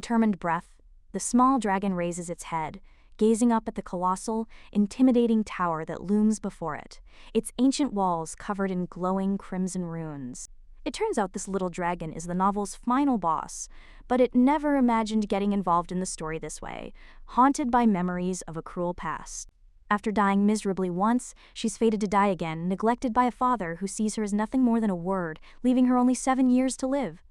determined breath, the small dragon raises its head, gazing up at the colossal, intimidating tower that looms before it, its ancient walls covered in glowing crimson runes. It turns out this little dragon is the novel's final boss, but it never imagined getting involved in the story this way, haunted by memories of a cruel past. After dying miserably once, she's fated to die again, neglected by a father who sees her as nothing more than a word, leaving her only 7 years to live.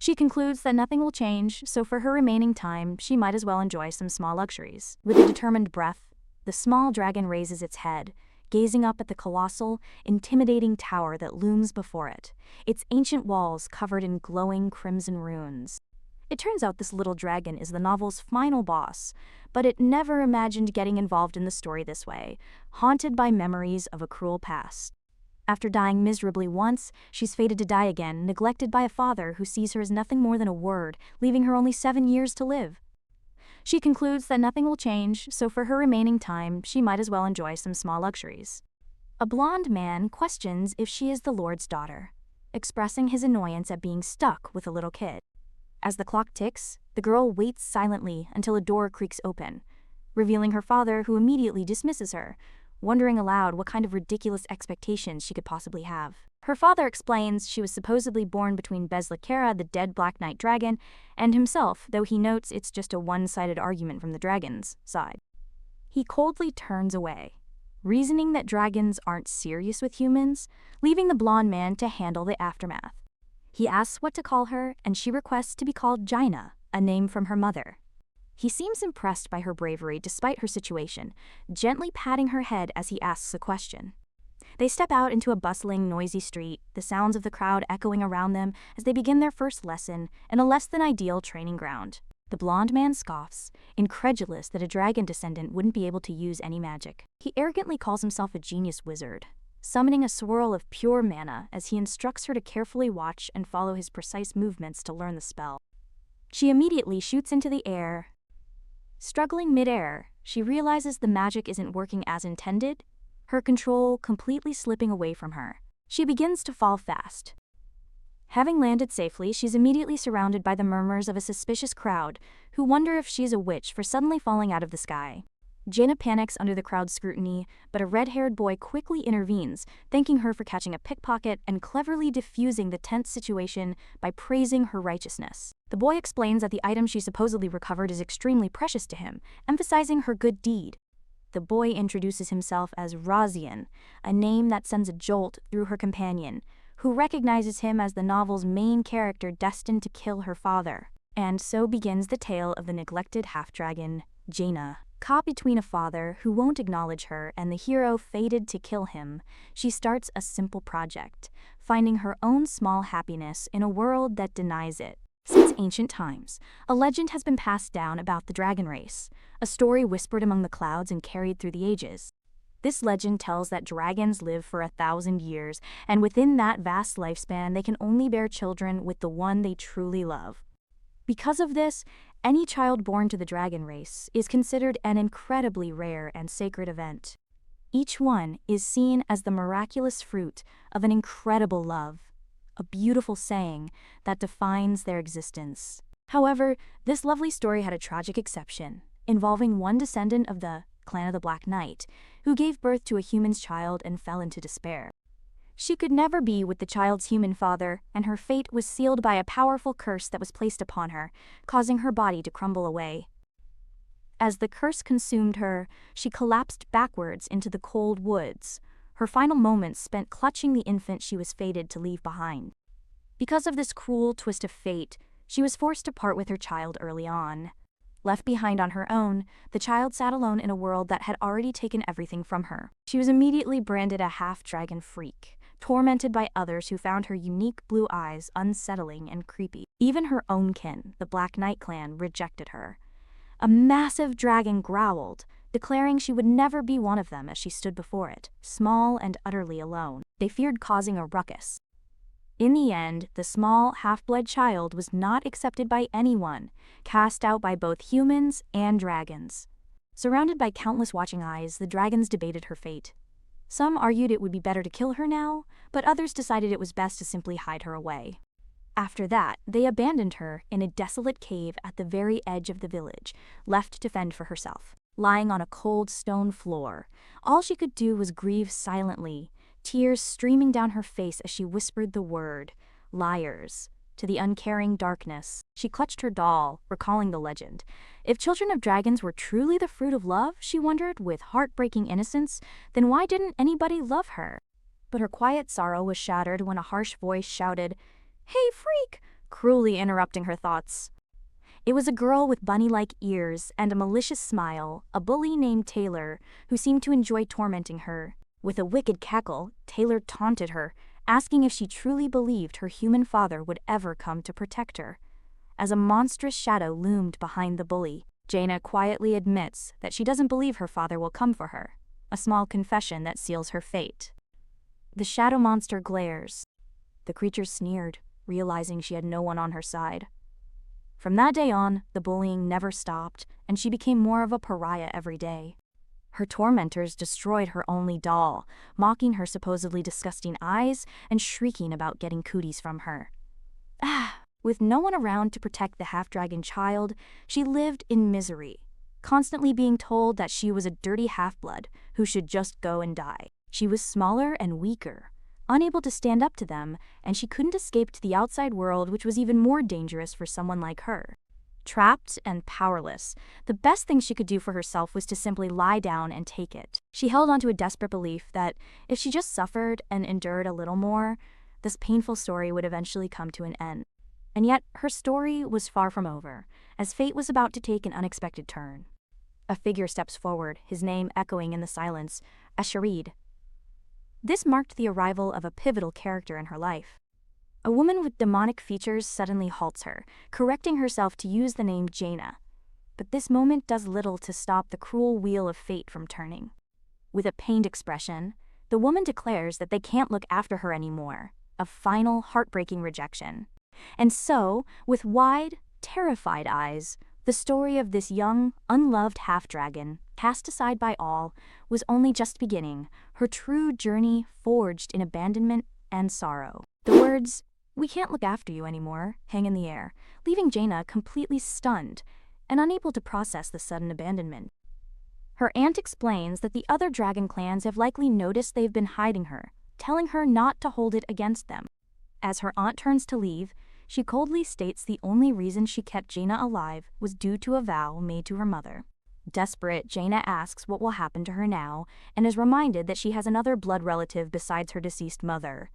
She concludes that nothing will change, so for her remaining time, she might as well enjoy some small luxuries. With a determined breath, the small dragon raises its head, gazing up at the colossal, intimidating tower that looms before it, its ancient walls covered in glowing crimson runes. It turns out this little dragon is the novel's final boss, but it never imagined getting involved in the story this way, haunted by memories of a cruel past. After dying miserably once, she's fated to die again, neglected by a father who sees her as nothing more than a word, leaving her only 7 years to live. She concludes that nothing will change, so for her remaining time, she might as well enjoy some small luxuries. A blonde man questions if she is the Lord's daughter, expressing his annoyance at being stuck with a little kid. As the clock ticks, the girl waits silently until a door creaks open, revealing her father, who immediately dismisses her, wondering aloud what kind of ridiculous expectations she could possibly have. Her father explains she was supposedly born between Bezlakera, the dead Black Knight dragon, and himself, though he notes it's just a one-sided argument from the dragon's side. He coldly turns away, reasoning that dragons aren't serious with humans, leaving the blonde man to handle the aftermath. He asks what to call her, and she requests to be called Jaina, a name from her mother. He seems impressed by her bravery despite her situation, gently patting her head as he asks a question. They step out into a bustling, noisy street, the sounds of the crowd echoing around them as they begin their first lesson in a less-than-ideal training ground. The blonde man scoffs, incredulous that a dragon descendant wouldn't be able to use any magic. He arrogantly calls himself a genius wizard, summoning a swirl of pure mana as he instructs her to carefully watch and follow his precise movements to learn the spell. She immediately shoots into the air. Struggling mid-air, she realizes the magic isn't working as intended, her control completely slipping away from her. She begins to fall fast. Having landed safely, she's immediately surrounded by the murmurs of a suspicious crowd who wonder if she's a witch for suddenly falling out of the sky. Jaina panics under the crowd's scrutiny, but a red-haired boy quickly intervenes, thanking her for catching a pickpocket and cleverly diffusing the tense situation by praising her righteousness. The boy explains that the item she supposedly recovered is extremely precious to him, emphasizing her good deed. The boy introduces himself as Razian, a name that sends a jolt through her companion, who recognizes him as the novel's main character destined to kill her father. And so begins the tale of the neglected half-dragon, Jaina. Caught between a father who won't acknowledge her and the hero fated to kill him, she starts a simple project, finding her own small happiness in a world that denies it. Since ancient times, a legend has been passed down about the dragon race, a story whispered among the clouds and carried through the ages. This legend tells that dragons live for 1,000 years, and within that vast lifespan they can only bear children with the one they truly love. Because of this, any child born to the dragon race is considered an incredibly rare and sacred event. Each one is seen as the miraculous fruit of an incredible love, a beautiful saying that defines their existence. However, this lovely story had a tragic exception, involving one descendant of the clan of the Black Knight, who gave birth to a human's child and fell into despair. She could never be with the child's human father, and her fate was sealed by a powerful curse that was placed upon her, causing her body to crumble away. As the curse consumed her, she collapsed backwards into the cold woods, her final moments spent clutching the infant she was fated to leave behind. Because of this cruel twist of fate, she was forced to part with her child early on. Left behind on her own, the child sat alone in a world that had already taken everything from her. She was immediately branded a half-dragon freak, tormented by others who found her unique blue eyes unsettling and creepy. Even her own kin, the Black Knight clan, rejected her. A massive dragon growled, declaring she would never be one of them as she stood before it, small and utterly alone. They feared causing a ruckus. In the end, the small, half-blood child was not accepted by anyone, cast out by both humans and dragons. Surrounded by countless watching eyes, the dragons debated her fate. Some argued it would be better to kill her now, but others decided it was best to simply hide her away. After that, they abandoned her in a desolate cave at the very edge of the village, left to fend for herself. Lying on a cold stone floor, all she could do was grieve silently, tears streaming down her face as she whispered the word, liars, to the uncaring darkness. She clutched her doll, recalling the legend. If children of dragons were truly the fruit of love, she wondered with heartbreaking innocence, then why didn't anybody love her? But her quiet sorrow was shattered when a harsh voice shouted, "Hey, freak!" cruelly interrupting her thoughts. It was a girl with bunny-like ears and a malicious smile, a bully named Taylor, who seemed to enjoy tormenting her. With a wicked cackle, Taylor taunted her, asking if she truly believed her human father would ever come to protect her. As a monstrous shadow loomed behind the bully, Jaina quietly admits that she doesn't believe her father will come for her, a small confession that seals her fate. The shadow monster glares. The creature sneered, realizing she had no one on her side. From that day on, the bullying never stopped, and she became more of a pariah every day. Her tormentors destroyed her only doll, mocking her supposedly disgusting eyes and shrieking about getting cooties from her. With no one around to protect the half-dragon child, she lived in misery, constantly being told that she was a dirty half-blood who should just go and die. She was smaller and weaker, unable to stand up to them, and she couldn't escape to the outside world, which was even more dangerous for someone like her. Trapped and powerless, the best thing she could do for herself was to simply lie down and take it. She held on to a desperate belief that if she just suffered and endured a little more, this painful story would eventually come to an end. And yet, her story was far from over, as fate was about to take an unexpected turn. A figure steps forward, his name echoing in the silence, Asharid. This marked the arrival of a pivotal character in her life. A woman with demonic features suddenly halts her, correcting herself to use the name Jaina. But this moment does little to stop the cruel wheel of fate from turning. With a pained expression, the woman declares that they can't look after her anymore, a final, heartbreaking rejection. And so, with wide, terrified eyes, the story of this young, unloved half-dragon, cast aside by all, was only just beginning, her true journey forged in abandonment and sorrow. The words, "We can't look after you anymore," hang in the air, leaving Jaina completely stunned and unable to process the sudden abandonment. Her aunt explains that the other dragon clans have likely noticed they've been hiding her, telling her not to hold it against them. As her aunt turns to leave, she coldly states the only reason she kept Jaina alive was due to a vow made to her mother. Desperate, Jaina asks what will happen to her now and is reminded that she has another blood relative besides her deceased mother.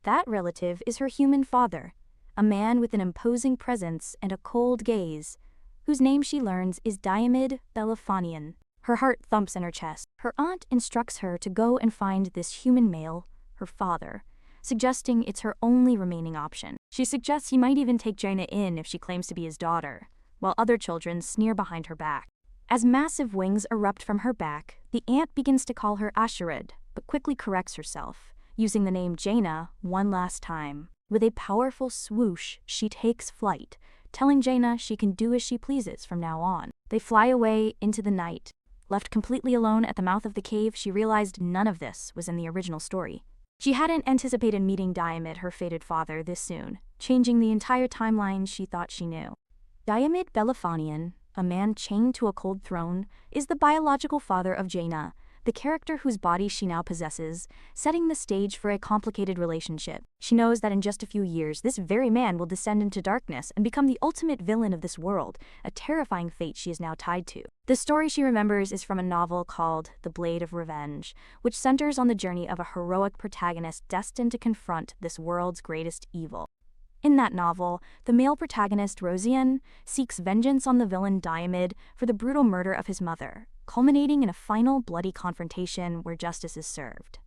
That relative is her human father, a man with an imposing presence and a cold gaze, whose name she learns is Diamid Bellafanian. Her heart thumps in her chest. Her aunt instructs her to go and find this human male, her father, suggesting it's her only remaining option. She suggests he might even take Jaina in if she claims to be his daughter, while other children sneer behind her back. As massive wings erupt from her back, the aunt begins to call her Asharid, but quickly corrects herself, using the name Jaina one last time. With a powerful swoosh, she takes flight, telling Jaina she can do as she pleases from now on. They fly away into the night. Left completely alone at the mouth of the cave, she realized none of this was in the original story. She hadn't anticipated meeting Diamid, her fated father, this soon, changing the entire timeline she thought she knew. Diamid Bellafanian, a man chained to a cold throne, is the biological father of Jaina, the character whose body she now possesses, setting the stage for a complicated relationship. She knows that in just a few years, this very man will descend into darkness and become the ultimate villain of this world, a terrifying fate she is now tied to. The story she remembers is from a novel called The Blade of Revenge, which centers on the journey of a heroic protagonist destined to confront this world's greatest evil. In that novel, the male protagonist, Rosian, seeks vengeance on the villain Diamid for the brutal murder of his mother, culminating in a final bloody confrontation where justice is served.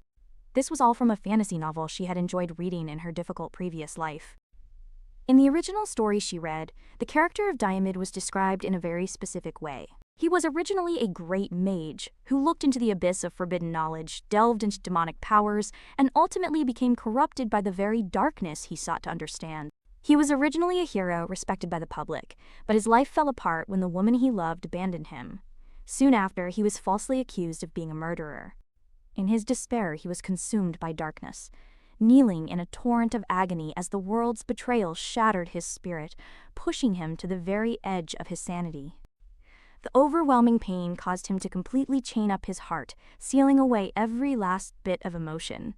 This was all from a fantasy novel she had enjoyed reading in her difficult previous life. In the original story she read, the character of Diamid was described in a very specific way. He was originally a great mage who looked into the abyss of forbidden knowledge, delved into demonic powers, and ultimately became corrupted by the very darkness he sought to understand. He was originally a hero respected by the public, but his life fell apart when the woman he loved abandoned him. Soon after, he was falsely accused of being a murderer. In his despair, he was consumed by darkness. kneeling in a torrent of agony as the world's betrayal shattered his spirit, pushing him to the very edge of his sanity. The overwhelming pain caused him to completely chain up his heart, sealing away every last bit of emotion.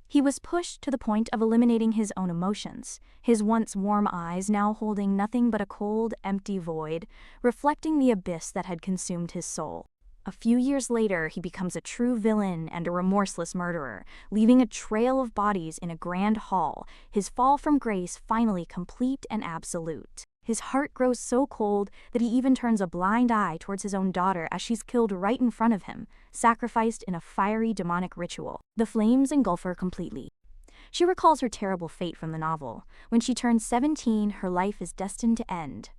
He was pushed to the point of eliminating his own emotions, his once warm eyes now holding nothing but a cold, empty void, reflecting the abyss that had consumed his soul. A few years later, he becomes a true villain and a remorseless murderer, leaving a trail of bodies in a grand hall, his fall from grace finally complete and absolute. His heart grows so cold that he even turns a blind eye towards his own daughter as she's killed right in front of him, sacrificed in a fiery demonic ritual. The flames engulf her completely. She recalls her terrible fate from the novel. When she turns 17, her life is destined to end.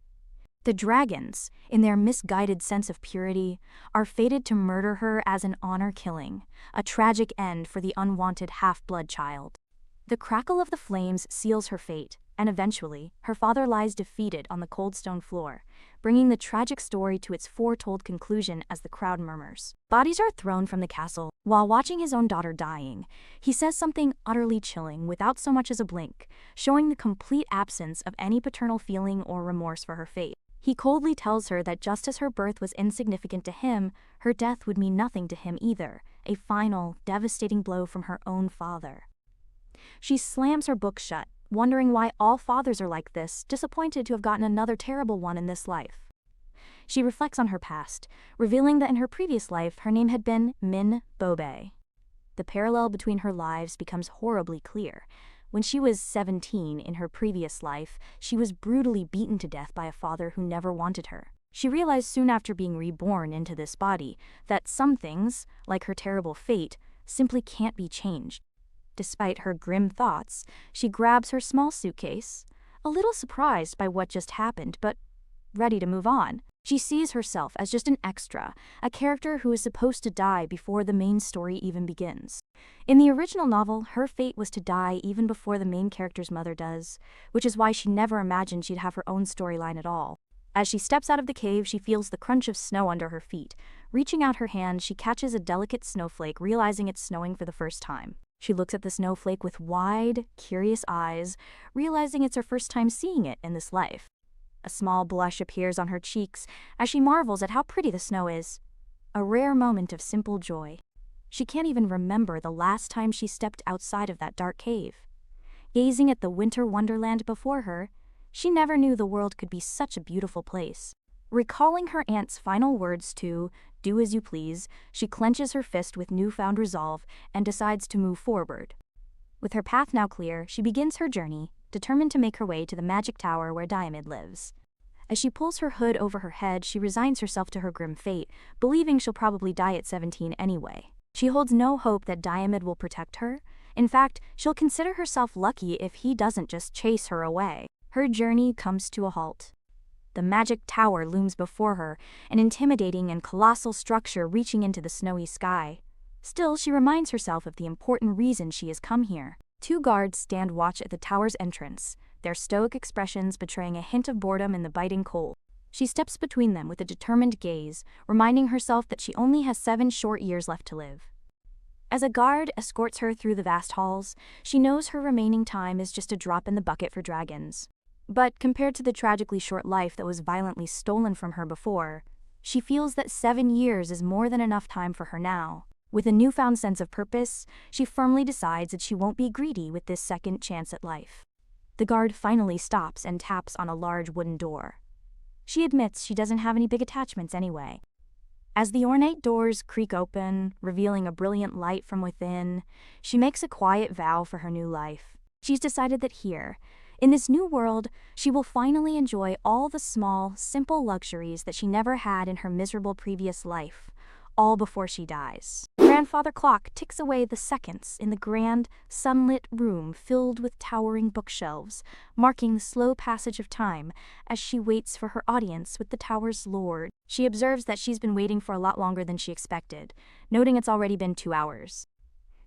The dragons, in their misguided sense of purity, are fated to murder her as an honor killing, a tragic end for the unwanted half-blood child. The crackle of the flames seals her fate, and eventually, her father lies defeated on the cold stone floor, bringing the tragic story to its foretold conclusion as the crowd murmurs. Bodies are thrown from the castle. While watching his own daughter dying, he says something utterly chilling without so much as a blink, showing the complete absence of any paternal feeling or remorse for her fate. He coldly tells her that just as her birth was insignificant to him, her death would mean nothing to him either, a final, devastating blow from her own father. She slams her book shut, wondering why all fathers are like this, disappointed to have gotten another terrible one in this life. She reflects on her past, revealing that in her previous life her name had been Min Bobe. The parallel between her lives becomes horribly clear. When she was 17 in her previous life, she was brutally beaten to death by a father who never wanted her. She realized soon after being reborn into this body that some things, like her terrible fate, simply can't be changed. Despite her grim thoughts, she grabs her small suitcase, a little surprised by what just happened, but ready to move on. She sees herself as just an extra, a character who is supposed to die before the main story even begins. In the original novel, her fate was to die even before the main character's mother does, which is why she never imagined she'd have her own storyline at all. As she steps out of the cave, she feels the crunch of snow under her feet. Reaching out her hand, she catches a delicate snowflake, realizing it's snowing for the first time. She looks at the snowflake with wide, curious eyes, realizing it's her first time seeing it in this life. A small blush appears on her cheeks as she marvels at how pretty the snow is. A rare moment of simple joy. She can't even remember the last time she stepped outside of that dark cave. Gazing at the winter wonderland before her, she never knew the world could be such a beautiful place. Recalling her aunt's final words to "do as you please," she clenches her fist with newfound resolve and decides to move forward. With her path now clear, she begins her journey, determined to make her way to the magic tower where Daimid lives. As she pulls her hood over her head, she resigns herself to her grim fate, believing she'll probably die at 17 anyway. She holds no hope that Daimid will protect her. In fact, she'll consider herself lucky if he doesn't just chase her away. Her journey comes to a halt. The magic tower looms before her, an intimidating and colossal structure reaching into the snowy sky. Still, she reminds herself of the important reason she has come here. 2 guards stand watch at the tower's entrance, their stoic expressions betraying a hint of boredom in the biting cold. She steps between them with a determined gaze, reminding herself that she only has 7 short years left to live. As a guard escorts her through the vast halls, she knows her remaining time is just a drop in the bucket for dragons. But compared to the tragically short life that was violently stolen from her before, she feels that 7 years is more than enough time for her now. With a newfound sense of purpose, she firmly decides that she won't be greedy with this second chance at life. The guard finally stops and taps on a large wooden door. She admits she doesn't have any big attachments anyway. As the ornate doors creak open, revealing a brilliant light from within, she makes a quiet vow for her new life. She's decided that here, in this new world, she will finally enjoy all the small, simple luxuries that she never had in her miserable previous life, all before she dies. Grandfather Clock ticks away the seconds in the grand, sunlit room filled with towering bookshelves, marking the slow passage of time as she waits for her audience with the tower's lord. She observes that she's been waiting for a lot longer than she expected, noting it's already been 2 hours.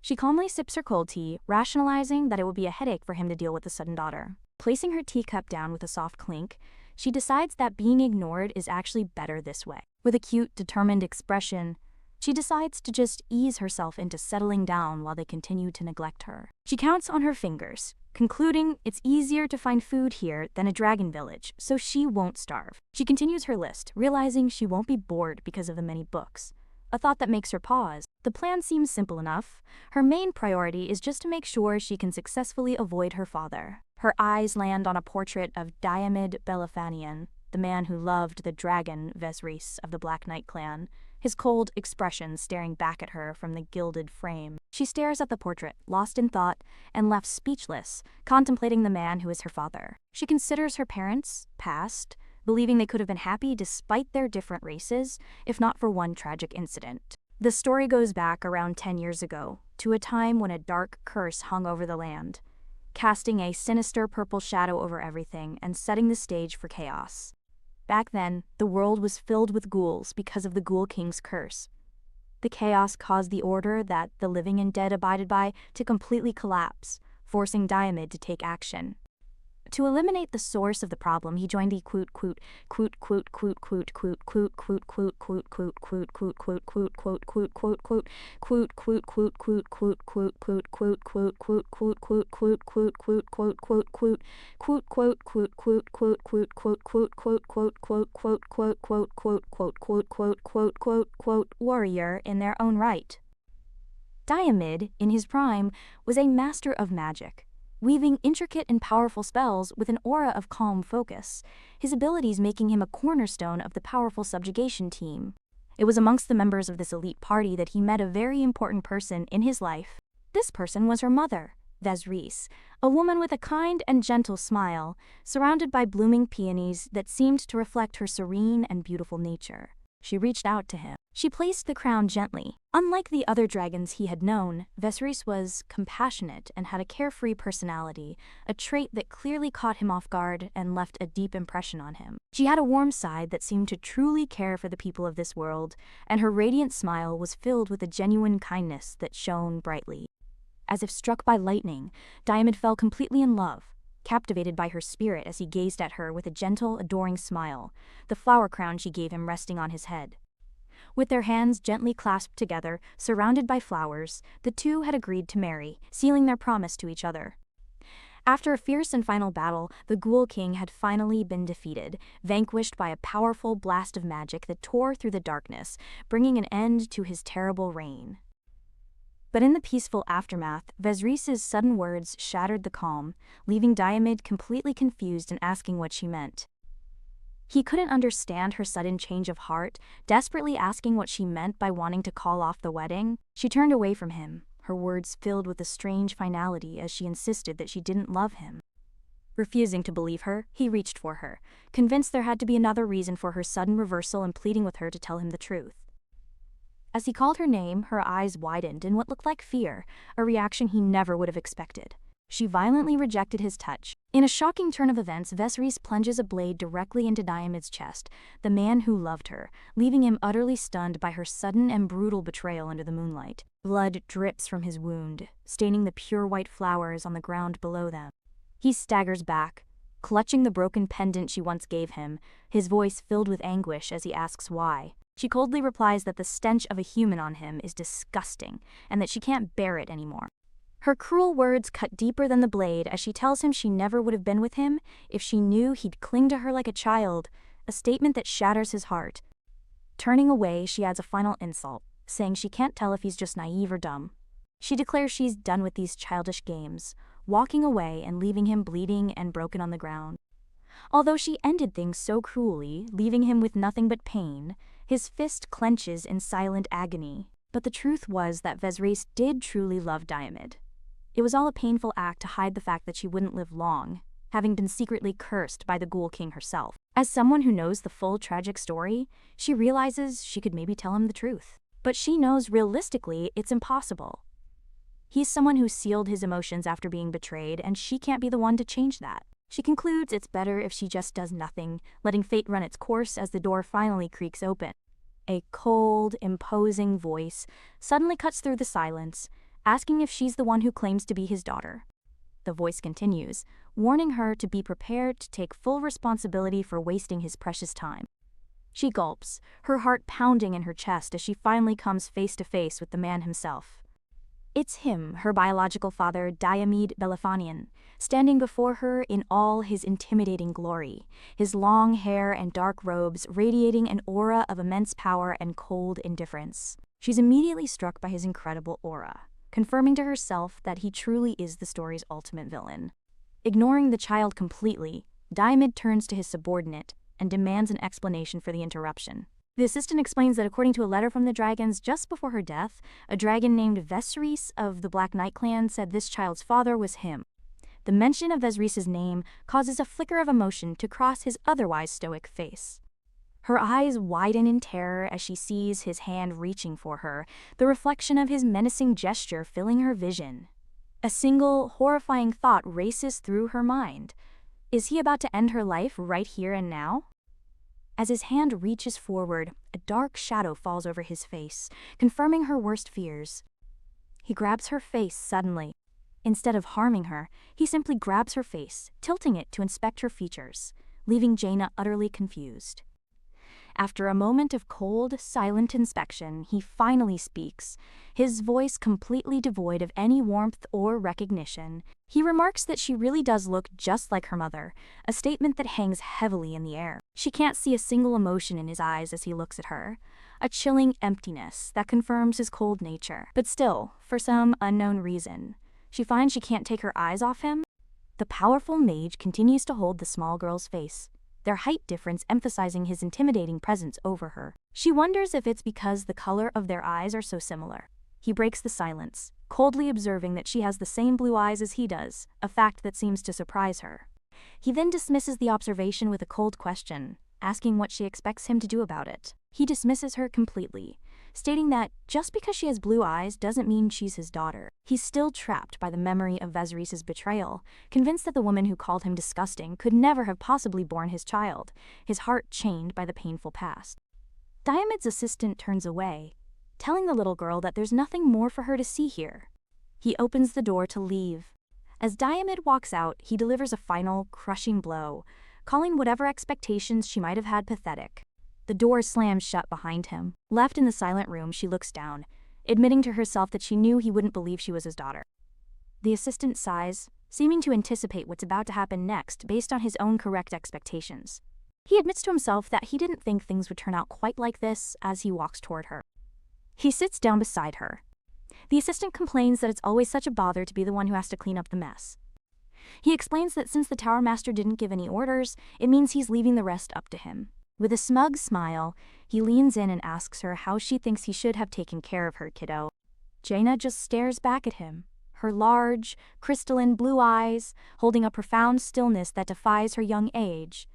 She calmly sips her cold tea, rationalizing that it would be a headache for him to deal with the sudden daughter. Placing her teacup down with a soft clink, she decides that being ignored is actually better this way. With a cute, determined expression, She decides to just ease herself into settling down while they continue to neglect her. She counts on her fingers, concluding it's easier to find food here than a dragon village, so she won't starve. She continues her list, realizing she won't be bored because of the many books. A thought that makes her pause. The plan seems simple enough. Her main priority is just to make sure she can successfully avoid her father. Her eyes land on a portrait of Diamid Bellafanian, the man who loved the dragon Vzice of the Black Knight clan, his cold expression staring back at her from the gilded frame. She stares at the portrait, lost in thought, and left speechless, contemplating the man who is her father. She considers her parents, past, believing they could have been happy despite their different races, if not for one tragic incident. The story goes back around 10 years ago, to a time when a dark curse hung over the land, casting a sinister purple shadow over everything and setting the stage for chaos. Back then, the world was filled with ghouls because of the Ghoul King's curse. The chaos caused the order that the living and dead abided by to completely collapse, forcing Dameid to take action. To eliminate the source of the problem, he joined the warrior in their own right. Dameid, in his prime, was a master of magic, weaving intricate and powerful spells with an aura of calm focus, his abilities making him a cornerstone of the powerful subjugation team. It was amongst the members of this elite party that he met a very important person in his life. This person was her mother, Vzice, a woman with a kind and gentle smile, surrounded by blooming peonies that seemed to reflect her serene and beautiful nature. She reached out to him. She placed the crown gently. Unlike the other dragons he had known, Vzice was compassionate and had a carefree personality, a trait that clearly caught him off guard and left a deep impression on him. She had a warm side that seemed to truly care for the people of this world, and her radiant smile was filled with a genuine kindness that shone brightly. As if struck by lightning, Dameid fell completely in love, captivated by her spirit as he gazed at her with a gentle, adoring smile, the flower crown she gave him resting on his head. With their hands gently clasped together, surrounded by flowers, the two had agreed to marry, sealing their promise to each other. After a fierce and final battle, the Ghoul King had finally been defeated, vanquished by a powerful blast of magic that tore through the darkness, bringing an end to his terrible reign. But in the peaceful aftermath, Vzice's sudden words shattered the calm, leaving Dameid completely confused and asking what she meant. He couldn't understand her sudden change of heart, desperately asking what she meant by wanting to call off the wedding. She turned away from him, her words filled with a strange finality as she insisted that she didn't love him. Refusing to believe her, he reached for her, convinced there had to be another reason for her sudden reversal and pleading with her to tell him the truth. As he called her name, her eyes widened in what looked like fear, a reaction he never would have expected. She violently rejected his touch. In a shocking turn of events, Vzice plunges a blade directly into Dameid's chest, the man who loved her, leaving him utterly stunned by her sudden and brutal betrayal under the moonlight. Blood drips from his wound, staining the pure white flowers on the ground below them. He staggers back, clutching the broken pendant she once gave him, his voice filled with anguish as he asks why. She coldly replies that the stench of a human on him is disgusting, and that she can't bear it anymore. Her cruel words cut deeper than the blade as she tells him she never would have been with him if she knew he'd cling to her like a child, a statement that shatters his heart. Turning away, she adds a final insult, saying she can't tell if he's just naive or dumb. She declares she's done with these childish games, walking away and leaving him bleeding and broken on the ground. Although she ended things so cruelly, leaving him with nothing but pain, his fist clenches in silent agony. But the truth was that Vzice did truly love Dameid. It was all a painful act to hide the fact that she wouldn't live long, having been secretly cursed by the Ghoul King herself. As someone who knows the full tragic story, she realizes she could maybe tell him the truth. But she knows realistically it's impossible. He's someone who sealed his emotions after being betrayed, and she can't be the one to change that. She concludes it's better if she just does nothing, letting fate run its course as the door finally creaks open. A cold, imposing voice suddenly cuts through the silence, asking if she's the one who claims to be his daughter. The voice continues, warning her to be prepared to take full responsibility for wasting his precious time. She gulps, her heart pounding in her chest as she finally comes face to face with the man himself. It's him, her biological father, Diamid Bellafanian, standing before her in all his intimidating glory, his long hair and dark robes radiating an aura of immense power and cold indifference. She's immediately struck by his incredible aura, confirming to herself that he truly is the story's ultimate villain. Ignoring the child completely, Daimid turns to his subordinate and demands an explanation for the interruption. The assistant explains that according to a letter from the dragons just before her death, a dragon named Vzice of the Black Knight clan said this child's father was him. The mention of Vzice's name causes a flicker of emotion to cross his otherwise stoic face. Her eyes widen in terror as she sees his hand reaching for her, the reflection of his menacing gesture filling her vision. A single, horrifying thought races through her mind. Is he about to end her life right here and now? As his hand reaches forward, a dark shadow falls over his face, confirming her worst fears. He grabs her face suddenly. Instead of harming her, he simply grabs her face, tilting it to inspect her features, leaving Jaina utterly confused. After a moment of cold, silent inspection, he finally speaks, his voice completely devoid of any warmth or recognition. He remarks that she really does look just like her mother, a statement that hangs heavily in the air. She can't see a single emotion in his eyes as he looks at her, a chilling emptiness that confirms his cold nature. But still, for some unknown reason, she finds she can't take her eyes off him. The powerful mage continues to hold the small girl's face, their height difference emphasizing his intimidating presence over her. She wonders if it's because the color of their eyes are so similar. He breaks the silence, coldly observing that she has the same blue eyes as he does, a fact that seems to surprise her. He then dismisses the observation with a cold question, asking what she expects him to do about it. He dismisses her completely, stating that just because she has blue eyes doesn't mean she's his daughter. He's still trapped by the memory of Vzice's betrayal, convinced that the woman who called him disgusting could never have possibly borne his child, his heart chained by the painful past. Diamid's assistant turns away, telling the little girl that there's nothing more for her to see here. He opens the door to leave. As Daimid walks out, he delivers a final, crushing blow, calling whatever expectations she might have had pathetic. The door slams shut behind him. Left in the silent room, she looks down, admitting to herself that she knew he wouldn't believe she was his daughter. The assistant sighs, seeming to anticipate what's about to happen next based on his own correct expectations. He admits to himself that he didn't think things would turn out quite like this as he walks toward her. He sits down beside her. The assistant complains that it's always such a bother to be the one who has to clean up the mess. He explains that since the Tower Master didn't give any orders, it means he's leaving the rest up to him. With a smug smile, he leans in and asks her how she thinks he should have taken care of her kiddo. Jaina just stares back at him, her large, crystalline blue eyes holding a profound stillness that defies her young age.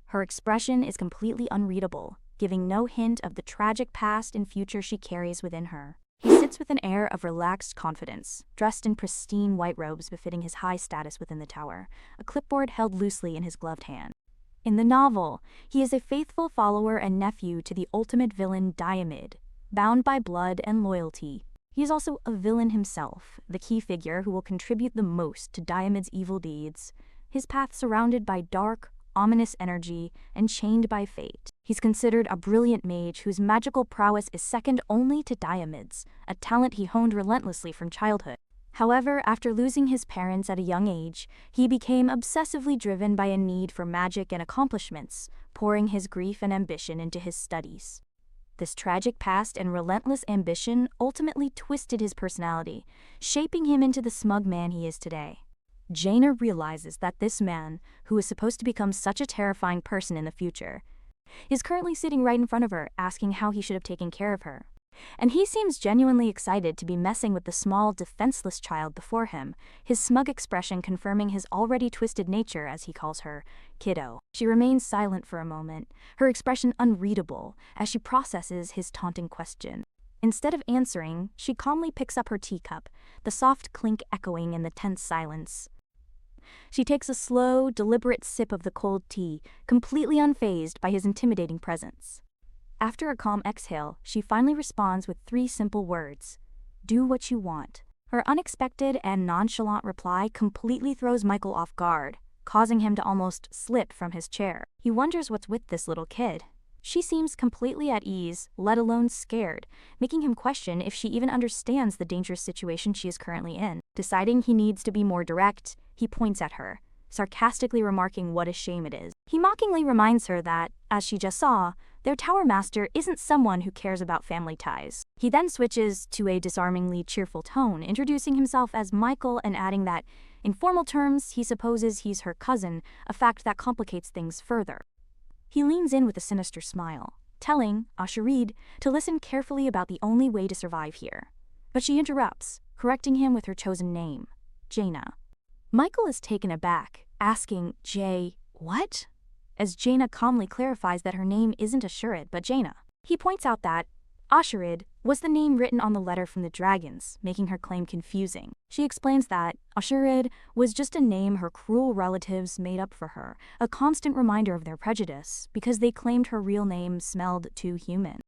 Her expression is completely unreadable, giving no hint of the tragic past and future she carries within her. He sits with an air of relaxed confidence, dressed in pristine white robes befitting his high status within the tower, a clipboard held loosely in his gloved hand. In the novel, he is a faithful follower and nephew to the ultimate villain Daimid, bound by blood and loyalty. He is also a villain himself, the key figure who will contribute the most to Daimid's evil deeds, his path surrounded by dark, ominous energy and chained by fate. He's considered a brilliant mage whose magical prowess is second only to Daimid's, a talent he honed relentlessly from childhood. However, after losing his parents at a young age, he became obsessively driven by a need for magic and accomplishments, pouring his grief and ambition into his studies. This tragic past and relentless ambition ultimately twisted his personality, shaping him into the smug man he is today. Jaina realizes that this man, who is supposed to become such a terrifying person in the future, is currently sitting right in front of her, asking how he should have taken care of her. And he seems genuinely excited to be messing with the small, defenseless child before him, his smug expression confirming his already twisted nature, as he calls her, kiddo. She remains silent for a moment, her expression unreadable, as she processes his taunting question. Instead of answering, she calmly picks up her teacup, the soft clink echoing in the tense silence. She takes a slow, deliberate sip of the cold tea, completely unfazed by his intimidating presence. After a calm exhale, she finally responds with 3 simple words: "Do what you want." Her unexpected and nonchalant reply completely throws Michael off guard, causing him to almost slip from his chair. He wonders what's with this little kid. She seems completely at ease, let alone scared, making him question if she even understands the dangerous situation she is currently in. Deciding he needs to be more direct, he points at her, sarcastically remarking what a shame it is. He mockingly reminds her that, as she just saw, their tower master isn't someone who cares about family ties. He then switches to a disarmingly cheerful tone, introducing himself as Michael and adding that, in formal terms, he supposes he's her cousin, a fact that complicates things further. He leans in with a sinister smile, telling Asharid to listen carefully about the only way to survive here. But she interrupts, correcting him with her chosen name, Jaina. Michael is taken aback, asking, what? As Jaina calmly clarifies that her name isn't Asharid but Jaina. He points out that Asharid was the name written on the letter from the dragons, making her claim confusing. She explains that Asharid was just a name her cruel relatives made up for her, a constant reminder of their prejudice, because they claimed her real name smelled too human.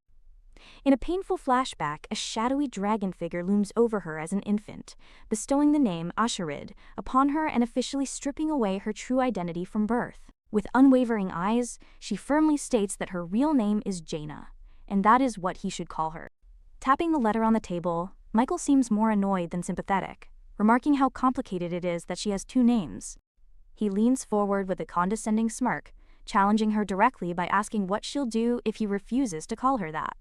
In a painful flashback, a shadowy dragon figure looms over her as an infant, bestowing the name Asharid upon her and officially stripping away her true identity from birth. With unwavering eyes, she firmly states that her real name is Jaina, and that is what he should call her. Tapping the letter on the table, Michael seems more annoyed than sympathetic, remarking how complicated it is that she has two names. He leans forward with a condescending smirk, challenging her directly by asking what she'll do if he refuses to call her that.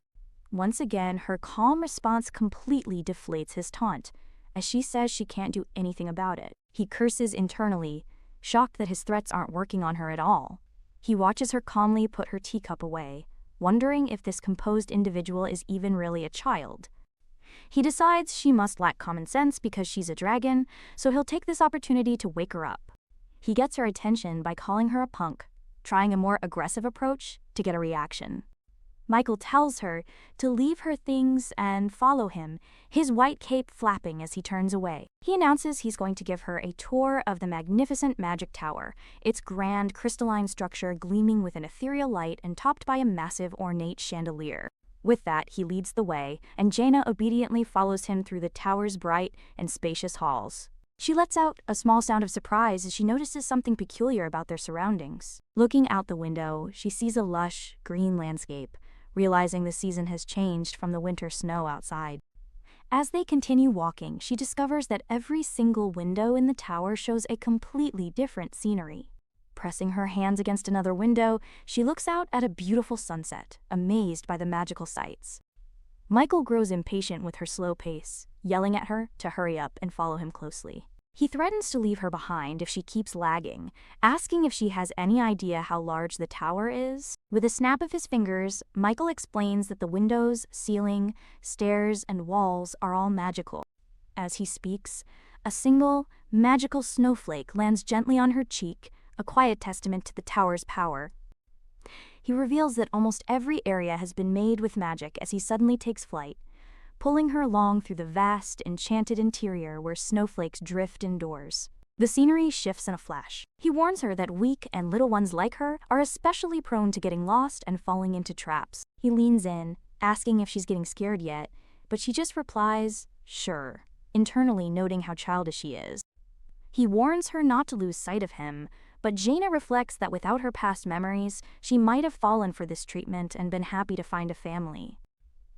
Once again, her calm response completely deflates his taunt, as she says she can't do anything about it. He curses internally, shocked that his threats aren't working on her at all. He watches her calmly put her teacup away, wondering if this composed individual is even really a child. He decides she must lack common sense because she's a dragon, so he'll take this opportunity to wake her up. He gets her attention by calling her a punk, trying a more aggressive approach to get a reaction. Michael tells her to leave her things and follow him, his white cape flapping as he turns away. He announces he's going to give her a tour of the magnificent magic tower, its grand crystalline structure gleaming with an ethereal light and topped by a massive ornate chandelier. With that, he leads the way, and Jaina obediently follows him through the tower's bright and spacious halls. She lets out a small sound of surprise as she notices something peculiar about their surroundings. Looking out the window, she sees a lush, green landscape, realizing the season has changed from the winter snow outside. As they continue walking, she discovers that every single window in the tower shows a completely different scenery. Pressing her hands against another window, she looks out at a beautiful sunset, amazed by the magical sights. Michael grows impatient with her slow pace, yelling at her to hurry up and follow him closely. He threatens to leave her behind if she keeps lagging, asking if she has any idea how large the tower is. With a snap of his fingers, Michael explains that the windows, ceiling, stairs, and walls are all magical. As he speaks, a single, magical snowflake lands gently on her cheek, a quiet testament to the tower's power. He reveals that almost every area has been made with magic as he suddenly takes flight, pulling her along through the vast, enchanted interior where snowflakes drift indoors. The scenery shifts in a flash. He warns her that weak and little ones like her are especially prone to getting lost and falling into traps. He leans in, asking if she's getting scared yet, but she just replies, "Sure," internally noting how childish she is. He warns her not to lose sight of him, but Jaina reflects that without her past memories, she might have fallen for this treatment and been happy to find a family.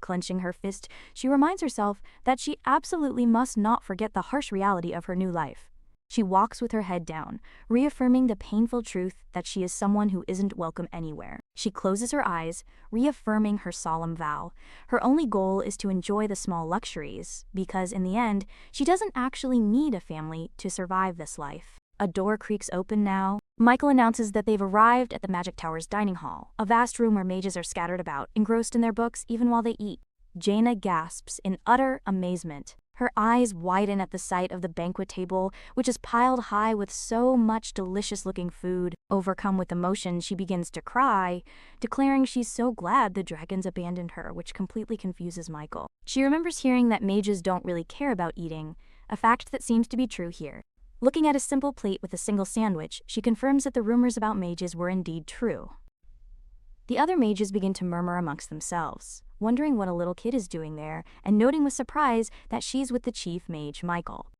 Clenching her fist, she reminds herself that she absolutely must not forget the harsh reality of her new life. She walks with her head down, reaffirming the painful truth that she is someone who isn't welcome anywhere. She closes her eyes, reaffirming her solemn vow. Her only goal is to enjoy the small luxuries, because in the end, she doesn't actually need a family to survive this life. A door creaks open now. Michael announces that they've arrived at the Magic Tower's dining hall, a vast room where mages are scattered about, engrossed in their books even while they eat. Jaina gasps in utter amazement. Her eyes widen at the sight of the banquet table, which is piled high with so much delicious-looking food. Overcome with emotion, she begins to cry, declaring she's so glad the dragons abandoned her, which completely confuses Michael. She remembers hearing that mages don't really care about eating, a fact that seems to be true here. Looking at a simple plate with a single sandwich, she confirms that the rumors about mages were indeed true. The other mages begin to murmur amongst themselves, wondering what a little kid is doing there, and noting with surprise that she's with the chief mage, Michael.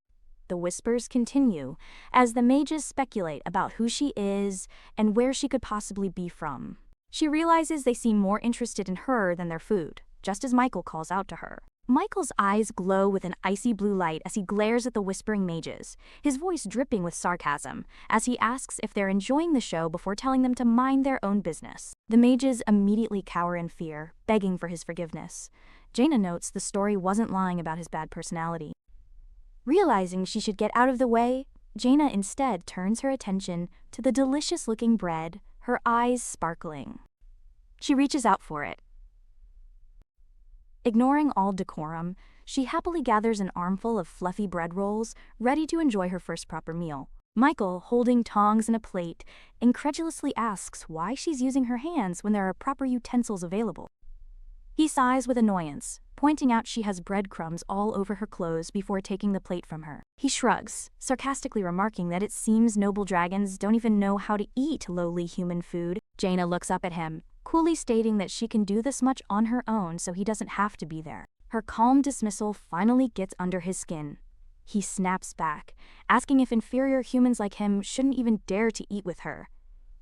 The whispers continue, as the mages speculate about who she is and where she could possibly be from. She realizes they seem more interested in her than their food, just as Michael calls out to her. Michael's eyes glow with an icy blue light as he glares at the whispering mages, his voice dripping with sarcasm, as he asks if they're enjoying the show before telling them to mind their own business. The mages immediately cower in fear, begging for his forgiveness. Jaina notes the story wasn't lying about his bad personality. Realizing she should get out of the way, Jaina instead turns her attention to the delicious-looking bread, her eyes sparkling. She reaches out for it. Ignoring all decorum, she happily gathers an armful of fluffy bread rolls, ready to enjoy her first proper meal. Michael, holding tongs and a plate, incredulously asks why she's using her hands when there are proper utensils available. He sighs with annoyance, pointing out she has breadcrumbs all over her clothes before taking the plate from her. He shrugs, sarcastically remarking that it seems noble dragons don't even know how to eat lowly human food. Jaina looks up at him, coolly stating that she can do this much on her own so he doesn't have to be there. Her calm dismissal finally gets under his skin. He snaps back, asking if inferior humans like him shouldn't even dare to eat with her.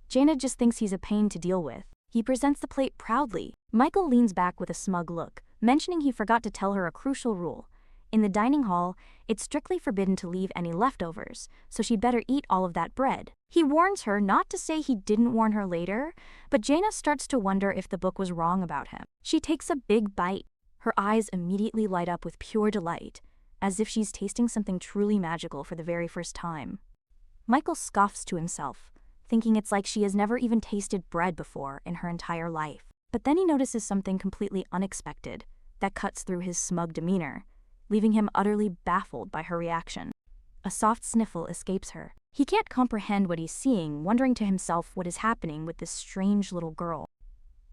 Jaina just thinks he's a pain to deal with. He presents the plate proudly. Michael leans back with a smug look, mentioning he forgot to tell her a crucial rule. In the dining hall, it's strictly forbidden to leave any leftovers, so she'd better eat all of that bread. He warns her not to say he didn't warn her later, but Jaina starts to wonder if the book was wrong about him. She takes a big bite. Her eyes immediately light up with pure delight, as if she's tasting something truly magical for the very first time. Michael scoffs to himself, thinking it's like she has never even tasted bread before in her entire life. But then he notices something completely unexpected that cuts through his smug demeanor, leaving him utterly baffled by her reaction. A soft sniffle escapes her. He can't comprehend what he's seeing, wondering to himself what is happening with this strange little girl.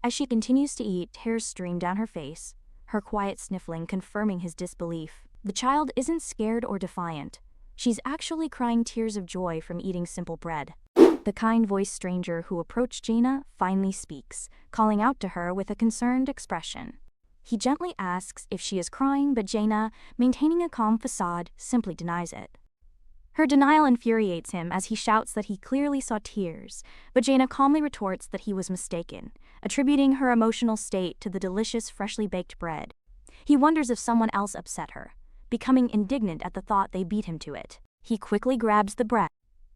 As she continues to eat, tears stream down her face, her quiet sniffling confirming his disbelief. The child isn't scared or defiant. She's actually crying tears of joy from eating simple bread. The kind-voiced stranger who approached Jaina finally speaks, calling out to her with a concerned expression. He gently asks if she is crying, but Jaina, maintaining a calm facade, simply denies it. Her denial infuriates him as he shouts that he clearly saw tears, but Jaina calmly retorts that he was mistaken, attributing her emotional state to the delicious freshly baked bread. He wonders if someone else upset her, becoming indignant at the thought they beat him to it. He quickly grabs the bread.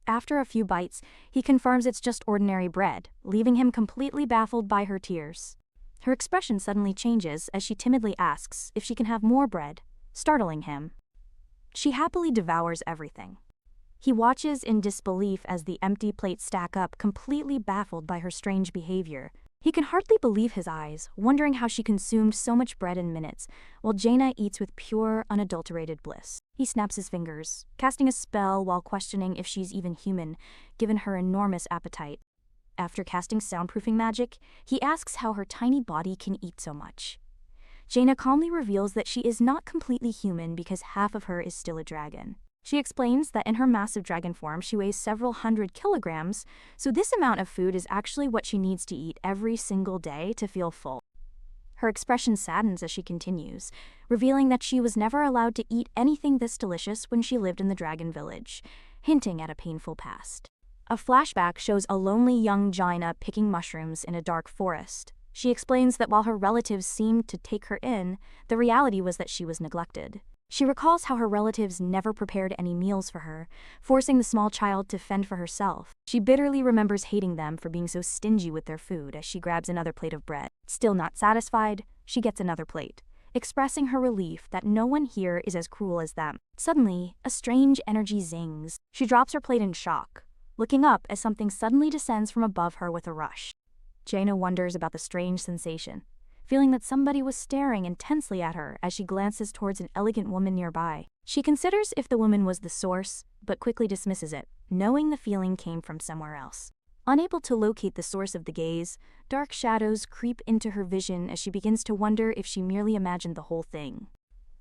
After a few bites, he confirms it's just ordinary bread, leaving him completely baffled by her tears. Her expression suddenly changes as she timidly asks if she can have more bread, startling him. She happily devours everything. He watches in disbelief as the empty plates stack up, completely baffled by her strange behavior. He can hardly believe his eyes, wondering how she consumed so much bread in minutes, while Jaina eats with pure, unadulterated bliss. He snaps his fingers, casting a spell while questioning if she's even human, given her enormous appetite. After casting soundproofing magic, he asks how her tiny body can eat so much. Jaina calmly reveals that she is not completely human because half of her is still a dragon. She explains that in her massive dragon form she weighs several hundred kilograms, so this amount of food is actually what she needs to eat every single day to feel full. Her expression saddens as she continues, revealing that she was never allowed to eat anything this delicious when she lived in the dragon village, hinting at a painful past. A flashback shows a lonely young Jaina picking mushrooms in a dark forest. She explains that while her relatives seemed to take her in, the reality was that she was neglected. She recalls how her relatives never prepared any meals for her, forcing the small child to fend for herself. She bitterly remembers hating them for being so stingy with their food as she grabs another plate of bread. Still not satisfied, she gets another plate, expressing her relief that no one here is as cruel as them. Suddenly, a strange energy zings. She drops her plate in shock, looking up as something suddenly descends from above her with a rush. Jaina wonders about the strange sensation, feeling that somebody was staring intensely at her as she glances towards an elegant woman nearby. She considers if the woman was the source, but quickly dismisses it, knowing the feeling came from somewhere else. Unable to locate the source of the gaze, dark shadows creep into her vision as she begins to wonder if she merely imagined the whole thing.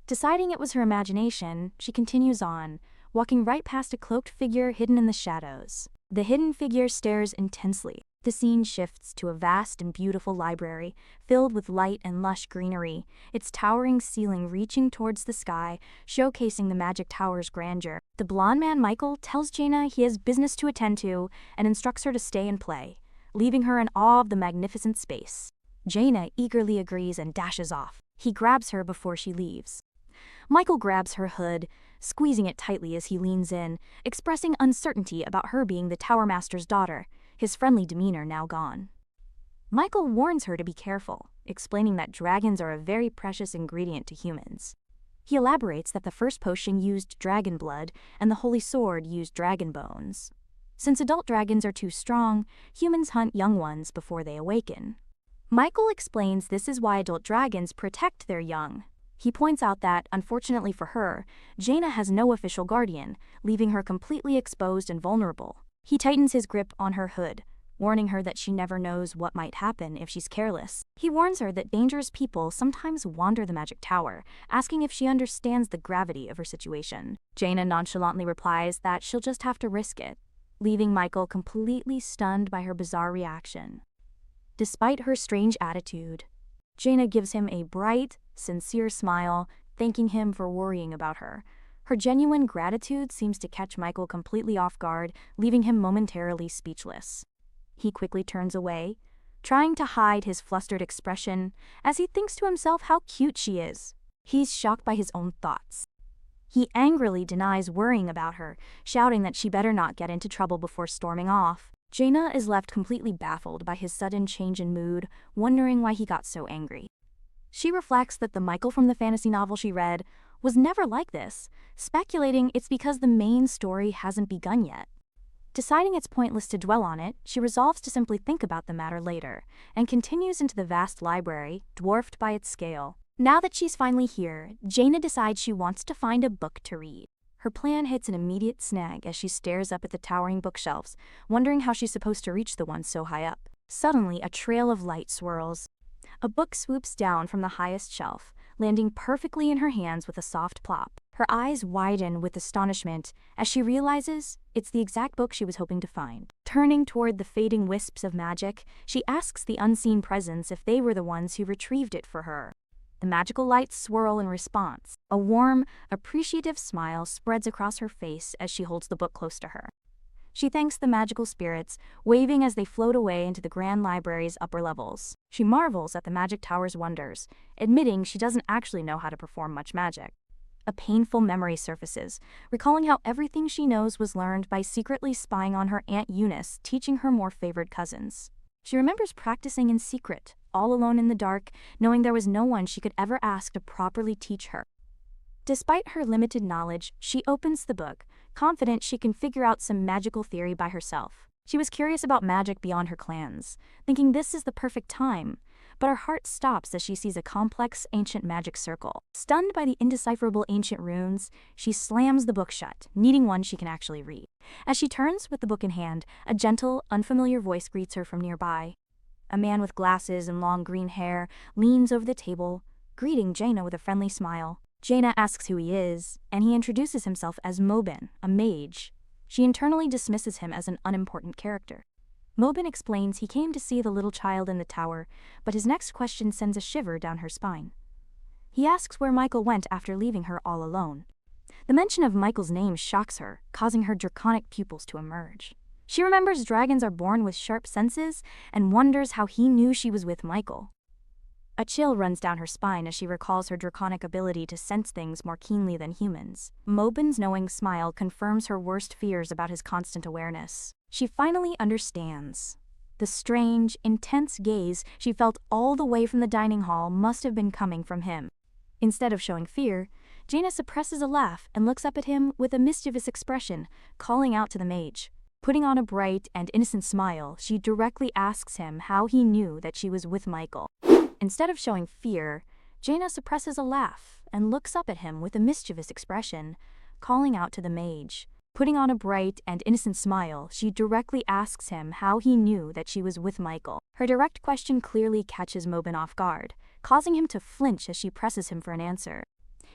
Deciding it was her imagination, she continues on, walking right past a cloaked figure hidden in the shadows. The hidden figure stares intensely. The scene shifts to a vast and beautiful library, filled with light and lush greenery, its towering ceiling reaching towards the sky, showcasing the magic tower's grandeur. The blonde man Michael tells Jaina he has business to attend to and instructs her to stay and play, leaving her in awe of the magnificent space. Jaina eagerly agrees and dashes off. He grabs her before she leaves. Michael grabs her hood, squeezing it tightly as he leans in, expressing uncertainty about her being the Tower Master's daughter, his friendly demeanor now gone. Michael warns her to be careful, explaining that dragons are a very precious ingredient to humans. He elaborates that the first potion used dragon blood and the holy sword used dragon bones. Since adult dragons are too strong, humans hunt young ones before they awaken. Michael explains this is why adult dragons protect their young. He points out that, unfortunately for her, Jaina has no official guardian, leaving her completely exposed and vulnerable. He tightens his grip on her hood, warning her that she never knows what might happen if she's careless. He warns her that dangerous people sometimes wander the magic tower, asking if she understands the gravity of her situation. Jaina nonchalantly replies that she'll just have to risk it, leaving Michael completely stunned by her bizarre reaction. Despite her strange attitude, Jaina gives him a bright, sincere smile, thanking him for worrying about her. Her genuine gratitude seems to catch Michael completely off guard, leaving him momentarily speechless. He quickly turns away, trying to hide his flustered expression as he thinks to himself how cute she is. He's shocked by his own thoughts. He angrily denies worrying about her, shouting that she better not get into trouble before storming off. Jaina is left completely baffled by his sudden change in mood, wondering why he got so angry. She reflects that the Michael from the fantasy novel she read was never like this, speculating it's because the main story hasn't begun yet. Deciding it's pointless to dwell on it, she resolves to simply think about the matter later, and continues into the vast library, dwarfed by its scale. Now that she's finally here, Jaina decides she wants to find a book to read. Her plan hits an immediate snag as she stares up at the towering bookshelves, wondering how she's supposed to reach the one so high up. Suddenly, a trail of light swirls. A book swoops down from the highest shelf, landing perfectly in her hands with a soft plop. Her eyes widen with astonishment as she realizes it's the exact book she was hoping to find. Turning toward the fading wisps of magic, she asks the unseen presence if they were the ones who retrieved it for her. The magical lights swirl in response. A warm, appreciative smile spreads across her face as she holds the book close to her. She thanks the magical spirits, waving as they float away into the grand library's upper levels. She marvels at the magic tower's wonders, admitting she doesn't actually know how to perform much magic. A painful memory surfaces, recalling how everything she knows was learned by secretly spying on her Aunt Eunice, teaching her more favored cousins. She remembers practicing in secret, all alone in the dark, knowing there was no one she could ever ask to properly teach her. Despite her limited knowledge, she opens the book, confident she can figure out some magical theory by herself. She was curious about magic beyond her clans, thinking this is the perfect time, but her heart stops as she sees a complex ancient magic circle. Stunned by the indecipherable ancient runes, she slams the book shut, needing one she can actually read. As she turns with the book in hand, a gentle, unfamiliar voice greets her from nearby. A man with glasses and long green hair leans over the table, greeting Jaina with a friendly smile. Jaina asks who he is, and he introduces himself as Mobin, a mage. She internally dismisses him as an unimportant character. Mobin explains he came to see the little child in the tower, but his next question sends a shiver down her spine. He asks where Michael went after leaving her all alone. The mention of Michael's name shocks her, causing her draconic pupils to emerge. She remembers dragons are born with sharp senses and wonders how he knew she was with Michael. A chill runs down her spine as she recalls her draconic ability to sense things more keenly than humans. Mobin's knowing smile confirms her worst fears about his constant awareness. She finally understands. The strange, intense gaze she felt all the way from the dining hall must have been coming from him. Instead of showing fear, Jaina suppresses a laugh and looks up at him with a mischievous expression, calling out to the mage. Putting on a bright and innocent smile, she directly asks him how he knew that she was with Michael. Instead of showing fear, Jaina suppresses a laugh and looks up at him with a mischievous expression, calling out to the mage. Putting on a bright and innocent smile, she directly asks him how he knew that she was with Michael. Her direct question clearly catches Mobin off guard, causing him to flinch as she presses him for an answer.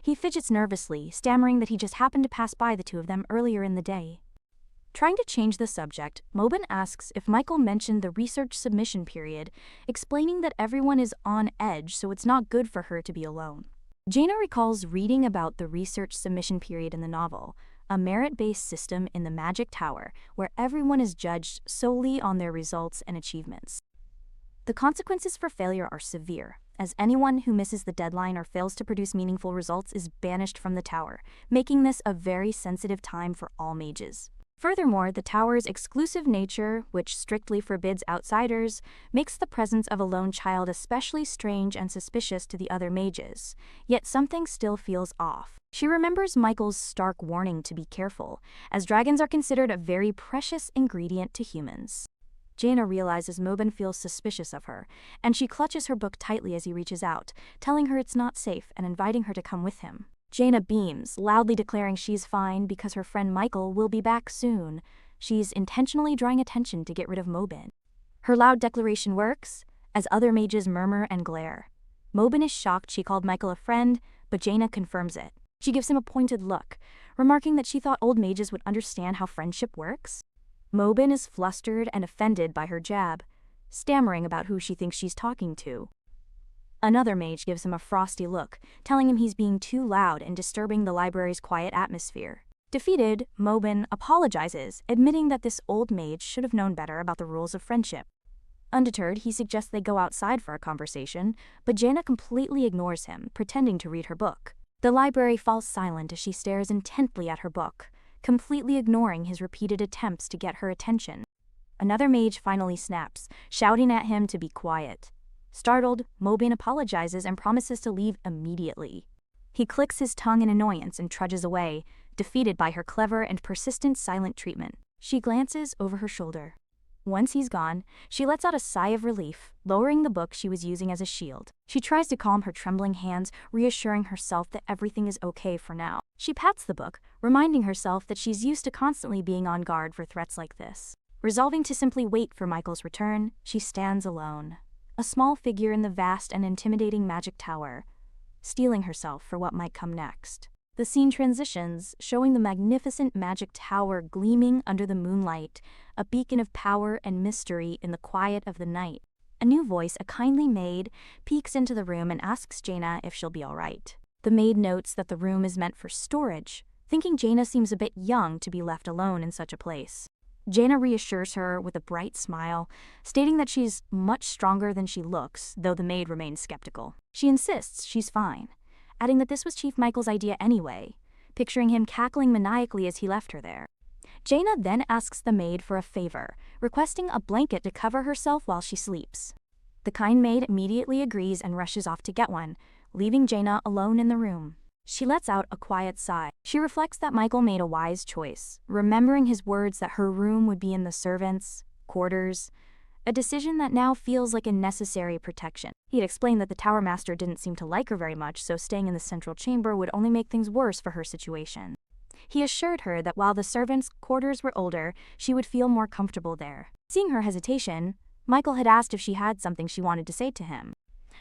He fidgets nervously, stammering that he just happened to pass by the two of them earlier in the day. Trying to change the subject, Mobin asks if Michael mentioned the research submission period, explaining that everyone is on edge so it's not good for her to be alone. Jaina recalls reading about the research submission period in the novel, a merit-based system in the Magic Tower where everyone is judged solely on their results and achievements. The consequences for failure are severe, as anyone who misses the deadline or fails to produce meaningful results is banished from the tower, making this a very sensitive time for all mages. Furthermore, the tower's exclusive nature, which strictly forbids outsiders, makes the presence of a lone child especially strange and suspicious to the other mages. Yet something still feels off. She remembers Michael's stark warning to be careful, as dragons are considered a very precious ingredient to humans. Jaina realizes Mobin feels suspicious of her, and she clutches her book tightly as he reaches out, telling her it's not safe and inviting her to come with him. Jaina beams, loudly declaring she's fine because her friend Michael will be back soon. She's intentionally drawing attention to get rid of Mobin. Her loud declaration works, as other mages murmur and glare. Mobin is shocked she called Michael a friend, but Jaina confirms it. She gives him a pointed look, remarking that she thought old mages would understand how friendship works. Mobin is flustered and offended by her jab, stammering about who she thinks she's talking to. Another mage gives him a frosty look, telling him he's being too loud and disturbing the library's quiet atmosphere. Defeated, Mobin apologizes, admitting that this old mage should have known better about the rules of friendship. Undeterred, he suggests they go outside for a conversation, but Jaina completely ignores him, pretending to read her book. The library falls silent as she stares intently at her book, completely ignoring his repeated attempts to get her attention. Another mage finally snaps, shouting at him to be quiet. Startled, Mobin apologizes and promises to leave immediately. He clicks his tongue in annoyance and trudges away, defeated by her clever and persistent silent treatment. She glances over her shoulder. Once he's gone, she lets out a sigh of relief, lowering the book she was using as a shield. She tries to calm her trembling hands, reassuring herself that everything is okay for now. She pats the book, reminding herself that she's used to constantly being on guard for threats like this. Resolving to simply wait for Michael's return, she stands alone, a small figure in the vast and intimidating Magic Tower, steeling herself for what might come next. The scene transitions, showing the magnificent Magic Tower gleaming under the moonlight, a beacon of power and mystery in the quiet of the night. A new voice, a kindly maid, peeks into the room and asks Jaina if she'll be all right. The maid notes that the room is meant for storage, thinking Jaina seems a bit young to be left alone in such a place. Jaina reassures her with a bright smile, stating that she's much stronger than she looks, though the maid remains skeptical. She insists she's fine, adding that this was Chief Michael's idea anyway, picturing him cackling maniacally as he left her there. Jaina then asks the maid for a favor, requesting a blanket to cover herself while she sleeps. The kind maid immediately agrees and rushes off to get one, leaving Jaina alone in the room. She lets out a quiet sigh. She reflects that Michael made a wise choice, remembering his words that her room would be in the servants' quarters, a decision that now feels like a necessary protection. He had explained that the Tower Master didn't seem to like her very much, so staying in the central chamber would only make things worse for her situation. He assured her that while the servants' quarters were older, she would feel more comfortable there. Seeing her hesitation, Michael had asked if she had something she wanted to say to him.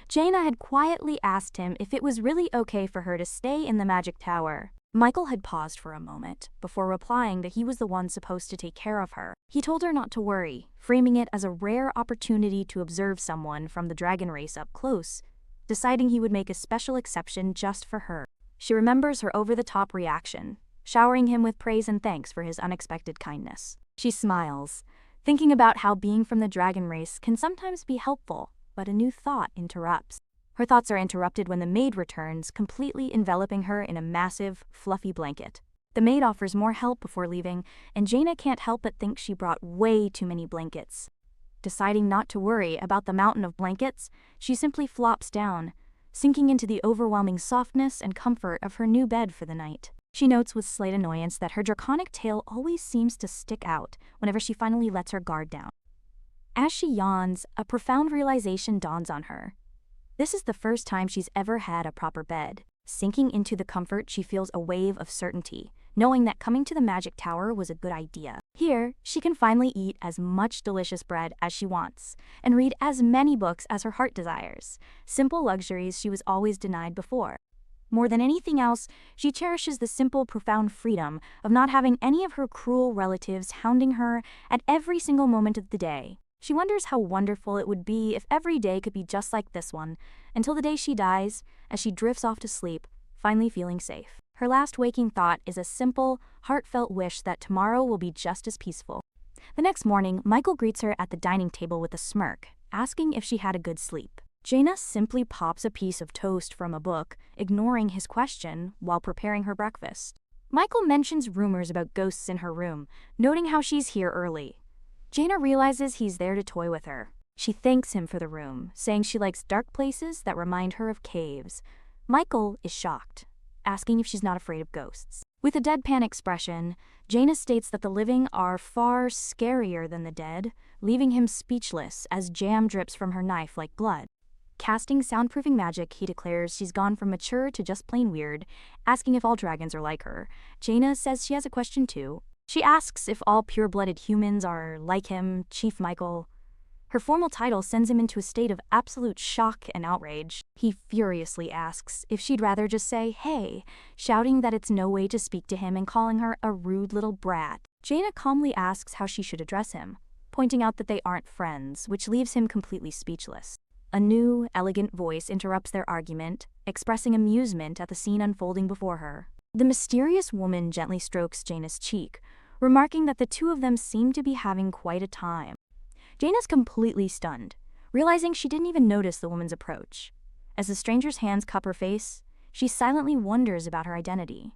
Jaina had quietly asked him if it was really okay for her to stay in the Magic Tower. Michael had paused for a moment before replying that he was the one supposed to take care of her. He told her not to worry, framing it as a rare opportunity to observe someone from the dragon race up close, deciding he would make a special exception just for her. She remembers her over-the-top reaction, showering him with praise and thanks for his unexpected kindness. She smiles, thinking about how being from the dragon race can sometimes be helpful, but a new thought interrupts. Her thoughts are interrupted when the maid returns, completely enveloping her in a massive, fluffy blanket. The maid offers more help before leaving, and Jaina can't help but think she brought way too many blankets. Deciding not to worry about the mountain of blankets, she simply flops down, sinking into the overwhelming softness and comfort of her new bed for the night. She notes with slight annoyance that her draconic tail always seems to stick out whenever she finally lets her guard down. As she yawns, a profound realization dawns on her. This is the first time she's ever had a proper bed. Sinking into the comfort, she feels a wave of certainty, knowing that coming to the Magic Tower was a good idea. Here, she can finally eat as much delicious bread as she wants, and read as many books as her heart desires, simple luxuries she was always denied before. More than anything else, she cherishes the simple, profound freedom of not having any of her cruel relatives hounding her at every single moment of the day. She wonders how wonderful it would be if every day could be just like this one, until the day she dies, as she drifts off to sleep, finally feeling safe. Her last waking thought is a simple, heartfelt wish that tomorrow will be just as peaceful. The next morning, Michael greets her at the dining table with a smirk, asking if she had a good sleep. Jaina simply pops a piece of toast from a book, ignoring his question while preparing her breakfast. Michael mentions rumors about ghosts in her room, noting how she's here early. Jaina realizes he's there to toy with her. She thanks him for the room, saying she likes dark places that remind her of caves. Michael is shocked, asking if she's not afraid of ghosts. With a deadpan expression, Jaina states that the living are far scarier than the dead, leaving him speechless as jam drips from her knife like blood. Casting soundproofing magic, he declares she's gone from mature to just plain weird, asking if all dragons are like her. Jaina says she has a question too. She asks if all pure-blooded humans are like him, Chief Michael. Her formal title sends him into a state of absolute shock and outrage. He furiously asks if she'd rather just say, "Hey," shouting that it's no way to speak to him and calling her a rude little brat. Jaina calmly asks how she should address him, pointing out that they aren't friends, which leaves him completely speechless. A new, elegant voice interrupts their argument, expressing amusement at the scene unfolding before her. The mysterious woman gently strokes Jaina's cheek, remarking that the two of them seem to be having quite a time. Jaina's completely stunned, realizing she didn't even notice the woman's approach. As the stranger's hands cup her face, she silently wonders about her identity.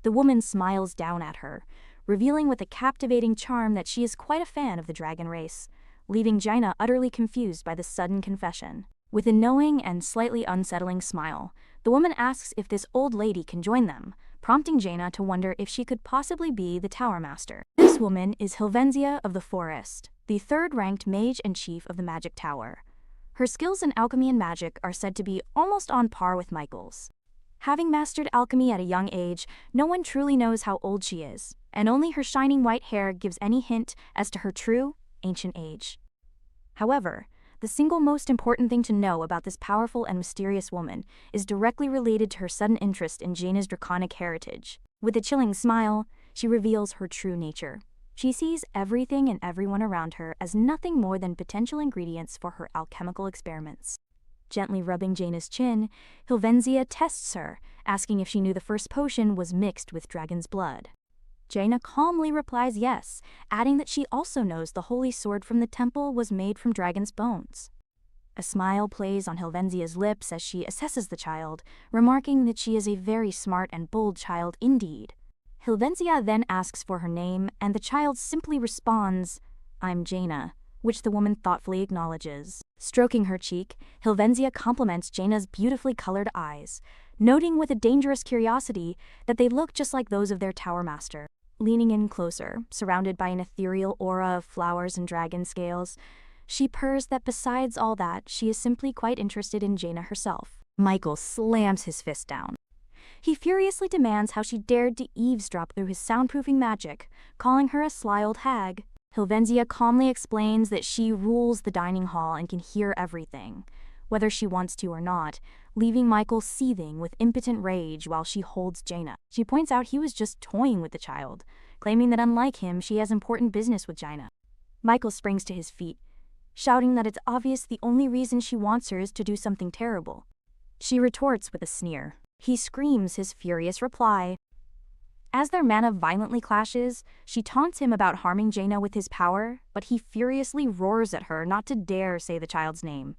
The woman smiles down at her, revealing with a captivating charm that she is quite a fan of the dragon race, leaving Jaina utterly confused by the sudden confession. With a knowing and slightly unsettling smile, the woman asks if this old lady can join them, prompting Jaina to wonder if she could possibly be the Tower Master. This woman is Helvenia of the Forest, the third-ranked mage and chief of the Magic Tower. Her skills in alchemy and magic are said to be almost on par with Michael's. Having mastered alchemy at a young age, no one truly knows how old she is, and only her shining white hair gives any hint as to her true, ancient age. However, the single most important thing to know about this powerful and mysterious woman is directly related to her sudden interest in Jaina's draconic heritage. With a chilling smile, she reveals her true nature. She sees everything and everyone around her as nothing more than potential ingredients for her alchemical experiments. Gently rubbing Jaina's chin, Helvenia tests her, asking if she knew the first potion was mixed with dragon's blood. Jaina calmly replies yes, adding that she also knows the holy sword from the temple was made from dragon's bones. A smile plays on Helvenia's lips as she assesses the child, remarking that she is a very smart and bold child indeed. Helvenia then asks for her name, and the child simply responds, "I'm Jaina," which the woman thoughtfully acknowledges. Stroking her cheek, Helvenia compliments Jaina's beautifully colored eyes, noting with a dangerous curiosity that they look just like those of their Tower Master. Leaning in closer, surrounded by an ethereal aura of flowers and dragon scales, she purrs that besides all that, she is simply quite interested in Jaina herself. Michael slams his fist down. He furiously demands how she dared to eavesdrop through his soundproofing magic, calling her a sly old hag. Helvenia calmly explains that she rules the dining hall and can hear everything, whether she wants to or not, leaving Michael seething with impotent rage while she holds Jaina. She points out he was just toying with the child, claiming that unlike him, she has important business with Jaina. Michael springs to his feet, shouting that it's obvious the only reason she wants her is to do something terrible. She retorts with a sneer. He screams his furious reply. As their mana violently clashes, she taunts him about harming Jaina with his power, but he furiously roars at her not to dare say the child's name.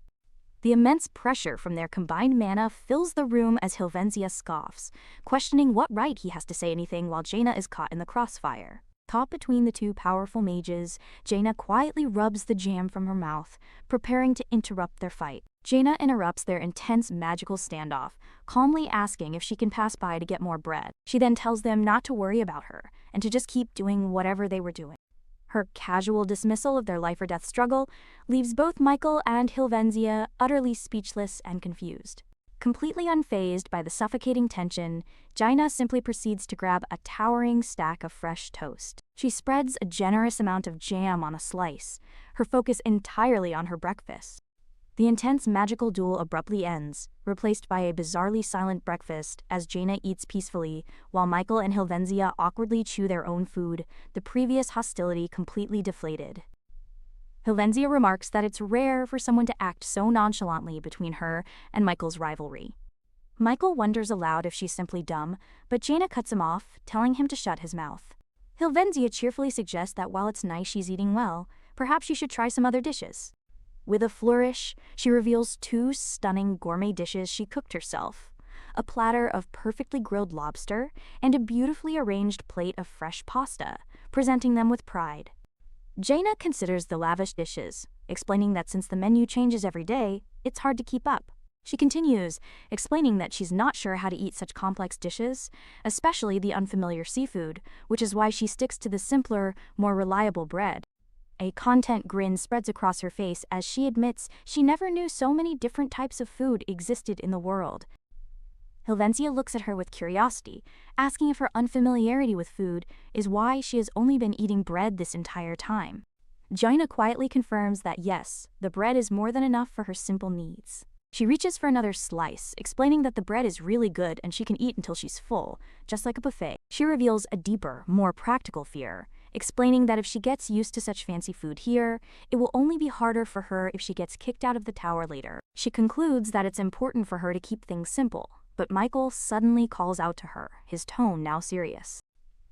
The immense pressure from their combined mana fills the room as Helvenia scoffs, questioning what right he has to say anything while Jaina is caught in the crossfire. Caught between the two powerful mages, Jaina quietly rubs the jam from her mouth, preparing to interrupt their fight. Jaina interrupts their intense magical standoff, calmly asking if she can pass by to get more bread. She then tells them not to worry about her, and to just keep doing whatever they were doing. Her casual dismissal of their life-or-death struggle leaves both Michael and Helvenia utterly speechless and confused. Completely unfazed by the suffocating tension, Jaina simply proceeds to grab a towering stack of fresh toast. She spreads a generous amount of jam on a slice, her focus entirely on her breakfast. The intense magical duel abruptly ends, replaced by a bizarrely silent breakfast as Jaina eats peacefully, while Michael and Helvenia awkwardly chew their own food, the previous hostility completely deflated. Helvenia remarks that it's rare for someone to act so nonchalantly between her and Michael's rivalry. Michael wonders aloud if she's simply dumb, but Jaina cuts him off, telling him to shut his mouth. Helvenia cheerfully suggests that while it's nice she's eating well, perhaps she should try some other dishes. With a flourish, she reveals 2 stunning gourmet dishes she cooked herself: a platter of perfectly grilled lobster and a beautifully arranged plate of fresh pasta, presenting them with pride. Jaina considers the lavish dishes, explaining that since the menu changes every day, it's hard to keep up. She continues, explaining that she's not sure how to eat such complex dishes, especially the unfamiliar seafood, which is why she sticks to the simpler, more reliable bread. A content grin spreads across her face as she admits she never knew so many different types of food existed in the world. Helvenia looks at her with curiosity, asking if her unfamiliarity with food is why she has only been eating bread this entire time. Jaina quietly confirms that yes, the bread is more than enough for her simple needs. She reaches for another slice, explaining that the bread is really good and she can eat until she's full, just like a buffet. She reveals a deeper, more practical fear, explaining that if she gets used to such fancy food here, it will only be harder for her if she gets kicked out of the tower later. She concludes that it's important for her to keep things simple, but Michael suddenly calls out to her, his tone now serious.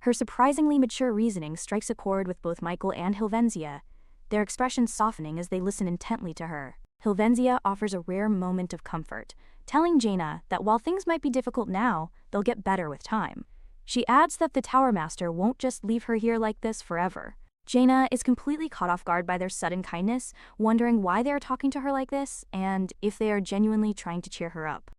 Her surprisingly mature reasoning strikes a chord with both Michael and Helvenia, their expressions softening as they listen intently to her. Helvenia offers a rare moment of comfort, telling Jaina that while things might be difficult now, they'll get better with time. She adds that the Tower Master won't just leave her here like this forever. Jaina is completely caught off guard by their sudden kindness, wondering why they are talking to her like this, and if they are genuinely trying to cheer her up.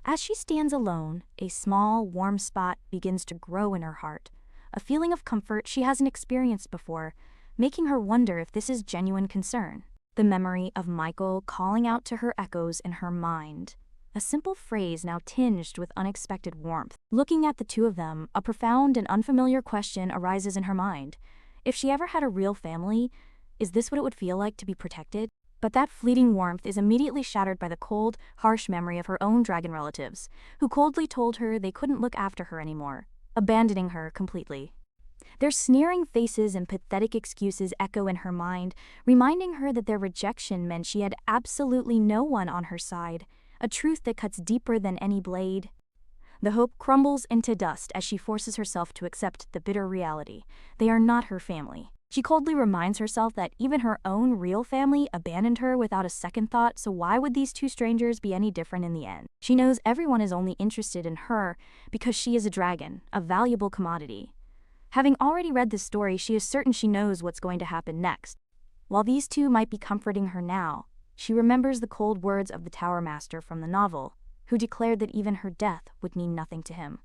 As she stands alone, a small, warm spot begins to grow in her heart, a feeling of comfort she hasn't experienced before, making her wonder if this is genuine concern. The memory of Michael calling out to her echoes in her mind, a simple phrase now tinged with unexpected warmth. Looking at the two of them, a profound and unfamiliar question arises in her mind. If she ever had a real family, is this what it would feel like to be protected? But that fleeting warmth is immediately shattered by the cold, harsh memory of her own dragon relatives, who coldly told her they couldn't look after her anymore, abandoning her completely. Their sneering faces and pathetic excuses echo in her mind, reminding her that their rejection meant she had absolutely no one on her side, a truth that cuts deeper than any blade. The hope crumbles into dust as she forces herself to accept the bitter reality. They are not her family. She coldly reminds herself that even her own real family abandoned her without a second thought, so why would these 2 strangers be any different in the end? She knows everyone is only interested in her because she is a dragon, a valuable commodity. Having already read this story, she is certain she knows what's going to happen next. While these 2 might be comforting her now, she remembers the cold words of the Tower Master from the novel, who declared that even her death would mean nothing to him.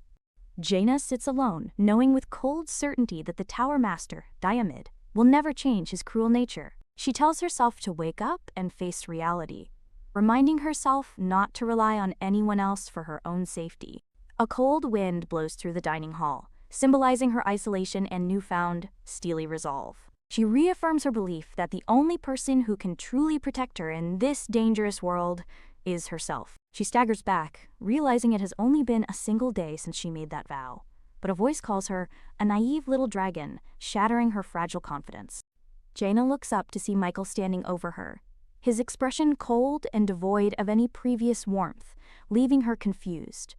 Jaina sits alone, knowing with cold certainty that the Tower Master, Diamid, will never change his cruel nature. She tells herself to wake up and face reality, reminding herself not to rely on anyone else for her own safety. A cold wind blows through the dining hall, symbolizing her isolation and newfound, steely resolve. She reaffirms her belief that the only person who can truly protect her in this dangerous world is herself. She staggers back, realizing it has only been a single day since she made that vow. But a voice calls her a naive little dragon, shattering her fragile confidence. Jaina looks up to see Michael standing over her, his expression cold and devoid of any previous warmth, leaving her confused.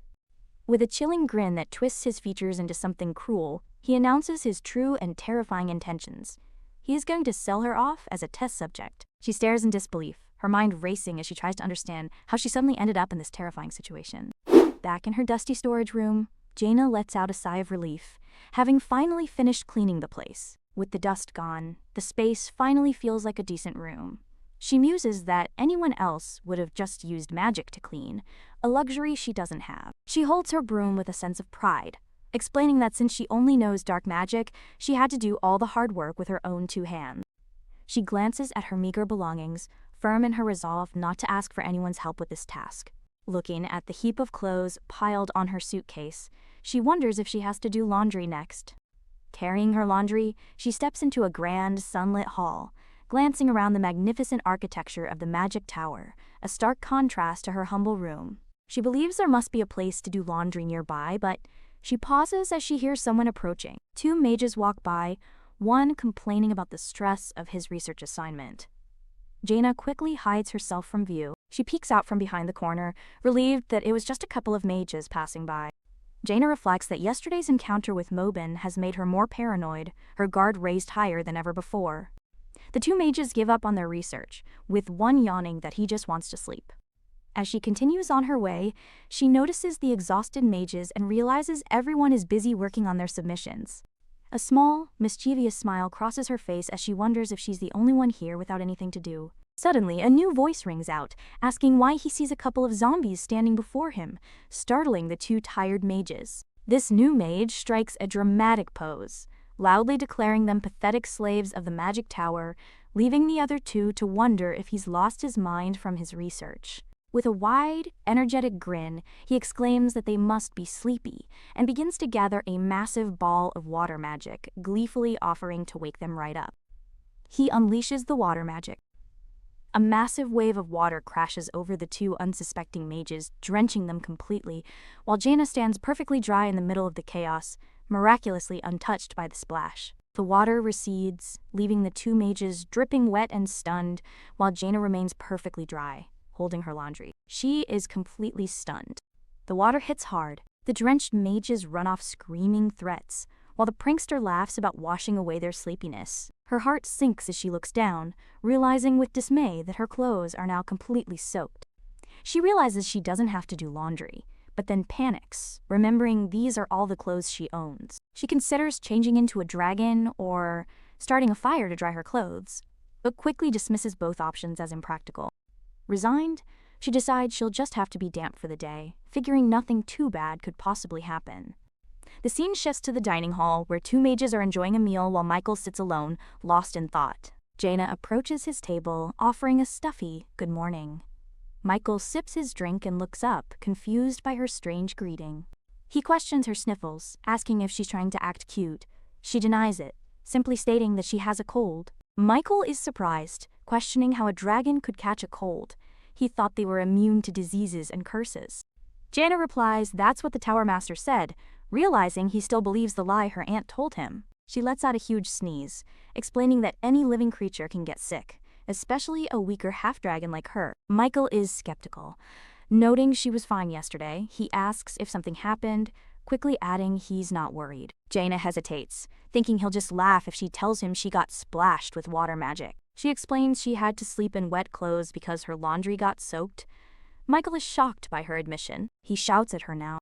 With a chilling grin that twists his features into something cruel, he announces his true and terrifying intentions. He is going to sell her off as a test subject. She stares in disbelief, her mind racing as she tries to understand how she suddenly ended up in this terrifying situation. Back in her dusty storage room, Jaina lets out a sigh of relief, having finally finished cleaning the place. With the dust gone, the space finally feels like a decent room. She muses that anyone else would have just used magic to clean, a luxury she doesn't have. She holds her broom with a sense of pride, explaining that since she only knows dark magic, she had to do all the hard work with her own 2 hands. She glances at her meager belongings, firm in her resolve not to ask for anyone's help with this task. Looking at the heap of clothes piled on her suitcase, she wonders if she has to do laundry next. Carrying her laundry, she steps into a grand, sunlit hall, glancing around the magnificent architecture of the Magic Tower, a stark contrast to her humble room. She believes there must be a place to do laundry nearby, but she pauses as she hears someone approaching. 2 mages walk by, one complaining about the stress of his research assignment. Jaina quickly hides herself from view. She peeks out from behind the corner, relieved that it was just a couple of mages passing by. Jaina reflects that yesterday's encounter with Mobin has made her more paranoid, her guard raised higher than ever before. The two mages give up on their research, with one yawning that he just wants to sleep. As she continues on her way, she notices the exhausted mages and realizes everyone is busy working on their submissions. A small, mischievous smile crosses her face as she wonders if she's the only one here without anything to do. Suddenly, a new voice rings out, asking why he sees a couple of zombies standing before him, startling the two tired mages. This new mage strikes a dramatic pose, loudly declaring them pathetic slaves of the magic tower, leaving the other two to wonder if he's lost his mind from his research. With a wide, energetic grin, he exclaims that they must be sleepy, and begins to gather a massive ball of water magic, gleefully offering to wake them right up. He unleashes the water magic. A massive wave of water crashes over the two unsuspecting mages, drenching them completely, while Jaina stands perfectly dry in the middle of the chaos, miraculously untouched by the splash. The water recedes, leaving the two mages dripping wet and stunned, while Jaina remains perfectly dry, holding her laundry. She is completely stunned. The water hits hard. The drenched mages run off screaming threats, while the prankster laughs about washing away their sleepiness. Her heart sinks as she looks down, realizing with dismay that her clothes are now completely soaked. She realizes she doesn't have to do laundry, but then panics, remembering these are all the clothes she owns. She considers changing into a dragon or starting a fire to dry her clothes, but quickly dismisses both options as impractical. Resigned, she decides she'll just have to be damp for the day, figuring nothing too bad could possibly happen. The scene shifts to the dining hall, where two mages are enjoying a meal while Michael sits alone, lost in thought. Jaina approaches his table, offering a stuffy good morning. Michael sips his drink and looks up, confused by her strange greeting. He questions her sniffles, asking if she's trying to act cute. She denies it, simply stating that she has a cold. Michael is surprised, questioning how a dragon could catch a cold. He thought they were immune to diseases and curses. Jaina replies that's what the Tower Master said, realizing he still believes the lie her aunt told him. She lets out a huge sneeze, explaining that any living creature can get sick, especially a weaker half-dragon like her. Michael is skeptical. Noting she was fine yesterday, he asks if something happened, quickly adding he's not worried. Jaina hesitates, thinking he'll just laugh if she tells him she got splashed with water magic. She explains she had to sleep in wet clothes because her laundry got soaked. Michael is shocked by her admission. He shouts at her now.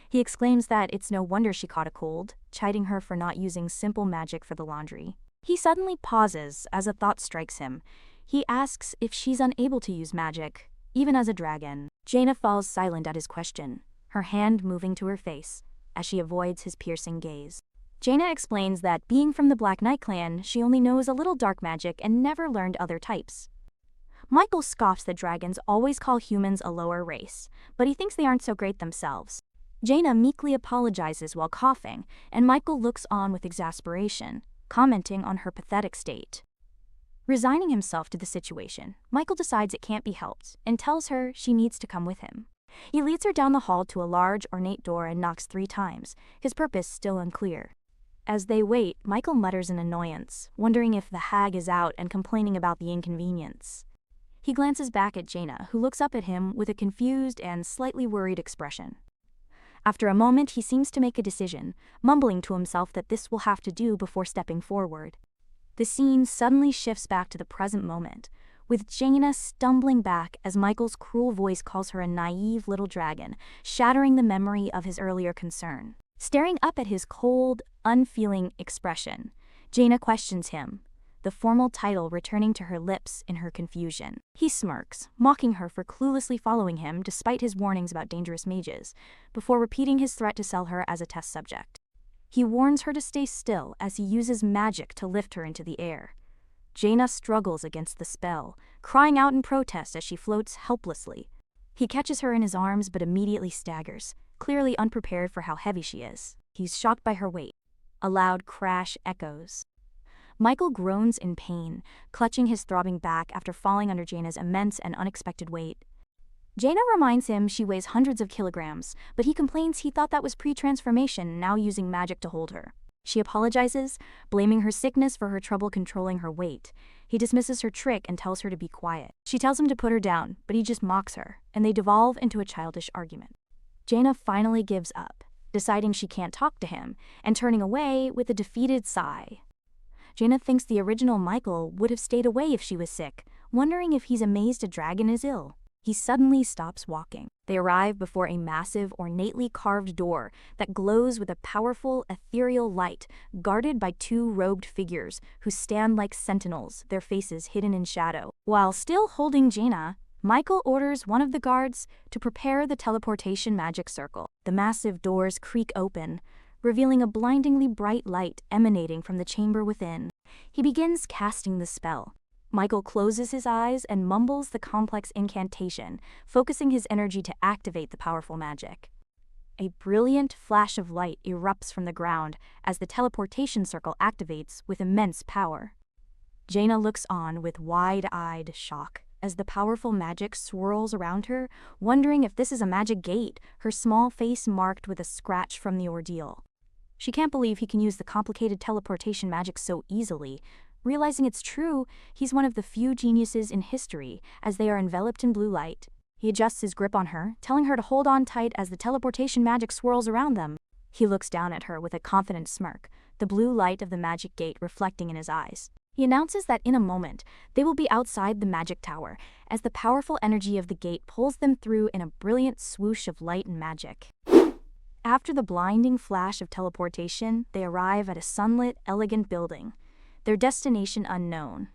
He exclaims that it's no wonder she caught a cold, chiding her for not using simple magic for the laundry. He suddenly pauses as a thought strikes him. He asks if she's unable to use magic, even as a dragon. Jaina falls silent at his question, her hand moving to her face, as she avoids his piercing gaze. Jaina explains that being from the Black Knight clan, she only knows a little dark magic and never learned other types. Michael scoffs that dragons always call humans a lower race, but he thinks they aren't so great themselves. Jaina meekly apologizes while coughing, and Michael looks on with exasperation, commenting on her pathetic state. Resigning himself to the situation, Michael decides it can't be helped and tells her she needs to come with him. He leads her down the hall to a large, ornate door and knocks 3 times, his purpose still unclear. As they wait, Michael mutters in annoyance, wondering if the hag is out and complaining about the inconvenience. He glances back at Jaina, who looks up at him with a confused and slightly worried expression. After a moment, he seems to make a decision, mumbling to himself that this will have to do before stepping forward. The scene suddenly shifts back to the present moment, with Jaina stumbling back as Michael's cruel voice calls her a naive little dragon, shattering the memory of his earlier concern. Staring up at his cold, unfeeling expression, Jaina questions him, the formal title returning to her lips in her confusion. He smirks, mocking her for cluelessly following him despite his warnings about dangerous mages, before repeating his threat to sell her as a test subject. He warns her to stay still as he uses magic to lift her into the air. Jaina struggles against the spell, crying out in protest as she floats helplessly. He catches her in his arms but immediately staggers, clearly unprepared for how heavy she is. He's shocked by her weight. A loud crash echoes. Michael groans in pain, clutching his throbbing back after falling under Jaina's immense and unexpected weight. Jaina reminds him she weighs hundreds of kilograms, but he complains he thought that was pre-transformation, now using magic to hold her. She apologizes, blaming her sickness for her trouble controlling her weight. He dismisses her trick and tells her to be quiet. She tells him to put her down, but he just mocks her, and they devolve into a childish argument. Jaina finally gives up, deciding she can't talk to him, and turning away with a defeated sigh. Jaina thinks the original Michael would have stayed away if she was sick, wondering if he's amazed a dragon is ill. He suddenly stops walking. They arrive before a massive, ornately carved door that glows with a powerful, ethereal light, guarded by two robed figures who stand like sentinels, their faces hidden in shadow. While still holding Jaina, Michael orders one of the guards to prepare the teleportation magic circle. The massive doors creak open, revealing a blindingly bright light emanating from the chamber within. He begins casting the spell. Michael closes his eyes and mumbles the complex incantation, focusing his energy to activate the powerful magic. A brilliant flash of light erupts from the ground as the teleportation circle activates with immense power. Jaina looks on with wide-eyed shock as the powerful magic swirls around her, wondering if this is a magic gate, her small face marked with a scratch from the ordeal. She can't believe he can use the complicated teleportation magic so easily. Realizing it's true, he's one of the few geniuses in history, as they are enveloped in blue light. He adjusts his grip on her, telling her to hold on tight as the teleportation magic swirls around them. He looks down at her with a confident smirk, the blue light of the magic gate reflecting in his eyes. He announces that in a moment, they will be outside the magic tower, as the powerful energy of the gate pulls them through in a brilliant swoosh of light and magic. After the blinding flash of teleportation, they arrive at a sunlit, elegant building. Their destination unknown.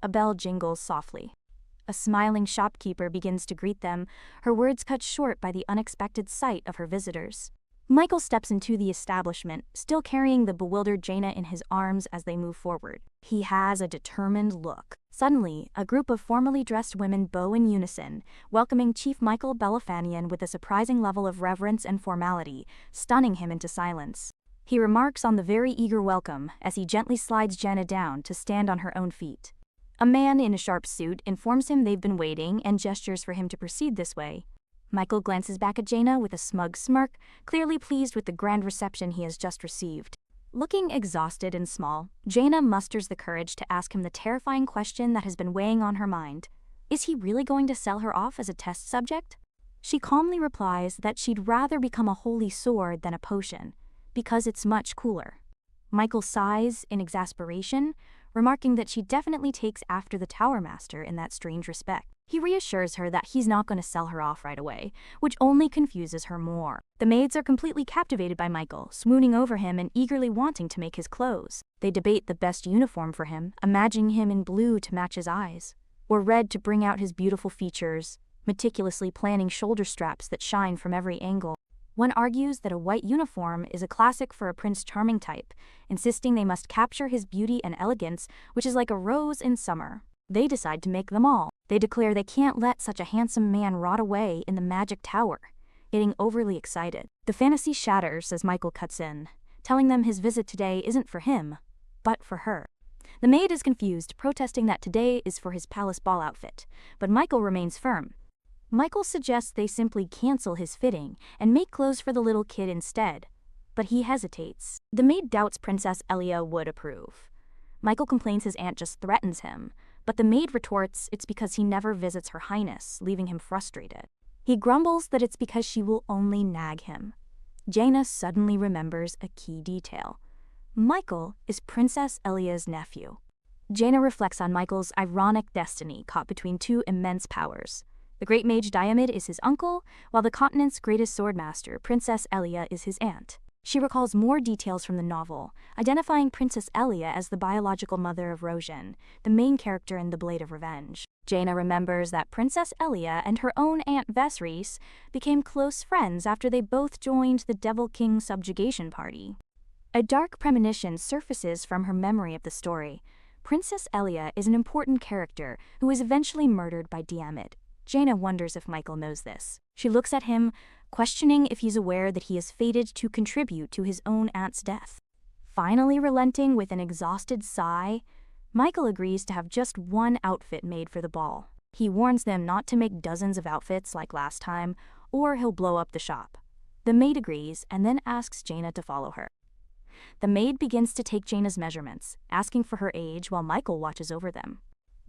A bell jingles softly. A smiling shopkeeper begins to greet them, her words cut short by the unexpected sight of her visitors. Michael steps into the establishment, still carrying the bewildered Jaina in his arms as they move forward. He has a determined look. Suddenly, a group of formally dressed women bow in unison, welcoming Chief Diamid Bellafanian with a surprising level of reverence and formality, stunning him into silence. He remarks on the very eager welcome as he gently slides Jaina down to stand on her own feet. A man in a sharp suit informs him they've been waiting and gestures for him to proceed this way. Michael glances back at Jaina with a smug smirk, clearly pleased with the grand reception he has just received. Looking exhausted and small, Jaina musters the courage to ask him the terrifying question that has been weighing on her mind. Is he really going to sell her off as a test subject? She calmly replies that she'd rather become a holy sword than a potion, because it's much cooler. Michael sighs in exasperation, remarking that she definitely takes after the Tower Master in that strange respect. He reassures her that he's not going to sell her off right away, which only confuses her more. The maids are completely captivated by Michael, swooning over him and eagerly wanting to make his clothes. They debate the best uniform for him, imagining him in blue to match his eyes, or red to bring out his beautiful features, meticulously planning shoulder straps that shine from every angle. One argues that a white uniform is a classic for a Prince Charming type, insisting they must capture his beauty and elegance, which is like a rose in summer. They decide to make them all. They declare they can't let such a handsome man rot away in the magic tower, getting overly excited. The fantasy shatters as Michael cuts in, telling them his visit today isn't for him, but for her. The maid is confused, protesting that today is for his palace ball outfit, but Michael remains firm. Michael suggests they simply cancel his fitting and make clothes for the little kid instead, but he hesitates. The maid doubts Princess Elia would approve. Michael complains his aunt just threatens him, but the maid retorts it's because he never visits Her Highness, leaving him frustrated. He grumbles that it's because she will only nag him. Jaina suddenly remembers a key detail. Michael is Princess Elia's nephew. Jaina reflects on Michael's ironic destiny caught between two immense powers. The great mage Dameid is his uncle, while the continent's greatest swordmaster, Princess Elia, is his aunt. She recalls more details from the novel, identifying Princess Elia as the biological mother of Roshan, the main character in The Blade of Revenge. Jaina remembers that Princess Elia and her own Aunt Vzice became close friends after they both joined the Devil King subjugation party. A dark premonition surfaces from her memory of the story. Princess Elia is an important character who is eventually murdered by Dameid. Jaina wonders if Michael knows this. She looks at him, questioning if he's aware that he is fated to contribute to his own aunt's death. Finally relenting with an exhausted sigh, Michael agrees to have just one outfit made for the ball. He warns them not to make dozens of outfits like last time, or he'll blow up the shop. The maid agrees and then asks Jaina to follow her. The maid begins to take Jaina's measurements, asking for her age while Michael watches over them.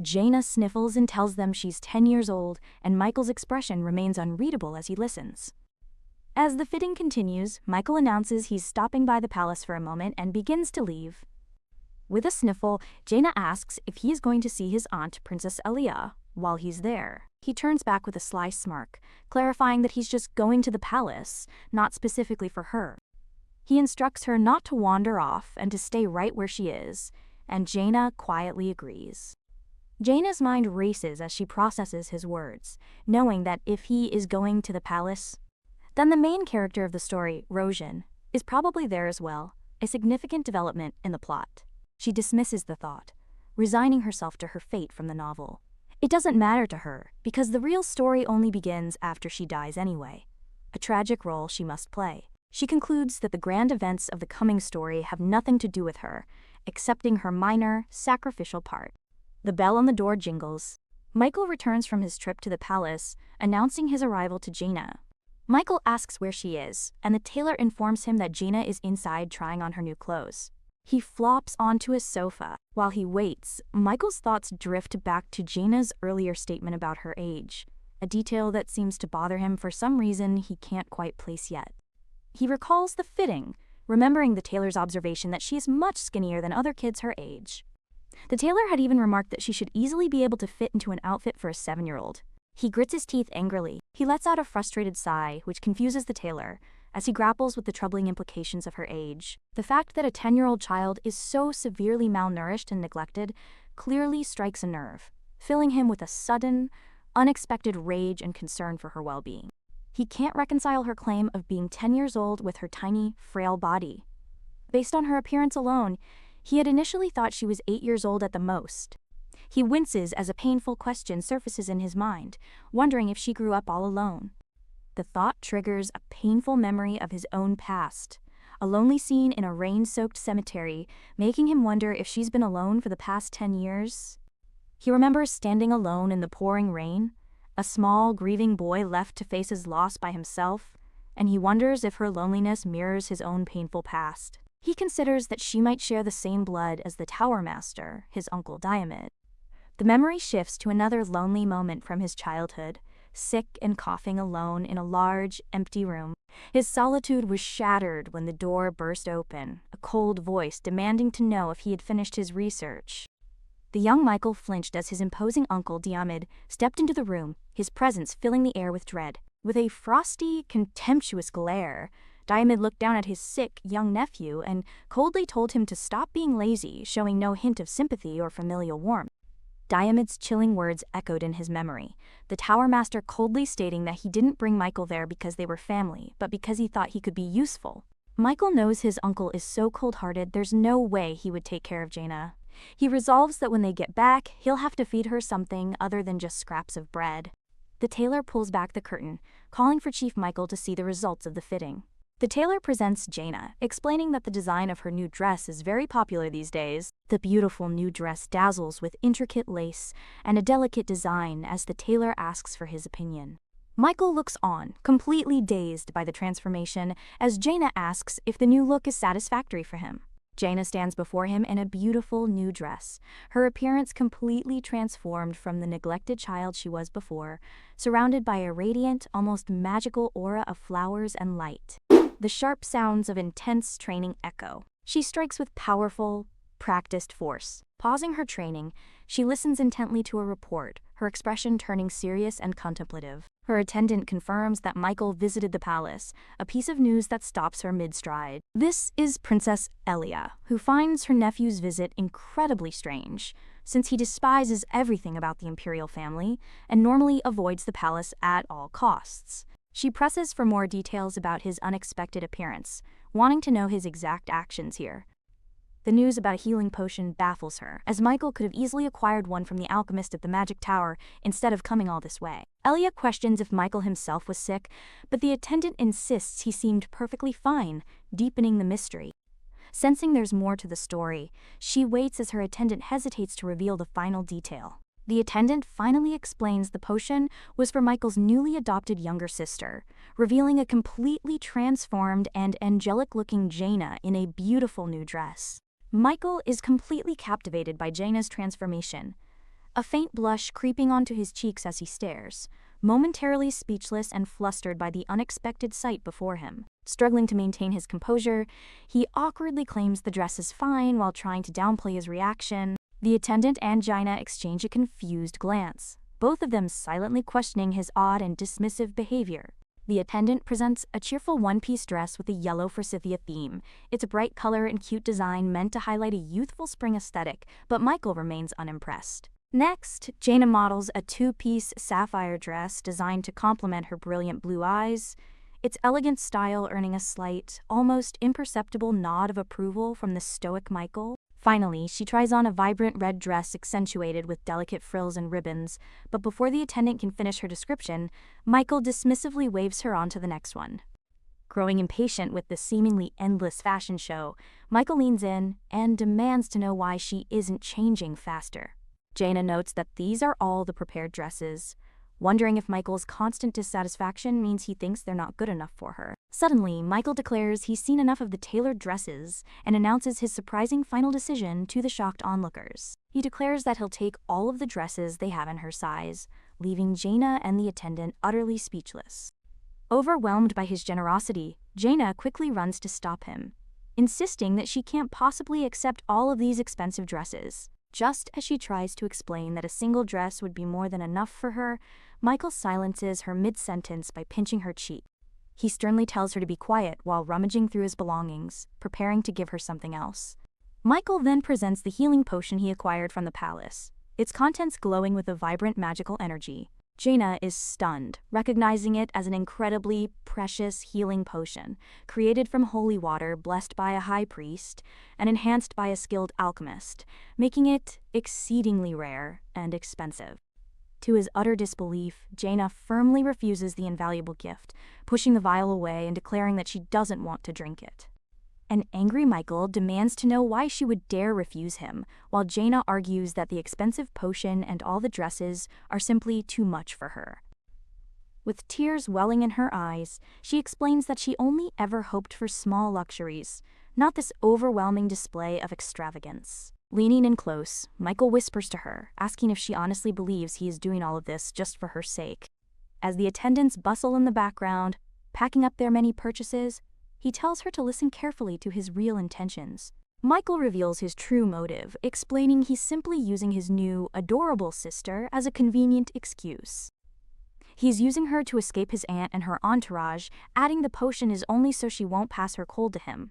Jaina sniffles and tells them she's 10 years old, and Michael's expression remains unreadable as he listens. As the fitting continues, Michael announces he's stopping by the palace for a moment and begins to leave. With a sniffle, Jaina asks if he is going to see his aunt, Princess Elia, while he's there. He turns back with a sly smirk, clarifying that he's just going to the palace, not specifically for her. He instructs her not to wander off and to stay right where she is, and Jaina quietly agrees. Jaina's mind races as she processes his words, knowing that if he is going to the palace, then the main character of the story, Roshan, is probably there as well, a significant development in the plot. She dismisses the thought, resigning herself to her fate from the novel. It doesn't matter to her, because the real story only begins after she dies anyway, a tragic role she must play. She concludes that the grand events of the coming story have nothing to do with her, accepting her minor, sacrificial part. The bell on the door jingles. Michael returns from his trip to the palace, announcing his arrival to Jaina. Michael asks where she is, and the tailor informs him that Jaina is inside trying on her new clothes. He flops onto his sofa. While he waits, Michael's thoughts drift back to Jaina's earlier statement about her age, a detail that seems to bother him for some reason he can't quite place yet. He recalls the fitting, remembering the tailor's observation that she is much skinnier than other kids her age. The tailor had even remarked that she should easily be able to fit into an outfit for a 7-year-old. He grits his teeth angrily. He lets out a frustrated sigh, which confuses the tailor, as he grapples with the troubling implications of her age. The fact that a 10-year-old child is so severely malnourished and neglected clearly strikes a nerve, filling him with a sudden, unexpected rage and concern for her well-being. He can't reconcile her claim of being 10 years old with her tiny, frail body. Based on her appearance alone, he had initially thought she was 8 years old at the most. He winces as a painful question surfaces in his mind, wondering if she grew up all alone. The thought triggers a painful memory of his own past, a lonely scene in a rain-soaked cemetery, making him wonder if she's been alone for the past 10 years. He remembers standing alone in the pouring rain, a small, grieving boy left to face his loss by himself, and he wonders if her loneliness mirrors his own painful past. He considers that she might share the same blood as the Tower Master, his uncle Diamid. The memory shifts to another lonely moment from his childhood, sick and coughing alone in a large, empty room. His solitude was shattered when the door burst open, a cold voice demanding to know if he had finished his research. The young Michael flinched as his imposing uncle Diamid stepped into the room, his presence filling the air with dread. With a frosty, contemptuous glare, Diamid looked down at his sick, young nephew and coldly told him to stop being lazy, showing no hint of sympathy or familial warmth. Diamid's chilling words echoed in his memory, the Tower Master coldly stating that he didn't bring Michael there because they were family, but because he thought he could be useful. Michael knows his uncle is so cold-hearted there's no way he would take care of Jaina. He resolves that when they get back, he'll have to feed her something other than just scraps of bread. The tailor pulls back the curtain, calling for Chief Michael to see the results of the fitting. The tailor presents Jaina, explaining that the design of her new dress is very popular these days. The beautiful new dress dazzles with intricate lace and a delicate design as the tailor asks for his opinion. Michael looks on, completely dazed by the transformation, as Jaina asks if the new look is satisfactory for him. Jaina stands before him in a beautiful new dress, her appearance completely transformed from the neglected child she was before, surrounded by a radiant, almost magical aura of flowers and light. The sharp sounds of intense training echo. She strikes with powerful, practiced force. Pausing her training, she listens intently to a report, her expression turning serious and contemplative. Her attendant confirms that Michael visited the palace, a piece of news that stops her mid-stride. This is Princess Elia, who finds her nephew's visit incredibly strange, since he despises everything about the imperial family and normally avoids the palace at all costs. She presses for more details about his unexpected appearance, wanting to know his exact actions here. The news about a healing potion baffles her, as Michael could have easily acquired one from the alchemist at the magic tower instead of coming all this way. Elia questions if Michael himself was sick, but the attendant insists he seemed perfectly fine, deepening the mystery. Sensing there's more to the story, she waits as her attendant hesitates to reveal the final detail. The attendant finally explains the potion was for Michael's newly adopted younger sister, revealing a completely transformed and angelic-looking Jaina in a beautiful new dress. Michael is completely captivated by Jaina's transformation, a faint blush creeping onto his cheeks as he stares, momentarily speechless and flustered by the unexpected sight before him. Struggling to maintain his composure, he awkwardly claims the dress is fine while trying to downplay his reaction. The attendant and Jaina exchange a confused glance, both of them silently questioning his odd and dismissive behavior. The attendant presents a cheerful one-piece dress with a yellow forsythia theme. It's a bright color and cute design meant to highlight a youthful spring aesthetic, but Michael remains unimpressed. Next, Jaina models a two-piece sapphire dress designed to complement her brilliant blue eyes, its elegant style earning a slight, almost imperceptible nod of approval from the stoic Michael. Finally, she tries on a vibrant red dress accentuated with delicate frills and ribbons, but before the attendant can finish her description, Michael dismissively waves her on to the next one. Growing impatient with the seemingly endless fashion show, Michael leans in and demands to know why she isn't changing faster. Jaina notes that these are all the prepared dresses, wondering if Michael's constant dissatisfaction means he thinks they're not good enough for her. Suddenly, Michael declares he's seen enough of the tailored dresses and announces his surprising final decision to the shocked onlookers. He declares that he'll take all of the dresses they have in her size, leaving Jaina and the attendant utterly speechless. Overwhelmed by his generosity, Jaina quickly runs to stop him, insisting that she can't possibly accept all of these expensive dresses. Just as she tries to explain that a single dress would be more than enough for her, Michael silences her mid-sentence by pinching her cheek. He sternly tells her to be quiet while rummaging through his belongings, preparing to give her something else. Michael then presents the healing potion he acquired from the palace, its contents glowing with a vibrant magical energy. Jaina is stunned, recognizing it as an incredibly precious healing potion, created from holy water blessed by a high priest and enhanced by a skilled alchemist, making it exceedingly rare and expensive. To his utter disbelief, Jaina firmly refuses the invaluable gift, pushing the vial away and declaring that she doesn't want to drink it. An angry Michael demands to know why she would dare refuse him, while Jaina argues that the expensive potion and all the dresses are simply too much for her. With tears welling in her eyes, she explains that she only ever hoped for small luxuries, not this overwhelming display of extravagance. Leaning in close, Michael whispers to her, asking if she honestly believes he is doing all of this just for her sake. As the attendants bustle in the background, packing up their many purchases, he tells her to listen carefully to his real intentions. Michael reveals his true motive, explaining he's simply using his new, adorable sister as a convenient excuse. He's using her to escape his aunt and her entourage, adding the potion is only so she won't pass her cold to him.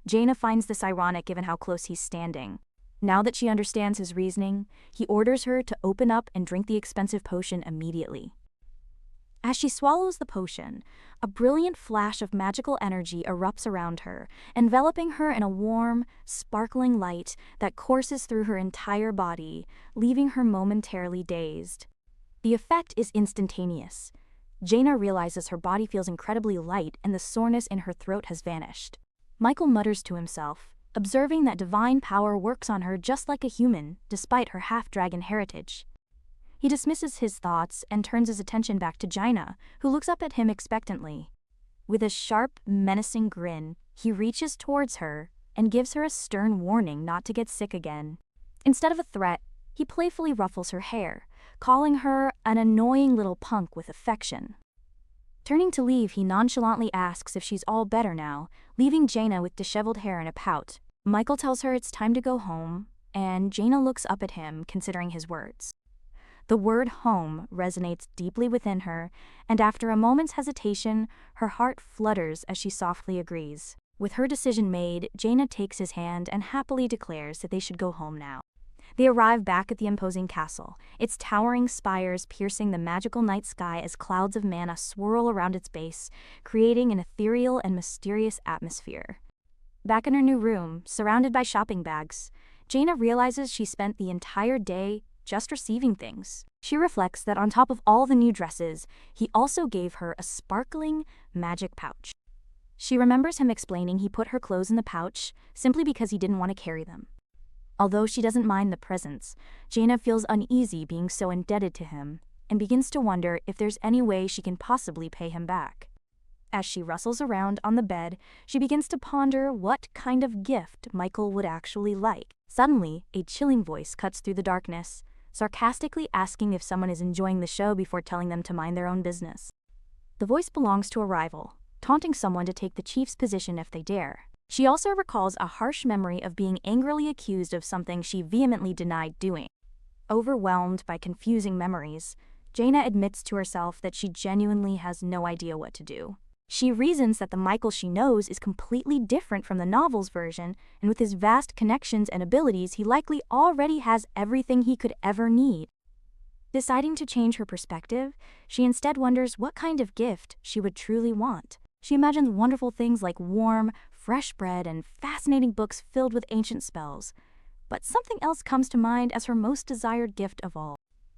Jaina finds this ironic given how close he's standing. Now that she understands his reasoning, he orders her to open up and drink the expensive potion immediately. As she swallows the potion, a brilliant flash of magical energy erupts around her, enveloping her in a warm, sparkling light that courses through her entire body, leaving her momentarily dazed. The effect is instantaneous. Jaina realizes her body feels incredibly light and the soreness in her throat has vanished. Michael mutters to himself, observing that divine power works on her just like a human, despite her half-dragon heritage. He dismisses his thoughts and turns his attention back to Jaina, who looks up at him expectantly. With a sharp, menacing grin, he reaches towards her and gives her a stern warning not to get sick again. Instead of a threat, he playfully ruffles her hair, calling her an annoying little punk with affection. Turning to leave, he nonchalantly asks if she's all better now, leaving Jaina with disheveled hair and a pout. Michael tells her it's time to go home, and Jaina looks up at him, considering his words. The word home resonates deeply within her, and after a moment's hesitation, her heart flutters as she softly agrees. With her decision made, Jaina takes his hand and happily declares that they should go home now. They arrive back at the imposing castle, its towering spires piercing the magical night sky as clouds of mana swirl around its base, creating an ethereal and mysterious atmosphere. Back in her new room, surrounded by shopping bags, Jaina realizes she spent the entire day just receiving things. She reflects that on top of all the new dresses, he also gave her a sparkling, magic pouch. She remembers him explaining he put her clothes in the pouch simply because he didn't want to carry them. Although she doesn't mind the presents, Jaina feels uneasy being so indebted to him and begins to wonder if there's any way she can possibly pay him back. As she rustles around on the bed, she begins to ponder what kind of gift Michael would actually like. Suddenly, a chilling voice cuts through the darkness, sarcastically asking if someone is enjoying the show before telling them to mind their own business. The voice belongs to a rival, taunting someone to take the chief's position if they dare. She also recalls a harsh memory of being angrily accused of something she vehemently denied doing. Overwhelmed by confusing memories, Jaina admits to herself that she genuinely has no idea what to do. She reasons that the Michael she knows is completely different from the novel's version, and with his vast connections and abilities, he likely already has everything he could ever need. Deciding to change her perspective, she instead wonders what kind of gift she would truly want. She imagines wonderful things like warm, fresh bread and fascinating books filled with ancient spells. But something else comes to mind as her most desired gift of all.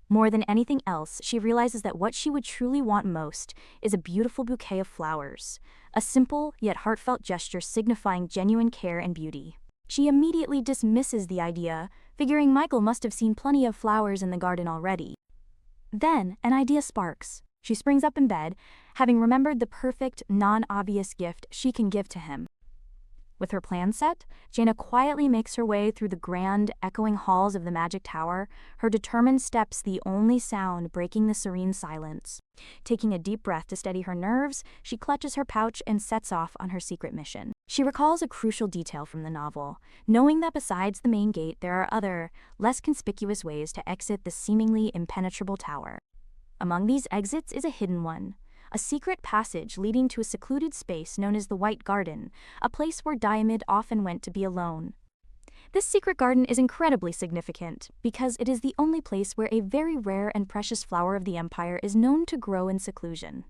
More than anything else, she realizes that what she would truly want most is a beautiful bouquet of flowers, a simple yet heartfelt gesture signifying genuine care and beauty. She immediately dismisses the idea, figuring Michael must have seen plenty of flowers in the garden already. Then, an idea sparks. She springs up in bed, having remembered the perfect, non-obvious gift she can give to him. With her plan set, Jaina quietly makes her way through the grand, echoing halls of the magic tower, her determined steps the only sound breaking the serene silence. Taking a deep breath to steady her nerves, she clutches her pouch and sets off on her secret mission. She recalls a crucial detail from the novel, knowing that besides the main gate there are other, less conspicuous ways to exit the seemingly impenetrable tower. Among these exits is a hidden one. A secret passage leading to a secluded space known as the White Garden, a place where Diamid often went to be alone. This secret garden is incredibly significant because it is the only place where a very rare and precious flower of the Empire is known to grow in seclusion.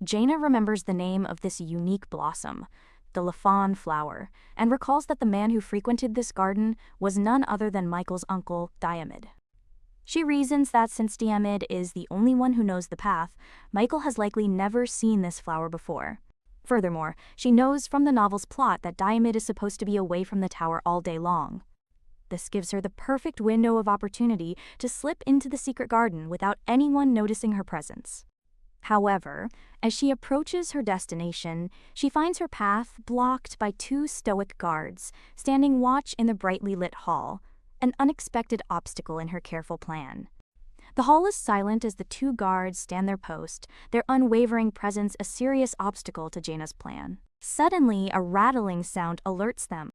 Jaina remembers the name of this unique blossom, the Lafan flower, and recalls that the man who frequented this garden was none other than Michael's uncle, Diamid. She reasons that since Dameid is the only one who knows the path, Michael has likely never seen this flower before. Furthermore, she knows from the novel's plot that Dameid is supposed to be away from the tower all day long. This gives her the perfect window of opportunity to slip into the secret garden without anyone noticing her presence. However, as she approaches her destination, she finds her path blocked by two stoic guards, standing watch in the brightly lit hall, an unexpected obstacle in her careful plan. The hall is silent as the two guards stand their post, their unwavering presence a serious obstacle to Jaina's plan. Suddenly, a rattling sound alerts them.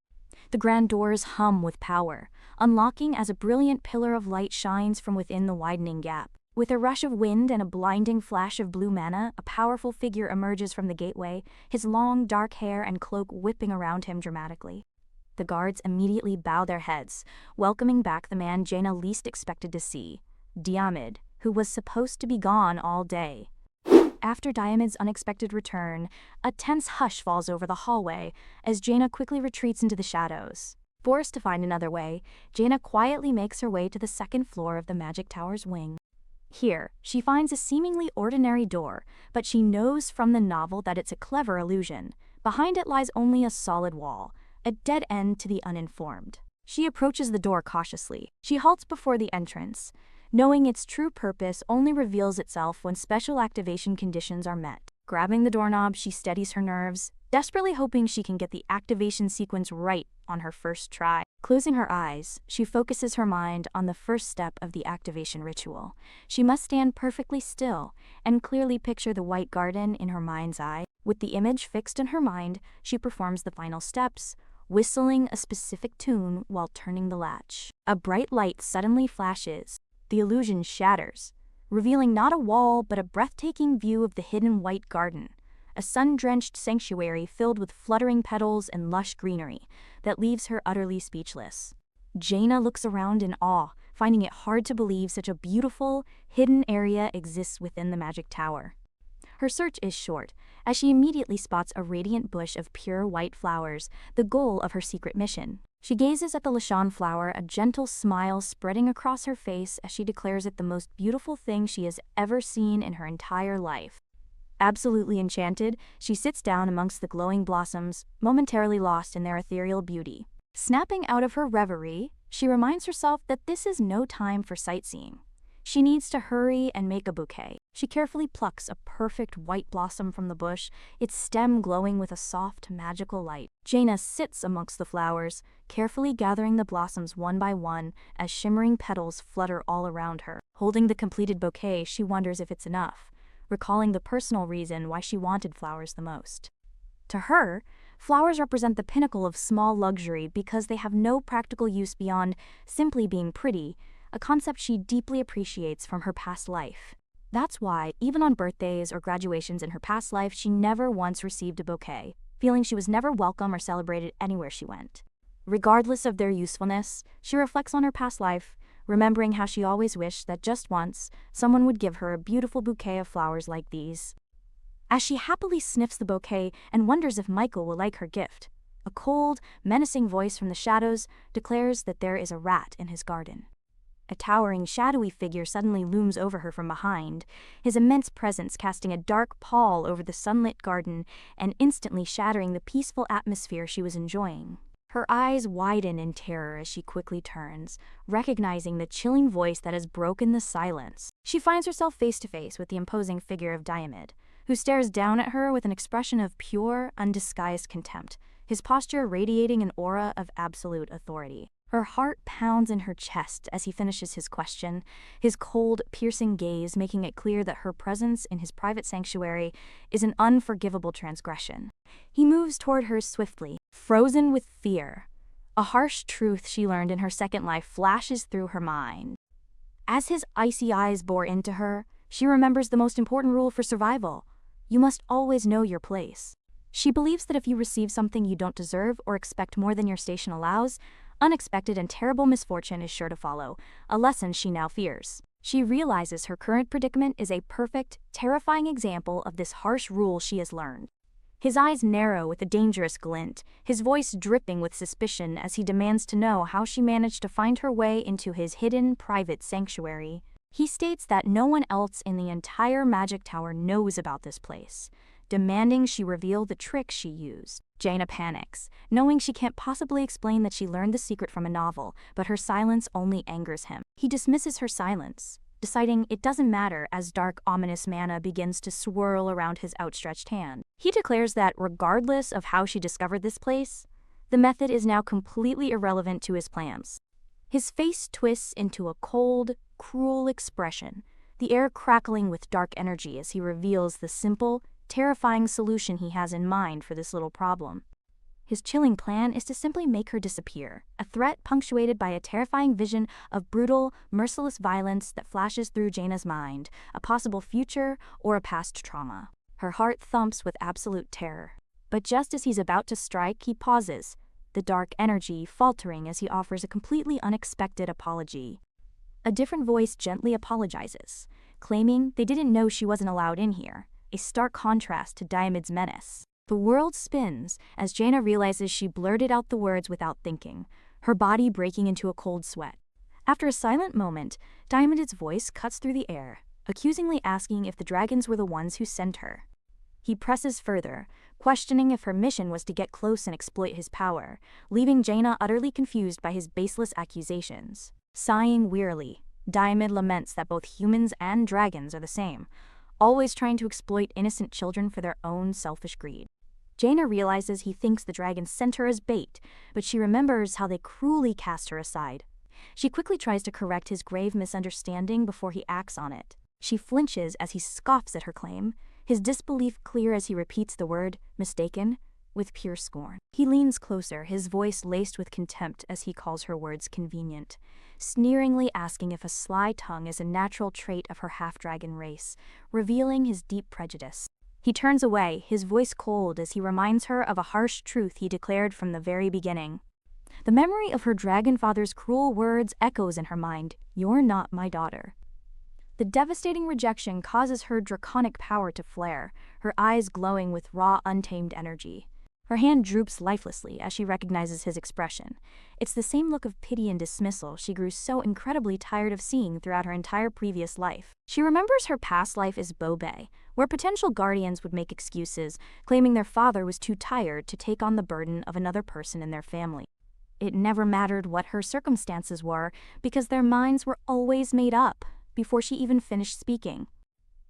The grand doors hum with power, unlocking as a brilliant pillar of light shines from within the widening gap. With a rush of wind and a blinding flash of blue mana, a powerful figure emerges from the gateway, his long, dark hair and cloak whipping around him dramatically. The guards immediately bow their heads, welcoming back the man Jaina least expected to see, Dameid, who was supposed to be gone all day. After Dameid's unexpected return, a tense hush falls over the hallway as Jaina quickly retreats into the shadows. Forced to find another way, Jaina quietly makes her way to the second floor of the magic tower's wing. Here, she finds a seemingly ordinary door, but she knows from the novel that it's a clever illusion. Behind it lies only a solid wall, a dead end to the uninformed. She approaches the door cautiously. She halts before the entrance, knowing its true purpose only reveals itself when special activation conditions are met. Grabbing the doorknob, she steadies her nerves, desperately hoping she can get the activation sequence right on her first try. Closing her eyes, she focuses her mind on the first step of the activation ritual. She must stand perfectly still and clearly picture the white garden in her mind's eye. With the image fixed in her mind, she performs the final steps, whistling a specific tune while turning the latch. A bright light suddenly flashes. The illusion shatters, revealing not a wall but a breathtaking view of the hidden white garden, a sun-drenched sanctuary filled with fluttering petals and lush greenery that leaves her utterly speechless. Jaina looks around in awe, finding it hard to believe such a beautiful, hidden area exists within the magic tower. Her search is short, as she immediately spots a radiant bush of pure white flowers, the goal of her secret mission. She gazes at the Lashan flower, a gentle smile spreading across her face as she declares it the most beautiful thing she has ever seen in her entire life. Absolutely enchanted, she sits down amongst the glowing blossoms, momentarily lost in their ethereal beauty. Snapping out of her reverie, She reminds herself that this is no time for sightseeing. She needs to hurry and make a bouquet. She carefully plucks a perfect white blossom from the bush, its stem glowing with a soft, magical light. Jaina sits amongst the flowers, carefully gathering the blossoms one by one as shimmering petals flutter all around her. Holding the completed bouquet, she wonders if it's enough, recalling the personal reason why she wanted flowers the most. To her, flowers represent the pinnacle of small luxury because they have no practical use beyond simply being pretty, a concept she deeply appreciates from her past life. That's why, even on birthdays or graduations in her past life, she never once received a bouquet, feeling she was never welcome or celebrated anywhere she went. Regardless of their usefulness, she reflects on her past life, remembering how she always wished that just once, someone would give her a beautiful bouquet of flowers like these. As she happily sniffs the bouquet and wonders if Michael will like her gift, a cold, menacing voice from the shadows declares that there is a rat in his garden. A towering, shadowy figure suddenly looms over her from behind, his immense presence casting a dark pall over the sunlit garden and instantly shattering the peaceful atmosphere she was enjoying. Her eyes widen in terror as she quickly turns, recognizing the chilling voice that has broken the silence. She finds herself face to face with the imposing figure of Diamid, who stares down at her with an expression of pure, undisguised contempt, his posture radiating an aura of absolute authority. Her heart pounds in her chest as he finishes his question, his cold, piercing gaze making it clear that her presence in his private sanctuary is an unforgivable transgression. He moves toward her swiftly, frozen with fear. A harsh truth she learned in her second life flashes through her mind. As his icy eyes bore into her, she remembers the most important rule for survival: you must always know your place. She believes that if you receive something you don't deserve or expect more than your station allows, unexpected and terrible misfortune is sure to follow, a lesson she now fears. She realizes her current predicament is a perfect, terrifying example of this harsh rule she has learned. His eyes narrow with a dangerous glint, his voice dripping with suspicion as he demands to know how she managed to find her way into his hidden, private sanctuary. He states that no one else in the entire magic tower knows about this place, demanding she reveal the trick she used. Jaina panics, knowing she can't possibly explain that she learned the secret from a novel, but her silence only angers him. He dismisses her silence, deciding it doesn't matter as dark, ominous mana begins to swirl around his outstretched hand. He declares that regardless of how she discovered this place, the method is now completely irrelevant to his plans. His face twists into a cold, cruel expression, the air crackling with dark energy as he reveals the simple, terrifying solution he has in mind for this little problem. His chilling plan is to simply make her disappear, a threat punctuated by a terrifying vision of brutal, merciless violence that flashes through Jaina's mind, a possible future or a past trauma. Her heart thumps with absolute terror. But just as he's about to strike, he pauses, the dark energy faltering as he offers a completely unexpected apology. A different voice gently apologizes, claiming they didn't know she wasn't allowed in here, a stark contrast to Diamid's menace. The world spins as Jaina realizes she blurted out the words without thinking, her body breaking into a cold sweat. After a silent moment, Diamid's voice cuts through the air, accusingly asking if the dragons were the ones who sent her. He presses further, questioning if her mission was to get close and exploit his power, leaving Jaina utterly confused by his baseless accusations. Sighing wearily, Diamid laments that both humans and dragons are the same, always trying to exploit innocent children for their own selfish greed. Jaina realizes he thinks the dragons sent her as bait, but she remembers how they cruelly cast her aside. She quickly tries to correct his grave misunderstanding before he acts on it. She flinches as he scoffs at her claim, his disbelief clear as he repeats the word, mistaken, with pure scorn. He leans closer, his voice laced with contempt as he calls her words convenient, sneeringly asking if a sly tongue is a natural trait of her half-dragon race, revealing his deep prejudice. He turns away, his voice cold as he reminds her of a harsh truth he declared from the very beginning. The memory of her dragon father's cruel words echoes in her mind, "You're not my daughter." The devastating rejection causes her draconic power to flare, her eyes glowing with raw, untamed energy. Her hand droops lifelessly as she recognizes his expression. It's the same look of pity and dismissal she grew so incredibly tired of seeing throughout her entire previous life. She remembers her past life as bouquet, where potential guardians would make excuses, claiming their father was too tired to take on the burden of another person in their family. it never mattered what her circumstances were because their minds were always made up before she even finished speaking.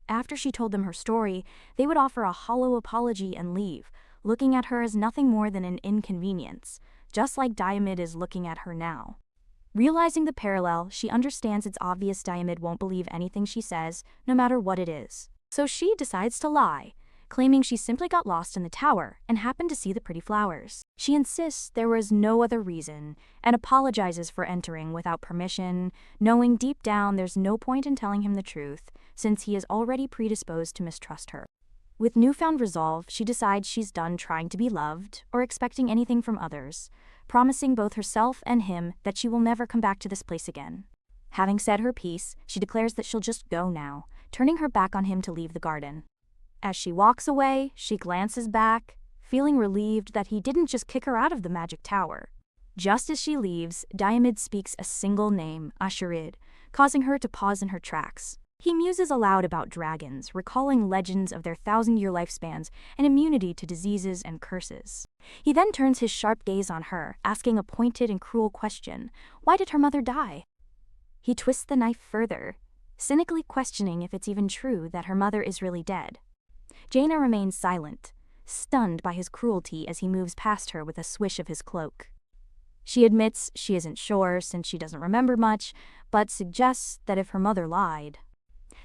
After she told them her story, they would offer a hollow apology and leave, looking at her as nothing more than an inconvenience, just like Diamid is looking at her now. Realizing the parallel, she understands it's obvious Diamid won't believe anything she says, no matter what it is. So she decides to lie, claiming she simply got lost in the tower and happened to see the pretty flowers. She insists there was no other reason and apologizes for entering without permission, knowing deep down there's no point in telling him the truth since he is already predisposed to mistrust her. With newfound resolve, she decides she's done trying to be loved or expecting anything from others, promising both herself and him that she will never come back to this place again. Having said her piece, she declares that she'll just go now, turning her back on him to leave the garden. As she walks away, she glances back, feeling relieved that he didn't just kick her out of the magic tower. Just as she leaves, Diamid speaks a single name, Asherid, causing her to pause in her tracks. He muses aloud about dragons, recalling legends of their 1,000-year lifespans and immunity to diseases and curses. He then turns his sharp gaze on her, asking a pointed and cruel question: why did her mother die? He twists the knife further, cynically questioning if it's even true that her mother is really dead. Jaina remains silent, stunned by his cruelty as he moves past her with a swish of his cloak. She admits she isn't sure since she doesn't remember much, but suggests that if her mother lied,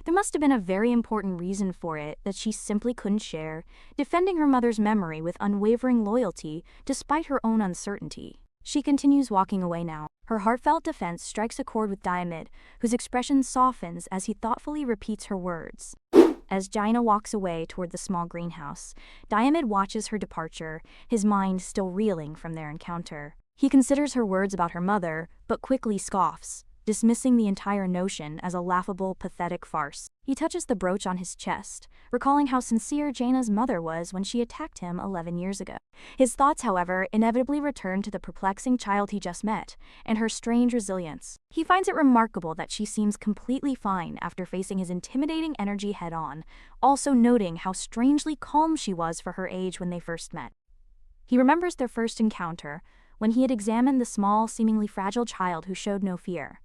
there must have been a very important reason for it that she simply couldn't share, defending her mother's memory with unwavering loyalty despite her own uncertainty. She continues walking away now. Her heartfelt defense strikes a chord with Diamid, whose expression softens as he thoughtfully repeats her words. As Jaina walks away toward the small greenhouse, Diamid watches her departure, his mind still reeling from their encounter. He considers her words about her mother, but quickly scoffs, dismissing the entire notion as a laughable, pathetic farce. He touches the brooch on his chest, recalling how sincere Jaina's mother was when she attacked him 11 years ago. His thoughts, however, inevitably return to the perplexing child he just met, and her strange resilience. He finds it remarkable that she seems completely fine after facing his intimidating energy head-on, also noting how strangely calm she was for her age when they first met. He remembers their first encounter, when he had examined the small, seemingly fragile child who showed no fear.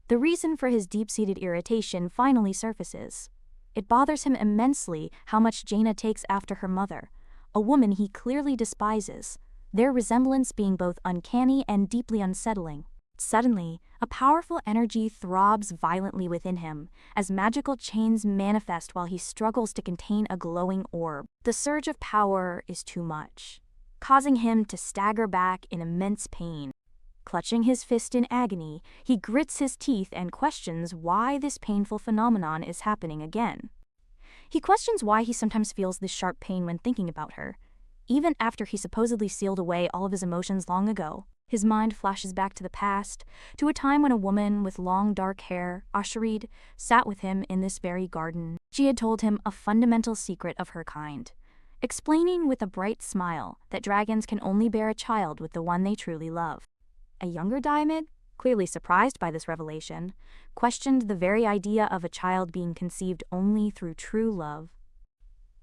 The reason for his deep-seated irritation finally surfaces. It bothers him immensely how much Jaina takes after her mother, a woman he clearly despises, their resemblance being both uncanny and deeply unsettling. Suddenly, a powerful energy throbs violently within him, as magical chains manifest while he struggles to contain a glowing orb. The surge of power is too much, causing him to stagger back in immense pain. Clutching his fist in agony, he grits his teeth and questions why this painful phenomenon is happening again. He questions why he sometimes feels this sharp pain when thinking about her. Even after he supposedly sealed away all of his emotions long ago, his mind flashes back to the past, to a time when a woman with long dark hair, Asherid, sat with him in this very garden. She had told him a fundamental secret of her kind, explaining with a bright smile that dragons can only bear a child with the one they truly love. A younger Diamid, clearly surprised by this revelation, questioned the very idea of a child being conceived only through true love.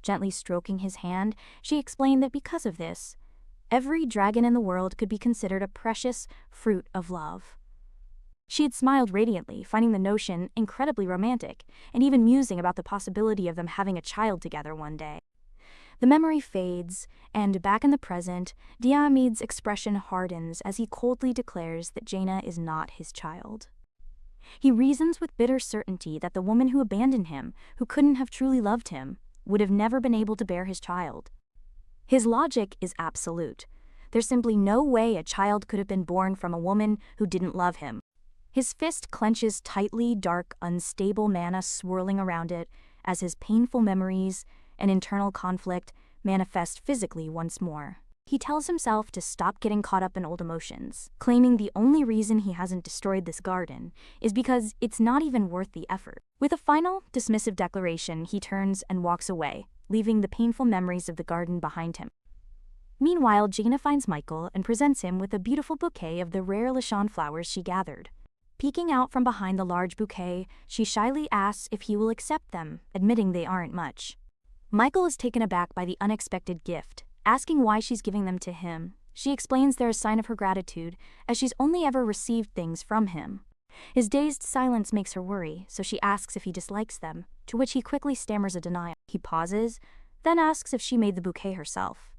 Gently stroking his hand, she explained that because of this, every dragon in the world could be considered a precious fruit of love. She had smiled radiantly, finding the notion incredibly romantic, and even musing about the possibility of them having a child together one day. The memory fades, and back in the present, Diamid's expression hardens as he coldly declares that Jaina is not his child. He reasons with bitter certainty that the woman who abandoned him, who couldn't have truly loved him, would have never been able to bear his child. His logic is absolute. There's simply no way a child could have been born from a woman who didn't love him. His fist clenches tightly, dark, unstable mana swirling around it as his painful memories and internal conflict manifest physically once more. He tells himself to stop getting caught up in old emotions, claiming the only reason he hasn't destroyed this garden is because it's not even worth the effort. With a final, dismissive declaration, he turns and walks away, leaving the painful memories of the garden behind him. Meanwhile, Jaina finds Michael and presents him with a beautiful bouquet of the rare Lishan flowers she gathered. Peeking out from behind the large bouquet, she shyly asks if he will accept them, admitting they aren't much. Michael is taken aback by the unexpected gift, asking why she's giving them to him, She explains they're a sign of her gratitude, as she's only ever received things from him. His dazed silence makes her worry, so she asks if he dislikes them, to which he quickly stammers a denial. He pauses, then asks if she made the bouquet herself.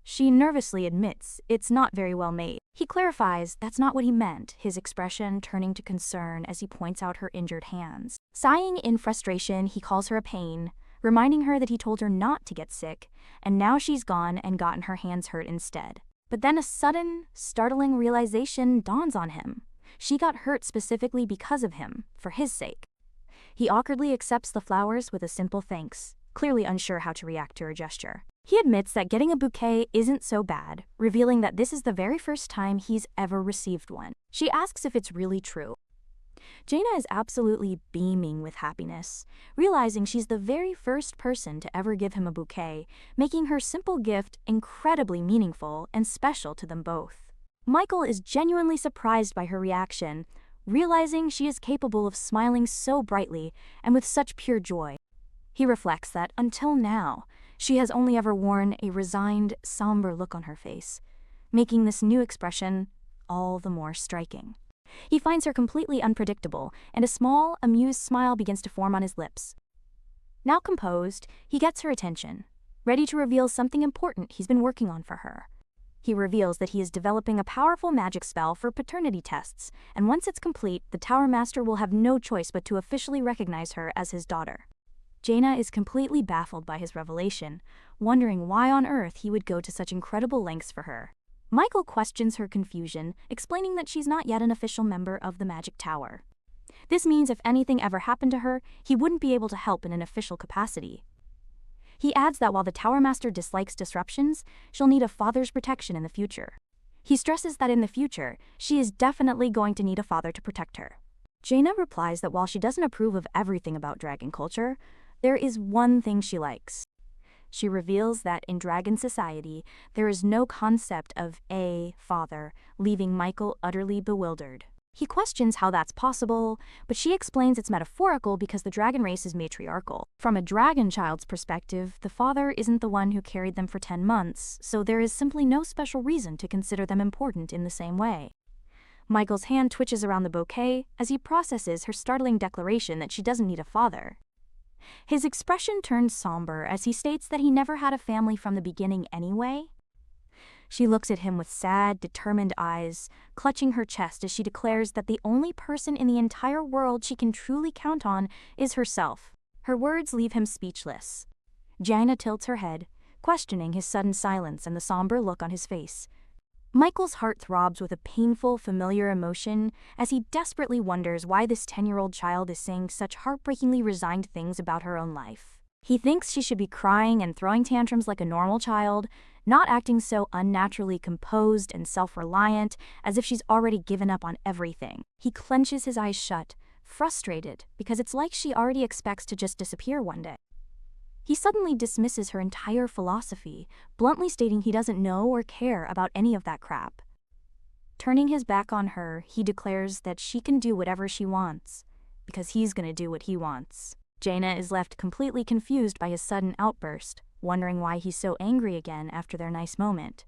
She nervously admits it's not very well made. He clarifies that's not what he meant, his expression turning to concern as he points out her injured hands. Sighing in frustration, he calls her a pain, reminding her that he told her not to get sick, and now she's gone and gotten her hands hurt instead. But then a sudden, startling realization dawns on him. She got hurt specifically because of him, for his sake. He awkwardly accepts the flowers with a simple thanks, clearly unsure how to react to her gesture. He admits that getting a bouquet isn't so bad, revealing that this is the very first time he's ever received one. She asks if it's really true. Jaina is absolutely beaming with happiness, realizing she's the very first person to ever give him a bouquet, making her simple gift incredibly meaningful and special to them both. Michael is genuinely surprised by her reaction, realizing she is capable of smiling so brightly and with such pure joy. He reflects that, until now, she has only ever worn a resigned, somber look on her face, making this new expression all the more striking. He finds her completely unpredictable, and a small, amused smile begins to form on his lips. Now composed, he gets her attention, ready to reveal something important he's been working on for her. He reveals that he is developing a powerful magic spell for paternity tests, and once it's complete, the Tower Master will have no choice but to officially recognize her as his daughter. Jaina is completely baffled by his revelation, wondering why on earth he would go to such incredible lengths for her. Michael questions her confusion, explaining that she's not yet an official member of the Magic Tower. This means if anything ever happened to her, he wouldn't be able to help in an official capacity. He adds that while the Tower Master dislikes disruptions, she'll need a father's protection in the future. He stresses that in the future, she is definitely going to need a father to protect her. Jaina replies that while she doesn't approve of everything about dragon culture, there is one thing she likes. She reveals that in dragon society, there is no concept of a father, leaving Michael utterly bewildered. He questions how that's possible, but she explains it's metaphorical because the dragon race is matriarchal. From a dragon child's perspective, the father isn't the one who carried them for 10 months, so there is simply no special reason to consider them important in the same way. Michael's hand twitches around the bouquet as he processes her startling declaration that she doesn't need a father. His expression turns somber as he states that he never had a family from the beginning anyway. She looks at him with sad, determined eyes, clutching her chest as she declares that the only person in the entire world she can truly count on is herself. Her words leave him speechless. Jaina tilts her head, questioning his sudden silence and the somber look on his face. Michael's heart throbs with a painful, familiar emotion as he desperately wonders why this 10-year-old child is saying such heartbreakingly resigned things about her own life. He thinks she should be crying and throwing tantrums like a normal child, not acting so unnaturally composed and self-reliant as if she's already given up on everything. He clenches his eyes shut, frustrated, because it's like she already expects to just disappear one day. He suddenly dismisses her entire philosophy, bluntly stating he doesn't know or care about any of that crap. Turning his back on her, he declares that she can do whatever she wants, because he's gonna do what he wants. Jaina is left completely confused by his sudden outburst, wondering why he's so angry again after their nice moment.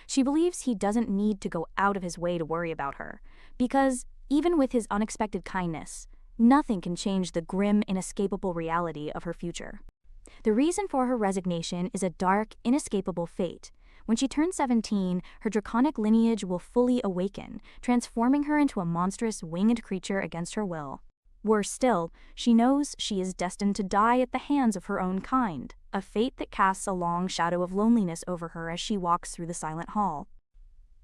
She believes he doesn't need to go out of his way to worry about her, because, even with his unexpected kindness, nothing can change the grim, inescapable reality of her future. The reason for her resignation is a dark, inescapable fate. When she turns 17, her draconic lineage will fully awaken, transforming her into a monstrous, winged creature against her will. Worse still, she knows she is destined to die at the hands of her own kind, a fate that casts a long shadow of loneliness over her as she walks through the silent hall.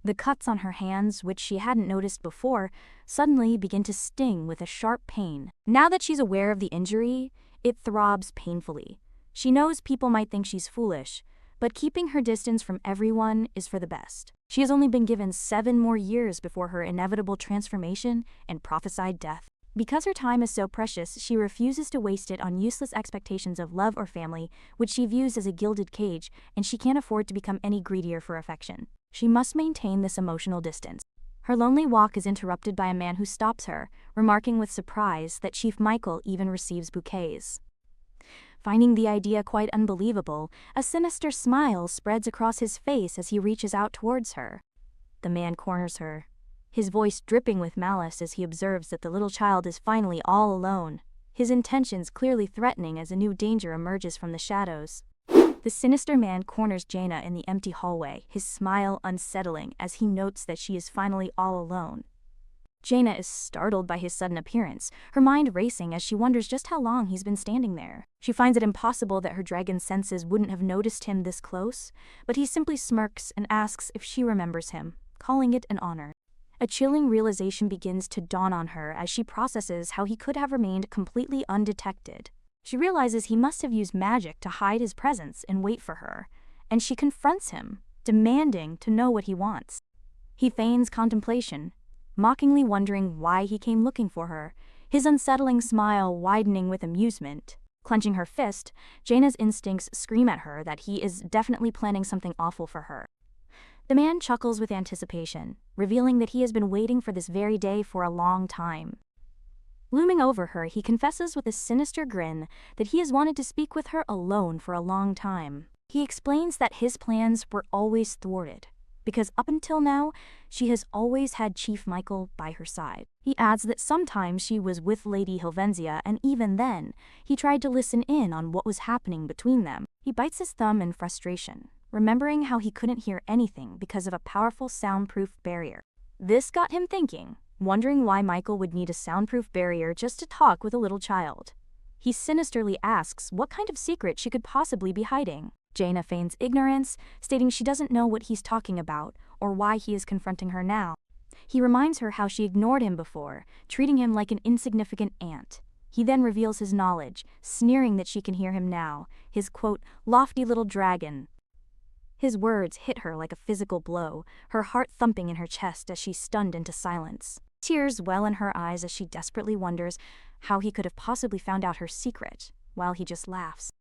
The cuts on her hands, which she hadn't noticed before, suddenly begin to sting with a sharp pain. Now that she's aware of the injury, it throbs painfully. She knows people might think she's foolish, but keeping her distance from everyone is for the best. She has only been given 7 more years before her inevitable transformation and prophesied death. Because her time is so precious, she refuses to waste it on useless expectations of love or family, which she views as a gilded cage, and she can't afford to become any greedier for affection. She must maintain this emotional distance. Her lonely walk is interrupted by a man who stops her, remarking with surprise that Chief Michael even receives bouquets. Finding the idea quite unbelievable, a sinister smile spreads across his face as he reaches out towards her. The man corners her, his voice dripping with malice as he observes that the little child is finally all alone, his intentions clearly threatening as a new danger emerges from the shadows. The sinister man corners Jaina in the empty hallway, his smile unsettling as he notes that she is finally all alone. Jaina is startled by his sudden appearance, her mind racing as she wonders just how long he's been standing there. She finds it impossible that her dragon senses wouldn't have noticed him this close, but he simply smirks and asks if she remembers him, calling it an honor. A chilling realization begins to dawn on her as she processes how he could have remained completely undetected. She realizes he must have used magic to hide his presence and wait for her, and she confronts him, demanding to know what he wants. He feigns contemplation, mockingly wondering why he came looking for her, his unsettling smile widening with amusement. Clenching her fist, Jaina's instincts scream at her that he is definitely planning something awful for her. The man chuckles with anticipation, revealing that he has been waiting for this very day for a long time. Looming over her, he confesses with a sinister grin that he has wanted to speak with her alone for a long time. He explains that his plans were always thwarted, because up until now, she has always had Chief Michael by her side. He adds that sometimes she was with Lady Helvenia, and even then, he tried to listen in on what was happening between them. He bites his thumb in frustration, remembering how he couldn't hear anything because of a powerful soundproof barrier. This got him thinking, wondering why Michael would need a soundproof barrier just to talk with a little child. He sinisterly asks what kind of secret she could possibly be hiding. Jaina feigns ignorance, stating she doesn't know what he's talking about or why he is confronting her now. He reminds her how she ignored him before, treating him like an insignificant ant. He then reveals his knowledge, sneering that she can hear him now, his quote, lofty little dragon. His words hit her like a physical blow, her heart thumping in her chest as she's stunned into silence. Tears well in her eyes as she desperately wonders how he could have possibly found out her secret, while he just laughs.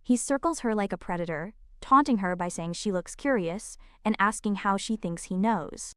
He circles her like a predator, taunting her by saying she looks curious and asking how she thinks he knows.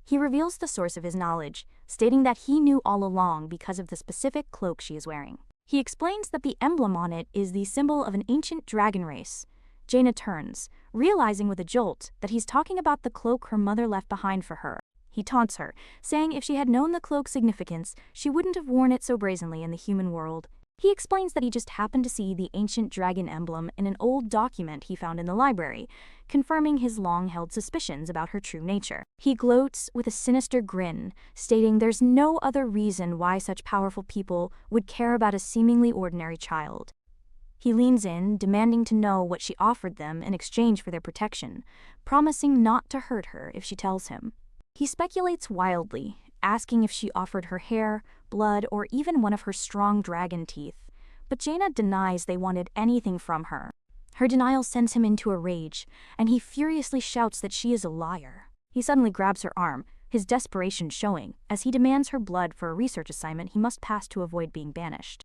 He reveals the source of his knowledge, stating that he knew all along because of the specific cloak she is wearing. He explains that the emblem on it is the symbol of an ancient dragon race. Jaina turns, realizing with a jolt that he's talking about the cloak her mother left behind for her. He taunts her, saying if she had known the cloak's significance, she wouldn't have worn it so brazenly in the human world. He explains that he just happened to see the ancient dragon emblem in an old document he found in the library, confirming his long-held suspicions about her true nature. He gloats with a sinister grin, stating there's no other reason why such powerful people would care about a seemingly ordinary child. He leans in, demanding to know what she offered them in exchange for their protection, promising not to hurt her if she tells him. He speculates wildly, asking if she offered her hair, blood, or even one of her strong dragon teeth, but Jaina denies they wanted anything from her. Her denial sends him into a rage, and he furiously shouts that she is a liar. He suddenly grabs her arm, his desperation showing, as he demands her blood for a research assignment he must pass to avoid being banished.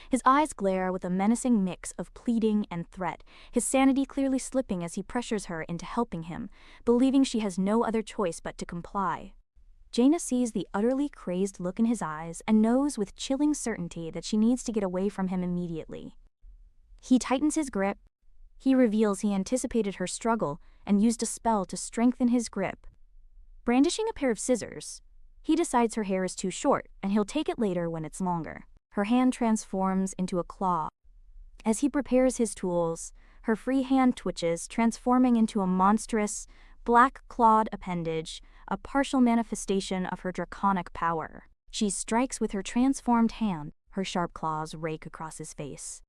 His eyes glare with a menacing mix of pleading and threat, his sanity clearly slipping as he pressures her into helping him, believing she has no other choice but to comply. Jaina sees the utterly crazed look in his eyes and knows with chilling certainty that she needs to get away from him immediately. He tightens his grip. He reveals he anticipated her struggle and used a spell to strengthen his grip. Brandishing a pair of scissors, he decides her hair is too short and he'll take it later when it's longer. Her hand transforms into a claw. As he prepares his tools, her free hand twitches, transforming into a monstrous, black-clawed appendage, a partial manifestation of her draconic power. She strikes with her transformed hand, her sharp claws rake across his face.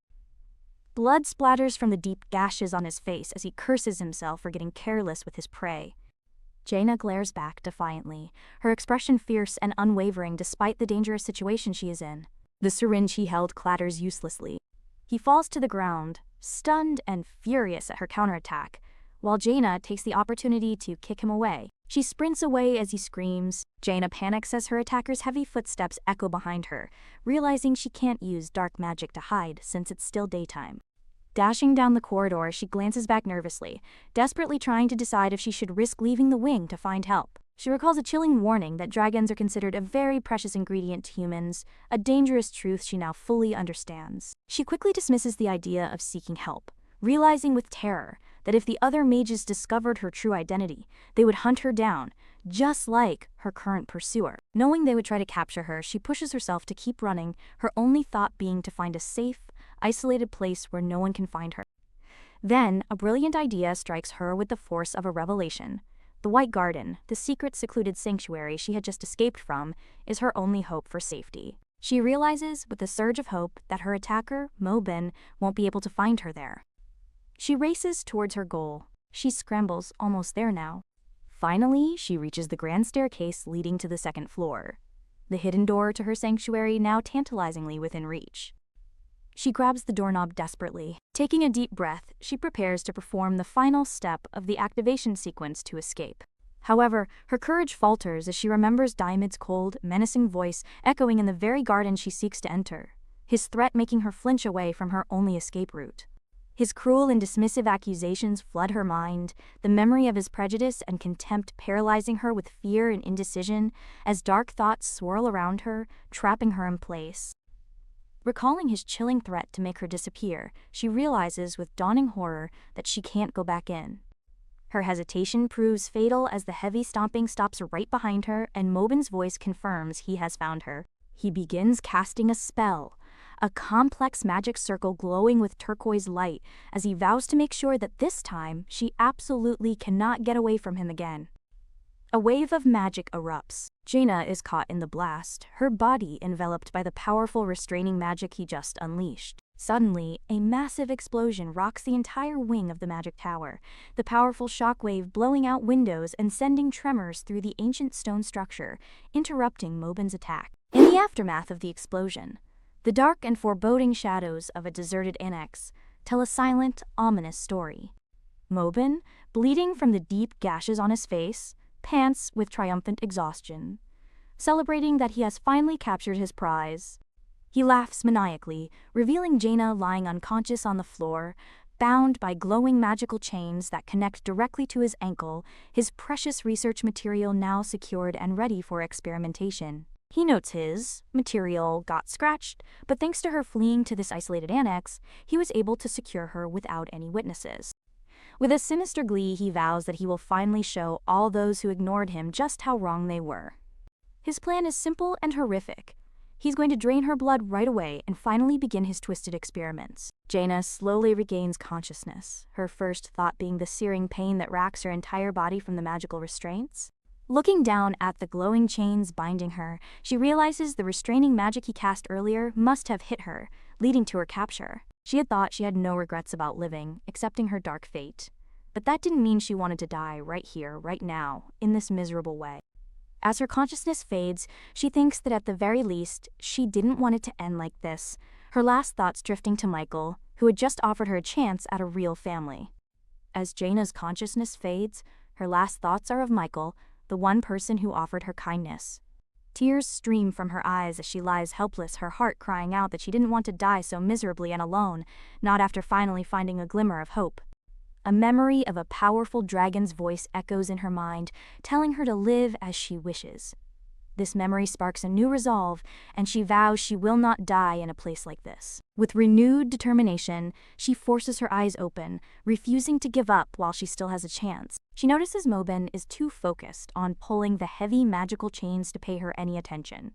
Blood splatters from the deep gashes on his face as he curses himself for getting careless with his prey. Jaina glares back defiantly, her expression fierce and unwavering despite the dangerous situation she is in. The syringe he held clatters uselessly. He falls to the ground, stunned and furious at her counterattack, while Jaina takes the opportunity to kick him away. She sprints away as he screams. Jaina panics as her attacker's heavy footsteps echo behind her, realizing she can't use dark magic to hide since it's still daytime. Dashing down the corridor, she glances back nervously, desperately trying to decide if she should risk leaving the wing to find help. She recalls a chilling warning that dragons are considered a very precious ingredient to humans, a dangerous truth she now fully understands. She quickly dismisses the idea of seeking help, realizing with terror that if the other mages discovered her true identity, they would hunt her down, just like her current pursuer. Knowing they would try to capture her, she pushes herself to keep running, her only thought being to find a safe, isolated place where no one can find her. Then, a brilliant idea strikes her with the force of a revelation. The White Garden, the secret secluded sanctuary she had just escaped from, is her only hope for safety. She realizes, with a surge of hope, that her attacker, Mobin, won't be able to find her there. She races towards her goal. She scrambles, almost there now. Finally, she reaches the grand staircase leading to the second floor, the hidden door to her sanctuary now tantalizingly within reach. She grabs the doorknob desperately. Taking a deep breath, she prepares to perform the final step of the activation sequence to escape. However, her courage falters as she remembers Daimid's cold, menacing voice echoing in the very garden she seeks to enter, his threat making her flinch away from her only escape route. His cruel and dismissive accusations flood her mind, the memory of his prejudice and contempt paralyzing her with fear and indecision as dark thoughts swirl around her, trapping her in place. Recalling his chilling threat to make her disappear, she realizes with dawning horror that she can't go back in. Her hesitation proves fatal as the heavy stomping stops right behind her and Mobin's voice confirms he has found her. He begins casting a spell, a complex magic circle glowing with turquoise light, as he vows to make sure that this time she absolutely cannot get away from him again. A wave of magic erupts. Jaina is caught in the blast, her body enveloped by the powerful restraining magic he just unleashed. Suddenly, a massive explosion rocks the entire wing of the magic tower, the powerful shockwave blowing out windows and sending tremors through the ancient stone structure, interrupting Mobin's attack. In the aftermath of the explosion, the dark and foreboding shadows of a deserted annex tell a silent, ominous story. Mobin, bleeding from the deep gashes on his face, pants with triumphant exhaustion, celebrating that he has finally captured his prize. He laughs maniacally, revealing Jaina lying unconscious on the floor, bound by glowing magical chains that connect directly to his ankle, his precious research material now secured and ready for experimentation. He notes his material got scratched, but thanks to her fleeing to this isolated annex, he was able to secure her without any witnesses. With a sinister glee, he vows that he will finally show all those who ignored him just how wrong they were. His plan is simple and horrific. He's going to drain her blood right away and finally begin his twisted experiments. Jaina slowly regains consciousness, her first thought being the searing pain that racks her entire body from the magical restraints. Looking down at the glowing chains binding her, she realizes the restraining magic he cast earlier must have hit her, leading to her capture. She had thought she had no regrets about living, accepting her dark fate. But that didn't mean she wanted to die right here, right now, in this miserable way. As her consciousness fades, she thinks that at the very least, she didn't want it to end like this, her last thoughts drifting to Michael, who had just offered her a chance at a real family. As Jaina's consciousness fades, her last thoughts are of Michael, the one person who offered her kindness. Tears stream from her eyes as she lies helpless, her heart crying out that she didn't want to die so miserably and alone, not after finally finding a glimmer of hope. A memory of a powerful dragon's voice echoes in her mind, telling her to live as she wishes. This memory sparks a new resolve, and she vows she will not die in a place like this. With renewed determination, she forces her eyes open, refusing to give up while she still has a chance. She notices Mobin is too focused on pulling the heavy magical chains to pay her any attention,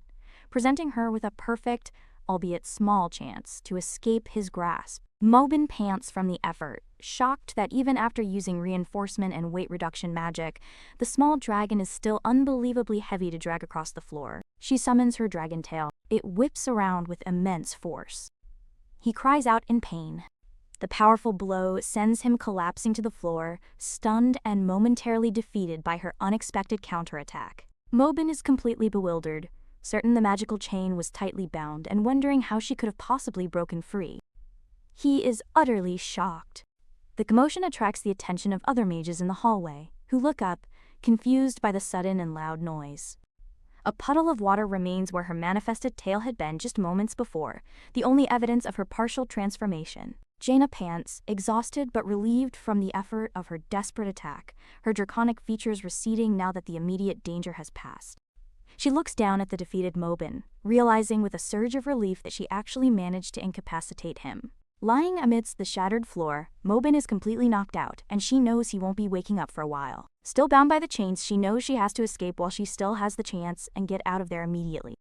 presenting her with a perfect, albeit small chance to escape his grasp. Mobin pants from the effort, shocked that even after using reinforcement and weight reduction magic, the small dragon is still unbelievably heavy to drag across the floor. She summons her dragon tail. It whips around with immense force. He cries out in pain. The powerful blow sends him collapsing to the floor, stunned and momentarily defeated by her unexpected counterattack. Mobin is completely bewildered, certain the magical chain was tightly bound and wondering how she could have possibly broken free. He is utterly shocked. The commotion attracts the attention of other mages in the hallway, who look up, confused by the sudden and loud noise. A puddle of water remains where her manifested tail had been just moments before, the only evidence of her partial transformation. Jaina pants, exhausted but relieved from the effort of her desperate attack, her draconic features receding now that the immediate danger has passed. She looks down at the defeated Mobin, realizing with a surge of relief that she actually managed to incapacitate him. Lying amidst the shattered floor, Mobin is completely knocked out, and she knows he won't be waking up for a while. Still bound by the chains, she knows she has to escape while she still has the chance and get out of there immediately.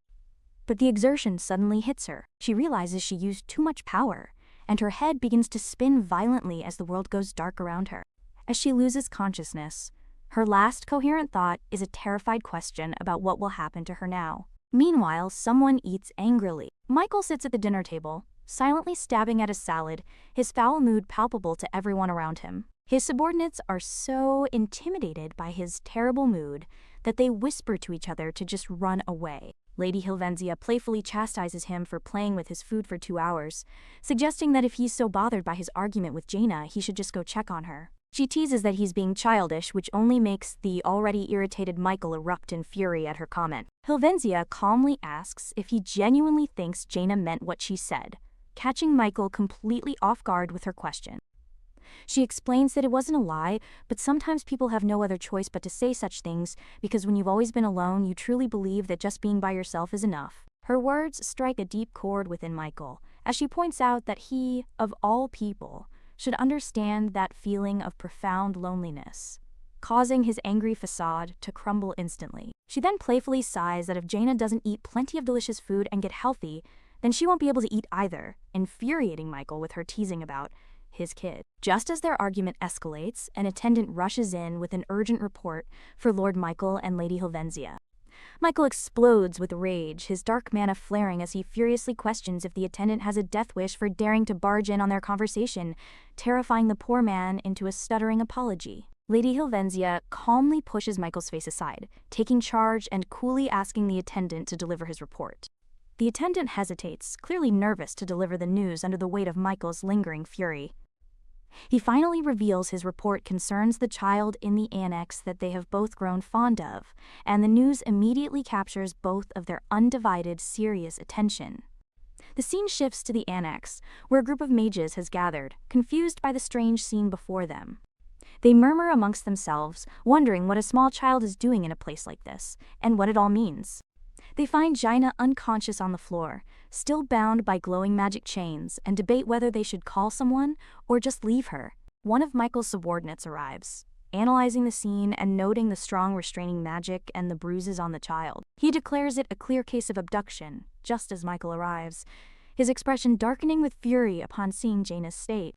But the exertion suddenly hits her. She realizes she used too much power, and her head begins to spin violently as the world goes dark around her. As she loses consciousness, her last coherent thought is a terrified question about what will happen to her now. Meanwhile, someone eats angrily. Michael sits at the dinner table, silently stabbing at a salad, his foul mood palpable to everyone around him. His subordinates are so intimidated by his terrible mood that they whisper to each other to just run away. Lady Helvenia playfully chastises him for playing with his food for 2 hours, suggesting that if he's so bothered by his argument with Jaina, he should just go check on her. She teases that he's being childish, which only makes the already irritated Michael erupt in fury at her comment. Helvenia calmly asks if he genuinely thinks Jaina meant what she said, catching Michael completely off guard with her question. She explains that it wasn't a lie, but sometimes people have no other choice but to say such things because when you've always been alone, you truly believe that just being by yourself is enough. Her words strike a deep chord within Michael, as she points out that he, of all people, should understand that feeling of profound loneliness, causing his angry facade to crumble instantly. She then playfully sighs that if Jaina doesn't eat plenty of delicious food and get healthy, then she won't be able to eat either, infuriating Michael with her teasing about his kid. Just as their argument escalates, an attendant rushes in with an urgent report for Lord Michael and Lady Helvenia. Michael explodes with rage, his dark mana flaring as he furiously questions if the attendant has a death wish for daring to barge in on their conversation, terrifying the poor man into a stuttering apology. Lady Helvenia calmly pushes Michael's face aside, taking charge and coolly asking the attendant to deliver his report. The attendant hesitates, clearly nervous to deliver the news under the weight of Michael's lingering fury. He finally reveals his report concerns the child in the annex that they have both grown fond of, and the news immediately captures both of their undivided, serious attention. The scene shifts to the annex, where a group of mages has gathered, confused by the strange scene before them. They murmur amongst themselves, wondering what a small child is doing in a place like this, and what it all means. They find Jaina unconscious on the floor, still bound by glowing magic chains, and debate whether they should call someone or just leave her. One of Michael's subordinates arrives, analyzing the scene and noting the strong restraining magic and the bruises on the child. He declares it a clear case of abduction, just as Michael arrives, his expression darkening with fury upon seeing Jaina's state.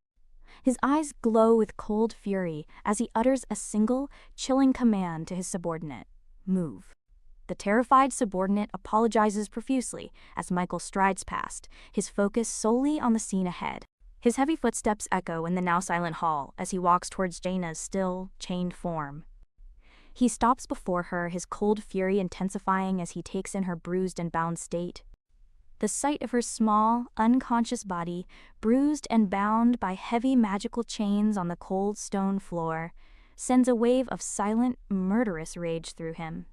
His eyes glow with cold fury as he utters a single, chilling command to his subordinate: move. The terrified subordinate apologizes profusely as Michael strides past, his focus solely on the scene ahead. His heavy footsteps echo in the now silent hall as he walks towards Jaina's still, chained form. He stops before her, his cold fury intensifying as he takes in her bruised and bound state. The sight of her small, unconscious body, bruised and bound by heavy magical chains on the cold stone floor, sends a wave of silent, murderous rage through him.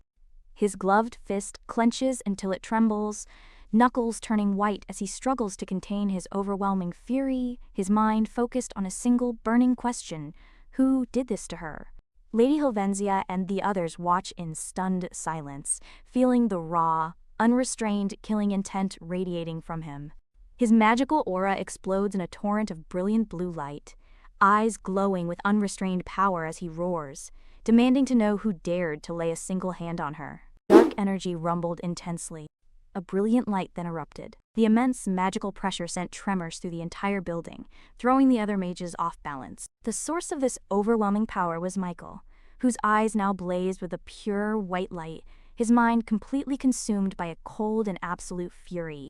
His gloved fist clenches until it trembles, knuckles turning white as he struggles to contain his overwhelming fury, his mind focused on a single burning question: who did this to her? Lady Helvenia and the others watch in stunned silence, feeling the raw, unrestrained killing intent radiating from him. His magical aura explodes in a torrent of brilliant blue light, eyes glowing with unrestrained power as he roars, demanding to know who dared to lay a single hand on her. Dark energy rumbled intensely. A brilliant light then erupted. The immense magical pressure sent tremors through the entire building, throwing the other mages off balance. The source of this overwhelming power was Michael, whose eyes now blazed with a pure white light, his mind completely consumed by a cold and absolute fury.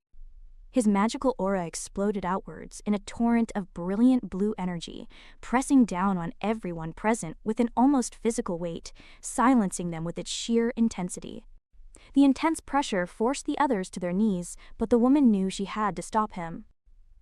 His magical aura exploded outwards in a torrent of brilliant blue energy, pressing down on everyone present with an almost physical weight, silencing them with its sheer intensity. The intense pressure forced the others to their knees, but the woman knew she had to stop him.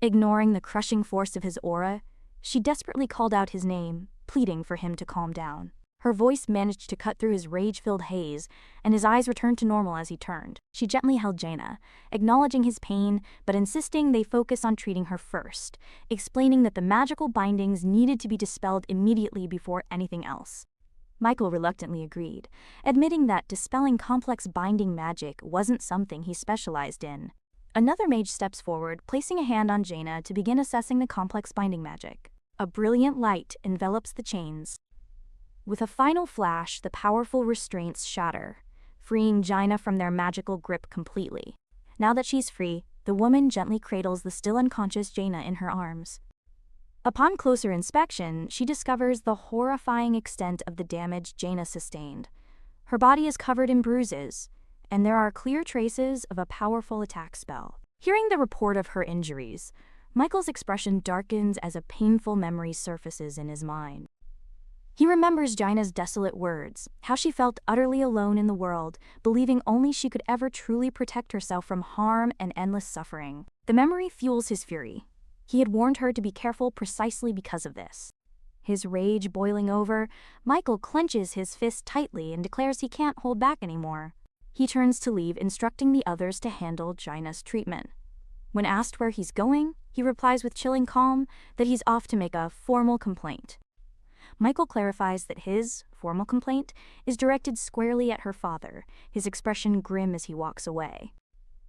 Ignoring the crushing force of his aura, she desperately called out his name, pleading for him to calm down. Her voice managed to cut through his rage-filled haze, and his eyes returned to normal as he turned. She gently held Jaina, acknowledging his pain, but insisting they focus on treating her first, explaining that the magical bindings needed to be dispelled immediately before anything else. Michael reluctantly agreed, admitting that dispelling complex binding magic wasn't something he specialized in. Another mage steps forward, placing a hand on Jaina to begin assessing the complex binding magic. A brilliant light envelops the chains. With a final flash, the powerful restraints shatter, freeing Jaina from their magical grip completely. Now that she's free, the woman gently cradles the still unconscious Jaina in her arms. Upon closer inspection, she discovers the horrifying extent of the damage Jaina sustained. Her body is covered in bruises, and there are clear traces of a powerful attack spell. Hearing the report of her injuries, Michael's expression darkens as a painful memory surfaces in his mind. He remembers Jaina's desolate words, how she felt utterly alone in the world, believing only she could ever truly protect herself from harm and endless suffering. The memory fuels his fury. He had warned her to be careful precisely because of this. His rage boiling over, Michael clenches his fist tightly and declares he can't hold back anymore. He turns to leave, instructing the others to handle Jaina's treatment. When asked where he's going, he replies with chilling calm that he's off to make a formal complaint. Michael clarifies that his formal complaint is directed squarely at her father, his expression grim as he walks away.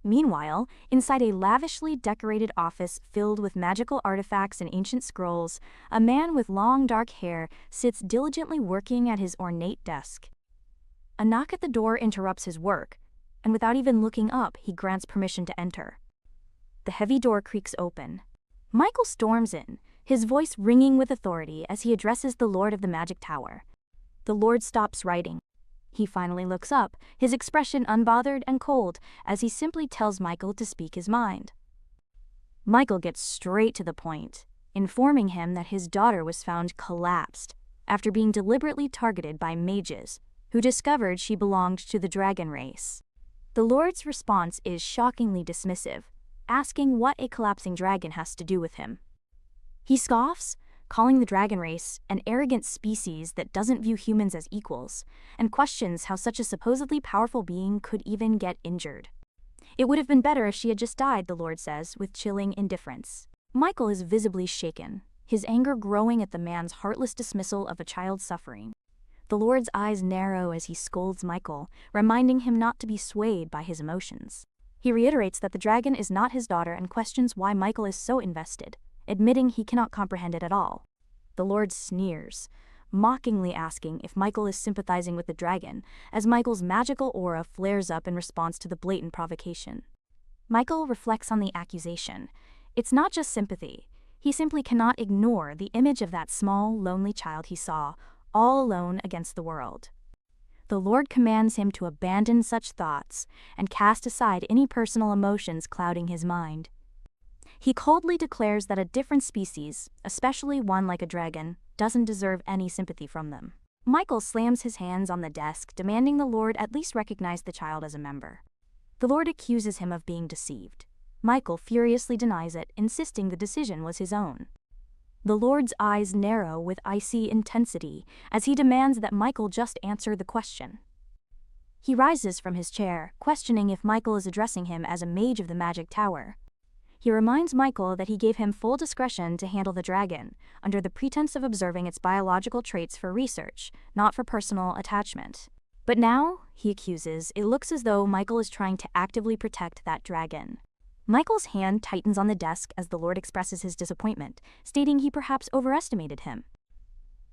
Meanwhile, inside a lavishly decorated office filled with magical artifacts and ancient scrolls, a man with long dark hair sits diligently working at his ornate desk. A knock at the door interrupts his work, and without even looking up, he grants permission to enter. The heavy door creaks open. Michael storms in, his voice ringing with authority as he addresses the Lord of the Magic Tower. The Lord stops writing. He finally looks up, his expression unbothered and cold, as he simply tells Michael to speak his mind. Michael gets straight to the point, informing him that his daughter was found collapsed after being deliberately targeted by mages, who discovered she belonged to the dragon race. The Lord's response is shockingly dismissive, asking what a collapsing dragon has to do with him. He scoffs, calling the dragon race an arrogant species that doesn't view humans as equals, and questions how such a supposedly powerful being could even get injured. It would have been better if she had just died, the Lord says, with chilling indifference. Michael is visibly shaken, his anger growing at the man's heartless dismissal of a child's suffering. The Lord's eyes narrow as he scolds Michael, reminding him not to be swayed by his emotions. He reiterates that the dragon is not his daughter and questions why Michael is so invested, admitting he cannot comprehend it at all. The Lord sneers, mockingly asking if Michael is sympathizing with the dragon, as Michael's magical aura flares up in response to the blatant provocation. Michael reflects on the accusation. It's not just sympathy. He simply cannot ignore the image of that small, lonely child he saw, all alone against the world. The Lord commands him to abandon such thoughts and cast aside any personal emotions clouding his mind. He coldly declares that a different species, especially one like a dragon, doesn't deserve any sympathy from them. Michael slams his hands on the desk, demanding the Lord at least recognize the child as a member. The Lord accuses him of being deceived. Michael furiously denies it, insisting the decision was his own. The Lord's eyes narrow with icy intensity as he demands that Michael just answer the question. He rises from his chair, questioning if Michael is addressing him as a mage of the Magic Tower. He reminds Michael that he gave him full discretion to handle the dragon, under the pretense of observing its biological traits for research, not for personal attachment. But now, he accuses, it looks as though Michael is trying to actively protect that dragon. Michael's hand tightens on the desk as the Lord expresses his disappointment, stating he perhaps overestimated him.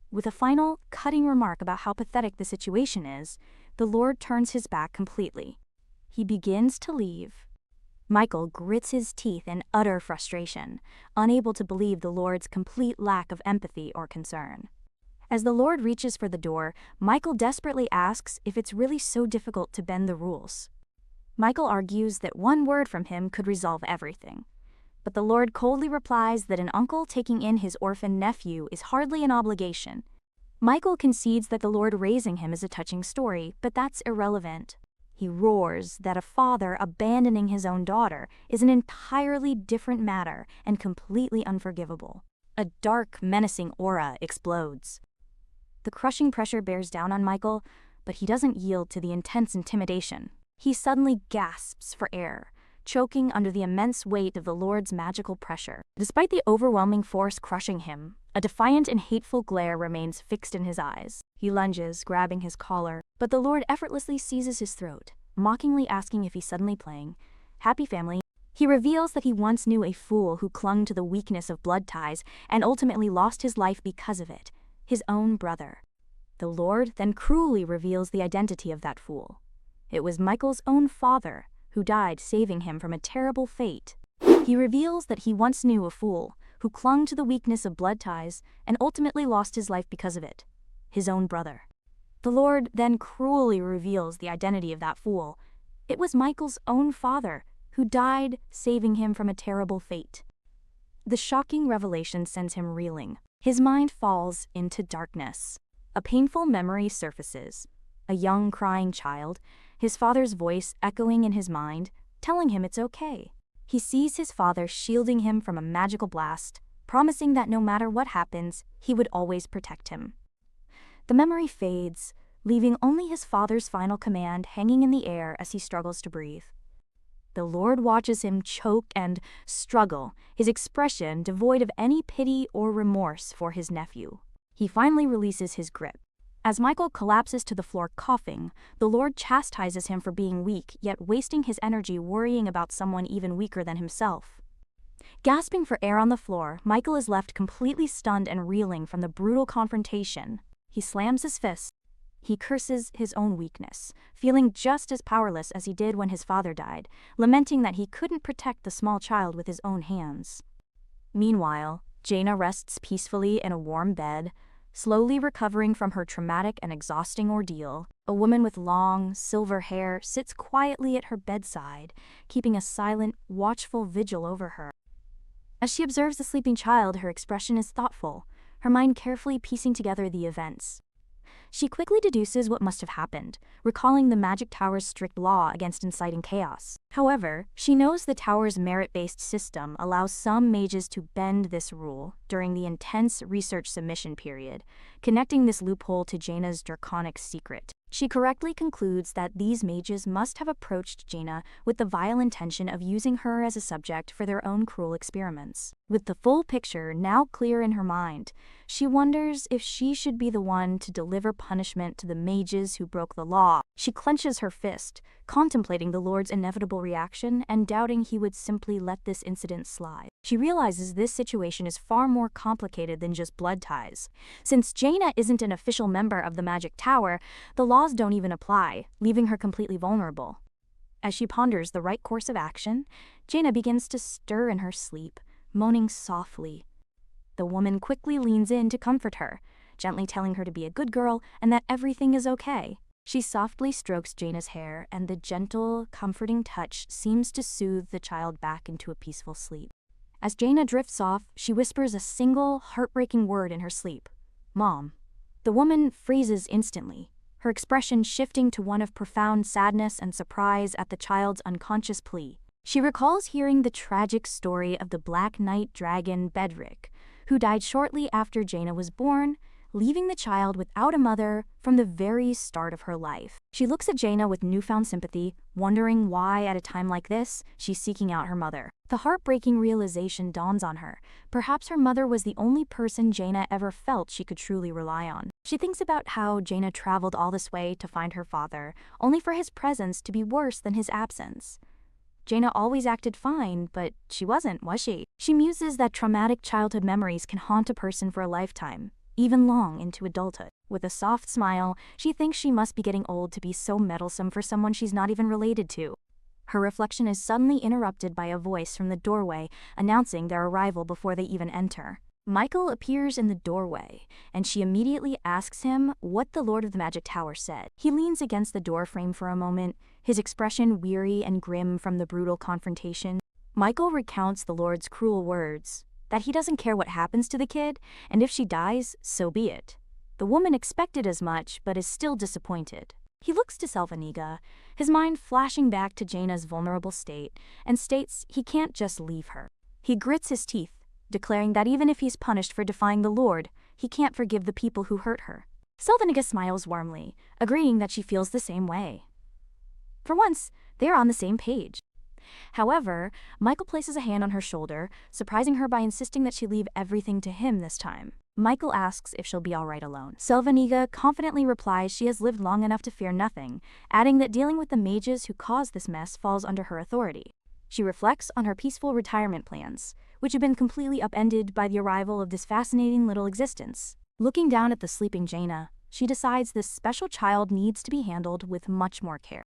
With a final, cutting remark about how pathetic the situation is, the Lord turns his back completely. He begins to leave. Michael grits his teeth in utter frustration, unable to believe the Lord's complete lack of empathy or concern. As the Lord reaches for the door, Michael desperately asks if it's really so difficult to bend the rules. Michael argues that one word from him could resolve everything. But the Lord coldly replies that an uncle taking in his orphan nephew is hardly an obligation. Michael concedes that the Lord raising him is a touching story, but that's irrelevant. He roars that a father abandoning his own daughter is an entirely different matter and completely unforgivable. A dark, menacing aura explodes. The crushing pressure bears down on Michael, but he doesn't yield to the intense intimidation. He suddenly gasps for air, choking under the immense weight of the Lord's magical pressure. Despite the overwhelming force crushing him, a defiant and hateful glare remains fixed in his eyes. He lunges, grabbing his collar, but the Lord effortlessly seizes his throat, mockingly asking if he's suddenly playing Happy Family. He reveals that he once knew a fool who clung to the weakness of blood ties and ultimately lost his life because of it, his own brother. The Lord then cruelly reveals the identity of that fool. It was Michael's own father, who died saving him from a terrible fate. He reveals that he once knew a fool who clung to the weakness of blood ties and ultimately lost his life because of it, his own brother. The Lord then cruelly reveals the identity of that fool. It was Michael's own father, who died saving him from a terrible fate. The shocking revelation sends him reeling. His mind falls into darkness. A painful memory surfaces. A young crying child, his father's voice echoing in his mind, telling him it's okay. He sees his father shielding him from a magical blast, promising that no matter what happens, he would always protect him. The memory fades, leaving only his father's final command hanging in the air as he struggles to breathe. The Lord watches him choke and struggle, his expression devoid of any pity or remorse for his nephew. He finally releases his grip. As Michael collapses to the floor coughing, the Lord chastises him for being weak, yet wasting his energy worrying about someone even weaker than himself. Gasping for air on the floor, Michael is left completely stunned and reeling from the brutal confrontation. He slams his fist. He curses his own weakness, feeling just as powerless as he did when his father died, lamenting that he couldn't protect the small child with his own hands. Meanwhile, Jaina rests peacefully in a warm bed, slowly recovering from her traumatic and exhausting ordeal. A woman with long, silver hair sits quietly at her bedside, keeping a silent, watchful vigil over her. As she observes the sleeping child, her expression is thoughtful, her mind carefully piecing together the events. She quickly deduces what must have happened, recalling the Magic Tower's strict law against inciting chaos. However, she knows the Tower's merit-based system allows some mages to bend this rule during the intense research submission period, connecting this loophole to Jaina's draconic secret. She correctly concludes that these mages must have approached Jaina with the vile intention of using her as a subject for their own cruel experiments. With the full picture now clear in her mind, she wonders if she should be the one to deliver punishment to the mages who broke the law. She clenches her fist, contemplating the Lord's inevitable reaction and doubting he would simply let this incident slide. She realizes this situation is far more complicated than just blood ties. Since Jaina isn't an official member of the Magic Tower, the laws don't even apply, leaving her completely vulnerable. As she ponders the right course of action, Jaina begins to stir in her sleep, moaning softly. The woman quickly leans in to comfort her, gently telling her to be a good girl and that everything is okay. She softly strokes Jaina's hair, and the gentle, comforting touch seems to soothe the child back into a peaceful sleep. As Jaina drifts off, she whispers a single, heartbreaking word in her sleep. "Mom." The woman freezes instantly, her expression shifting to one of profound sadness and surprise at the child's unconscious plea. She recalls hearing the tragic story of the Black Knight dragon Bedrick, who died shortly after Jaina was born, leaving the child without a mother from the very start of her life. She looks at Jaina with newfound sympathy, wondering why at a time like this, she's seeking out her mother. The heartbreaking realization dawns on her. Perhaps her mother was the only person Jaina ever felt she could truly rely on. She thinks about how Jaina traveled all this way to find her father, only for his presence to be worse than his absence. Jaina always acted fine, but she wasn't, was she? She muses that traumatic childhood memories can haunt a person for a lifetime, even long into adulthood. With a soft smile, she thinks she must be getting old to be so meddlesome for someone she's not even related to. Her reflection is suddenly interrupted by a voice from the doorway, announcing their arrival before they even enter. Michael appears in the doorway, and she immediately asks him what the Lord of the Magic Tower said. He leans against the doorframe for a moment, his expression weary and grim from the brutal confrontation. Michael recounts the Lord's cruel words, that he doesn't care what happens to the kid, and if she dies, so be it. The woman expected as much, but is still disappointed. He looks to Helvenia, his mind flashing back to Jaina's vulnerable state, and states he can't just leave her. He grits his teeth, declaring that even if he's punished for defying the Lord, he can't forgive the people who hurt her. Selveniga smiles warmly, agreeing that she feels the same way. For once, they are on the same page. However, Michael places a hand on her shoulder, surprising her by insisting that she leave everything to him this time. Michael asks if she'll be alright alone. Selveniga confidently replies she has lived long enough to fear nothing, adding that dealing with the mages who caused this mess falls under her authority. She reflects on her peaceful retirement plans, which have been completely upended by the arrival of this fascinating little existence. Looking down at the sleeping Jaina, she decides this special child needs to be handled with much more care.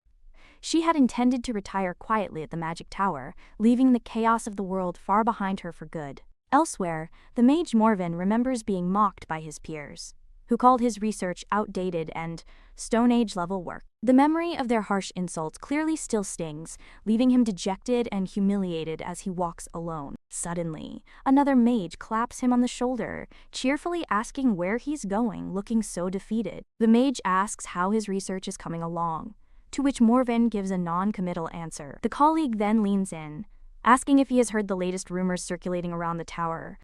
She had intended to retire quietly at the Magic Tower, leaving the chaos of the world far behind her for good. Elsewhere, the mage Morven remembers being mocked by his peers, who called his research outdated and Stone Age-level work. The memory of their harsh insults clearly still stings, leaving him dejected and humiliated as he walks alone. Suddenly, another mage claps him on the shoulder, cheerfully asking where he's going, looking so defeated. The mage asks how his research is coming along, to which Morven gives a non-committal answer. The colleague then leans in, asking if he has heard the latest rumors circulating around the tower.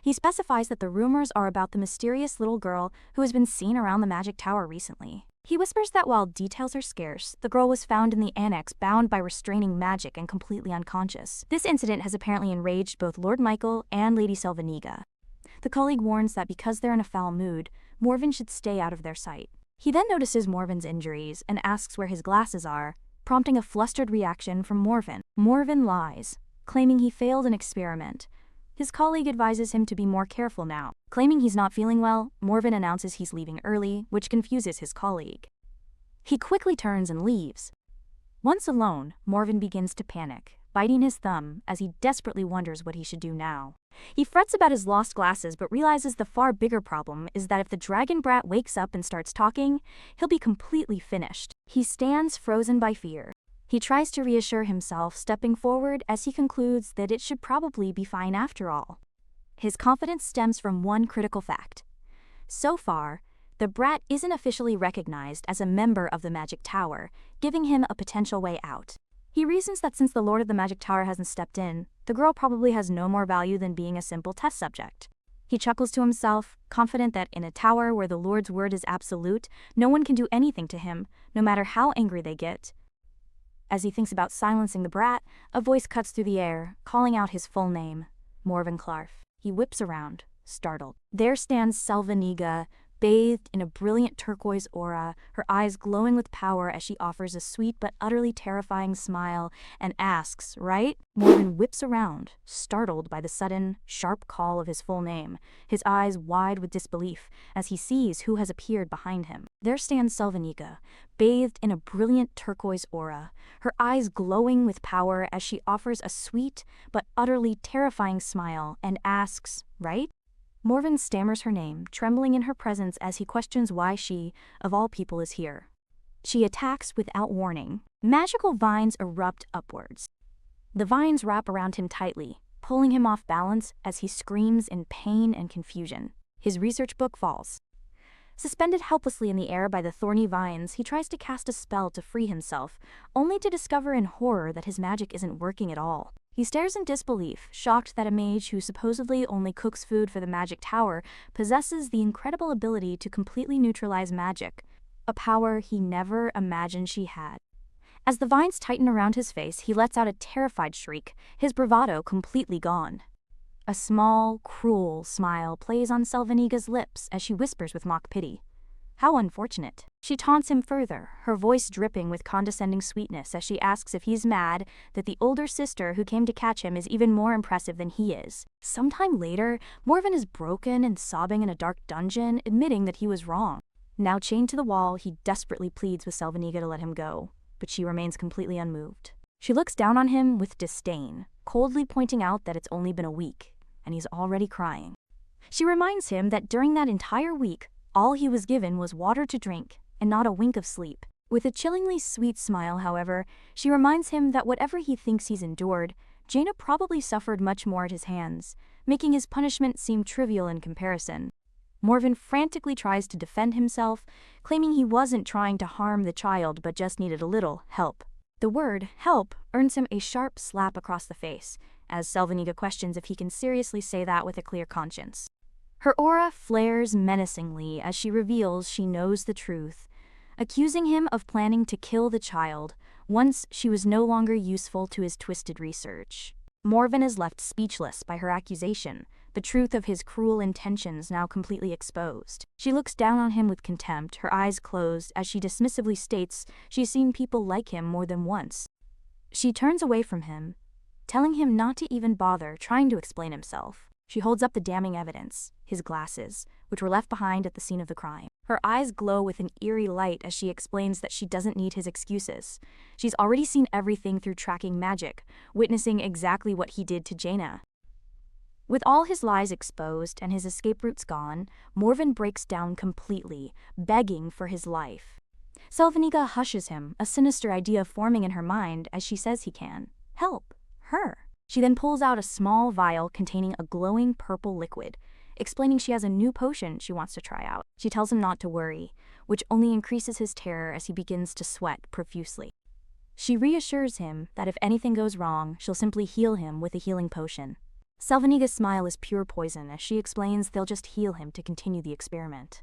He specifies that the rumors are about the mysterious little girl who has been seen around the Magic Tower recently. He whispers that while details are scarce, the girl was found in the annex bound by restraining magic and completely unconscious. This incident has apparently enraged both Lord Michael and Lady Selveniga. The colleague warns that because they're in a foul mood, Morven should stay out of their sight. He then notices Morven's injuries and asks where his glasses are, prompting a flustered reaction from Morven. Morven lies, claiming he failed an experiment. His colleague advises him to be more careful now. Claiming he's not feeling well, Morven announces he's leaving early, which confuses his colleague. He quickly turns and leaves. Once alone, Morven begins to panic, biting his thumb as he desperately wonders what he should do now. He frets about his lost glasses but realizes the far bigger problem is that if the dragon brat wakes up and starts talking, he'll be completely finished. He stands frozen by fear. He tries to reassure himself, stepping forward as he concludes that it should probably be fine after all. His confidence stems from one critical fact. So far, the brat isn't officially recognized as a member of the Magic Tower, giving him a potential way out. He reasons that since the Lord of the Magic Tower hasn't stepped in, the girl probably has no more value than being a simple test subject. He chuckles to himself, confident that in a tower where the Lord's word is absolute, no one can do anything to him, no matter how angry they get. As he thinks about silencing the brat, a voice cuts through the air, calling out his full name, Morven Clarf. He whips around, startled. There stands Selveniga, bathed in a brilliant turquoise aura, her eyes glowing with power as she offers a sweet but utterly terrifying smile and asks, "Right?" Morven whips around, startled by the sudden, sharp call of his full name, his eyes wide with disbelief as he sees who has appeared behind him. There stands Selveniga, bathed in a brilliant turquoise aura, her eyes glowing with power as she offers a sweet but utterly terrifying smile and asks, "Right?" Morven stammers her name, trembling in her presence as he questions why she, of all people, is here. She attacks without warning. Magical vines erupt upwards. The vines wrap around him tightly, pulling him off balance as he screams in pain and confusion. His research book falls. Suspended helplessly in the air by the thorny vines, he tries to cast a spell to free himself, only to discover in horror that his magic isn't working at all. He stares in disbelief, shocked that a mage who supposedly only cooks food for the Magic Tower possesses the incredible ability to completely neutralize magic, a power he never imagined she had. As the vines tighten around his face, he lets out a terrified shriek, his bravado completely gone. A small, cruel smile plays on Selveniga's lips as she whispers with mock pity, "How unfortunate." She taunts him further, her voice dripping with condescending sweetness as she asks if he's mad that the older sister who came to catch him is even more impressive than he is. Sometime later, Morven is broken and sobbing in a dark dungeon, admitting that he was wrong. Now chained to the wall, he desperately pleads with Selveniga to let him go, but she remains completely unmoved. She looks down on him with disdain, coldly pointing out that it's only been a week, and he's already crying. She reminds him that during that entire week, all he was given was water to drink, and not a wink of sleep. With a chillingly sweet smile, however, she reminds him that whatever he thinks he's endured, Jaina probably suffered much more at his hands, making his punishment seem trivial in comparison. Morven frantically tries to defend himself, claiming he wasn't trying to harm the child but just needed a little help. The word help earns him a sharp slap across the face, as Selveniga questions if he can seriously say that with a clear conscience. Her aura flares menacingly as she reveals she knows the truth, accusing him of planning to kill the child once she was no longer useful to his twisted research. Morven is left speechless by her accusation, the truth of his cruel intentions now completely exposed. She looks down on him with contempt, her eyes closed as she dismissively states she's seen people like him more than once. She turns away from him, telling him not to even bother trying to explain himself. She holds up the damning evidence, his glasses, which were left behind at the scene of the crime. Her eyes glow with an eerie light as she explains that she doesn't need his excuses. She's already seen everything through tracking magic, witnessing exactly what he did to Jaina. With all his lies exposed and his escape routes gone, Morven breaks down completely, begging for his life. Helvenia hushes him, a sinister idea forming in her mind as she says he can help her. She then pulls out a small vial containing a glowing purple liquid, explaining she has a new potion she wants to try out. She tells him not to worry, which only increases his terror as he begins to sweat profusely. She reassures him that if anything goes wrong, she'll simply heal him with a healing potion. Helvenia's smile is pure poison as she explains they'll just heal him to continue the experiment.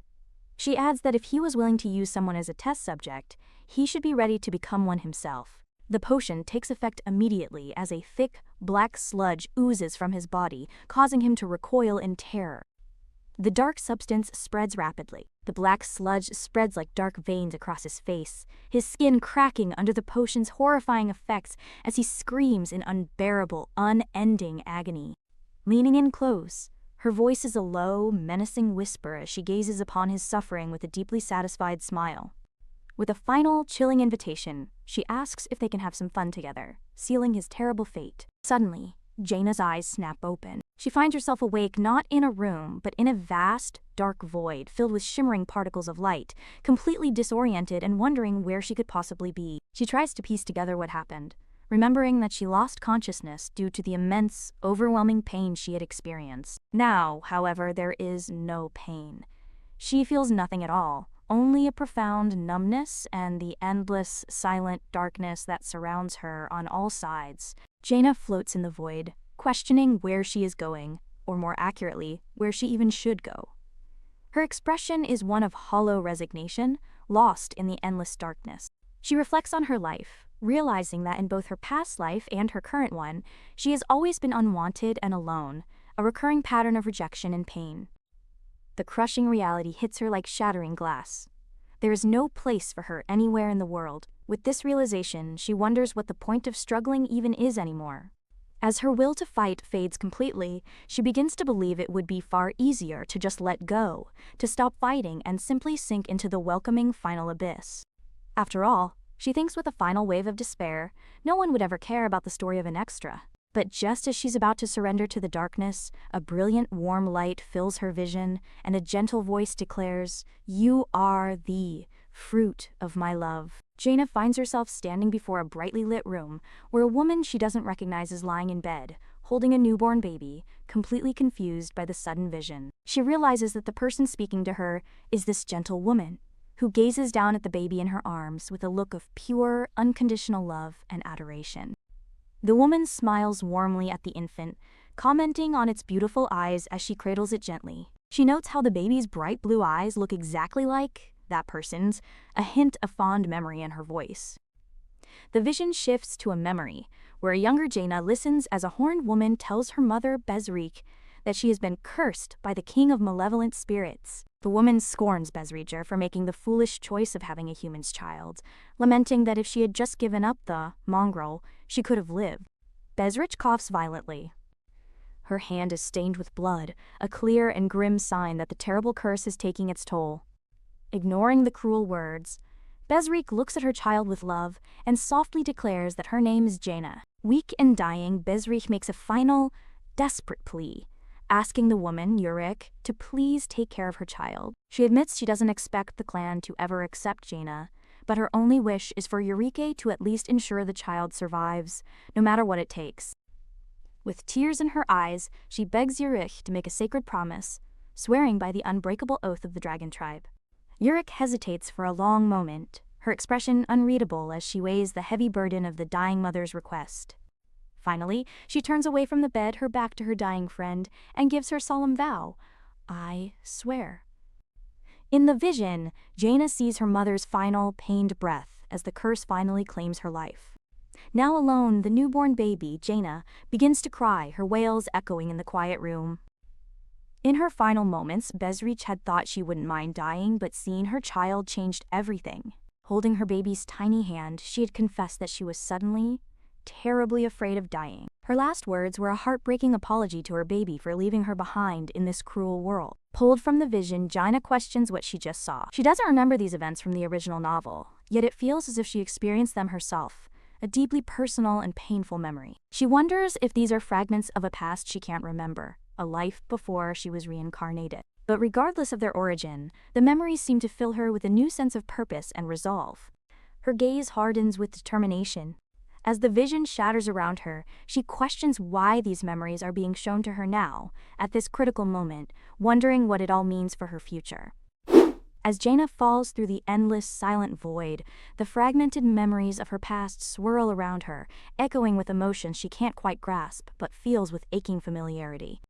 She adds that if he was willing to use someone as a test subject, he should be ready to become one himself. The potion takes effect immediately as a thick, black sludge oozes from his body, causing him to recoil in terror. The dark substance spreads rapidly. The black sludge spreads like dark veins across his face, his skin cracking under the potion's horrifying effects as he screams in unbearable, unending agony. Leaning in close, her voice is a low, menacing whisper as she gazes upon his suffering with a deeply satisfied smile. With a final, chilling invitation, she asks if they can have some fun together, sealing his terrible fate. Suddenly, Jaina's eyes snap open. She finds herself awake not in a room, but in a vast, dark void filled with shimmering particles of light, completely disoriented and wondering where she could possibly be. She tries to piece together what happened, remembering that she lost consciousness due to the immense, overwhelming pain she had experienced. Now, however, there is no pain. She feels nothing at all. Only a profound numbness and the endless, silent darkness that surrounds her on all sides. Jaina floats in the void, questioning where she is going, or more accurately, where she even should go. Her expression is one of hollow resignation, lost in the endless darkness. She reflects on her life, realizing that in both her past life and her current one, she has always been unwanted and alone, a recurring pattern of rejection and pain. The crushing reality hits her like shattering glass. There is no place for her anywhere in the world. With this realization, she wonders what the point of struggling even is anymore. As her will to fight fades completely, she begins to believe it would be far easier to just let go, to stop fighting and simply sink into the welcoming final abyss. After all, she thinks with a final wave of despair, no one would ever care about the story of an extra. But just as she's about to surrender to the darkness, a brilliant, warm light fills her vision, and a gentle voice declares, "You are the fruit of my love." Jaina finds herself standing before a brightly lit room, where a woman she doesn't recognize is lying in bed, holding a newborn baby, completely confused by the sudden vision. She realizes that the person speaking to her is this gentle woman, who gazes down at the baby in her arms with a look of pure, unconditional love and adoration. The woman smiles warmly at the infant, commenting on its beautiful eyes as she cradles it gently. She notes how the baby's bright blue eyes look exactly like that person's, a hint of fond memory in her voice. The vision shifts to a memory, where a younger Jaina listens as a horned woman tells her mother, Bezrik, that she has been cursed by the king of malevolent spirits. The woman scorns Bezriker for making the foolish choice of having a human's child, lamenting that if she had just given up the mongrel, she could have lived. Bezrich coughs violently. Her hand is stained with blood, a clear and grim sign that the terrible curse is taking its toll. Ignoring the cruel words, Bezrik looks at her child with love and softly declares that her name is Jaina. Weak and dying, Bezrik makes a final, desperate plea, asking the woman, Yurik, to please take care of her child. She admits she doesn't expect the clan to ever accept Jaina, but her only wish is for Eurike to at least ensure the child survives, no matter what it takes. With tears in her eyes, she begs Yurik to make a sacred promise, swearing by the unbreakable oath of the dragon tribe. Yurik hesitates for a long moment, her expression unreadable as she weighs the heavy burden of the dying mother's request. Finally, she turns away from the bed, her back to her dying friend, and gives her solemn vow, I swear. In the vision, Jaina sees her mother's final, pained breath as the curse finally claims her life. Now alone, the newborn baby, Jaina, begins to cry, her wails echoing in the quiet room. In her final moments, Vzice had thought she wouldn't mind dying, but seeing her child changed everything. Holding her baby's tiny hand, she had confessed that she was suddenly, terribly afraid of dying. Her last words were a heartbreaking apology to her baby for leaving her behind in this cruel world. Pulled from the vision, Jaina questions what she just saw. She doesn't remember these events from the original novel, yet it feels as if she experienced them herself, a deeply personal and painful memory. She wonders if these are fragments of a past she can't remember, a life before she was reincarnated. But regardless of their origin, the memories seem to fill her with a new sense of purpose and resolve. Her gaze hardens with determination. As the vision shatters around her, she questions why these memories are being shown to her now, at this critical moment, wondering what it all means for her future. As Jaina falls through the endless, silent void, the fragmented memories of her past swirl around her, echoing with emotions she can't quite grasp, but feels with aching familiarity.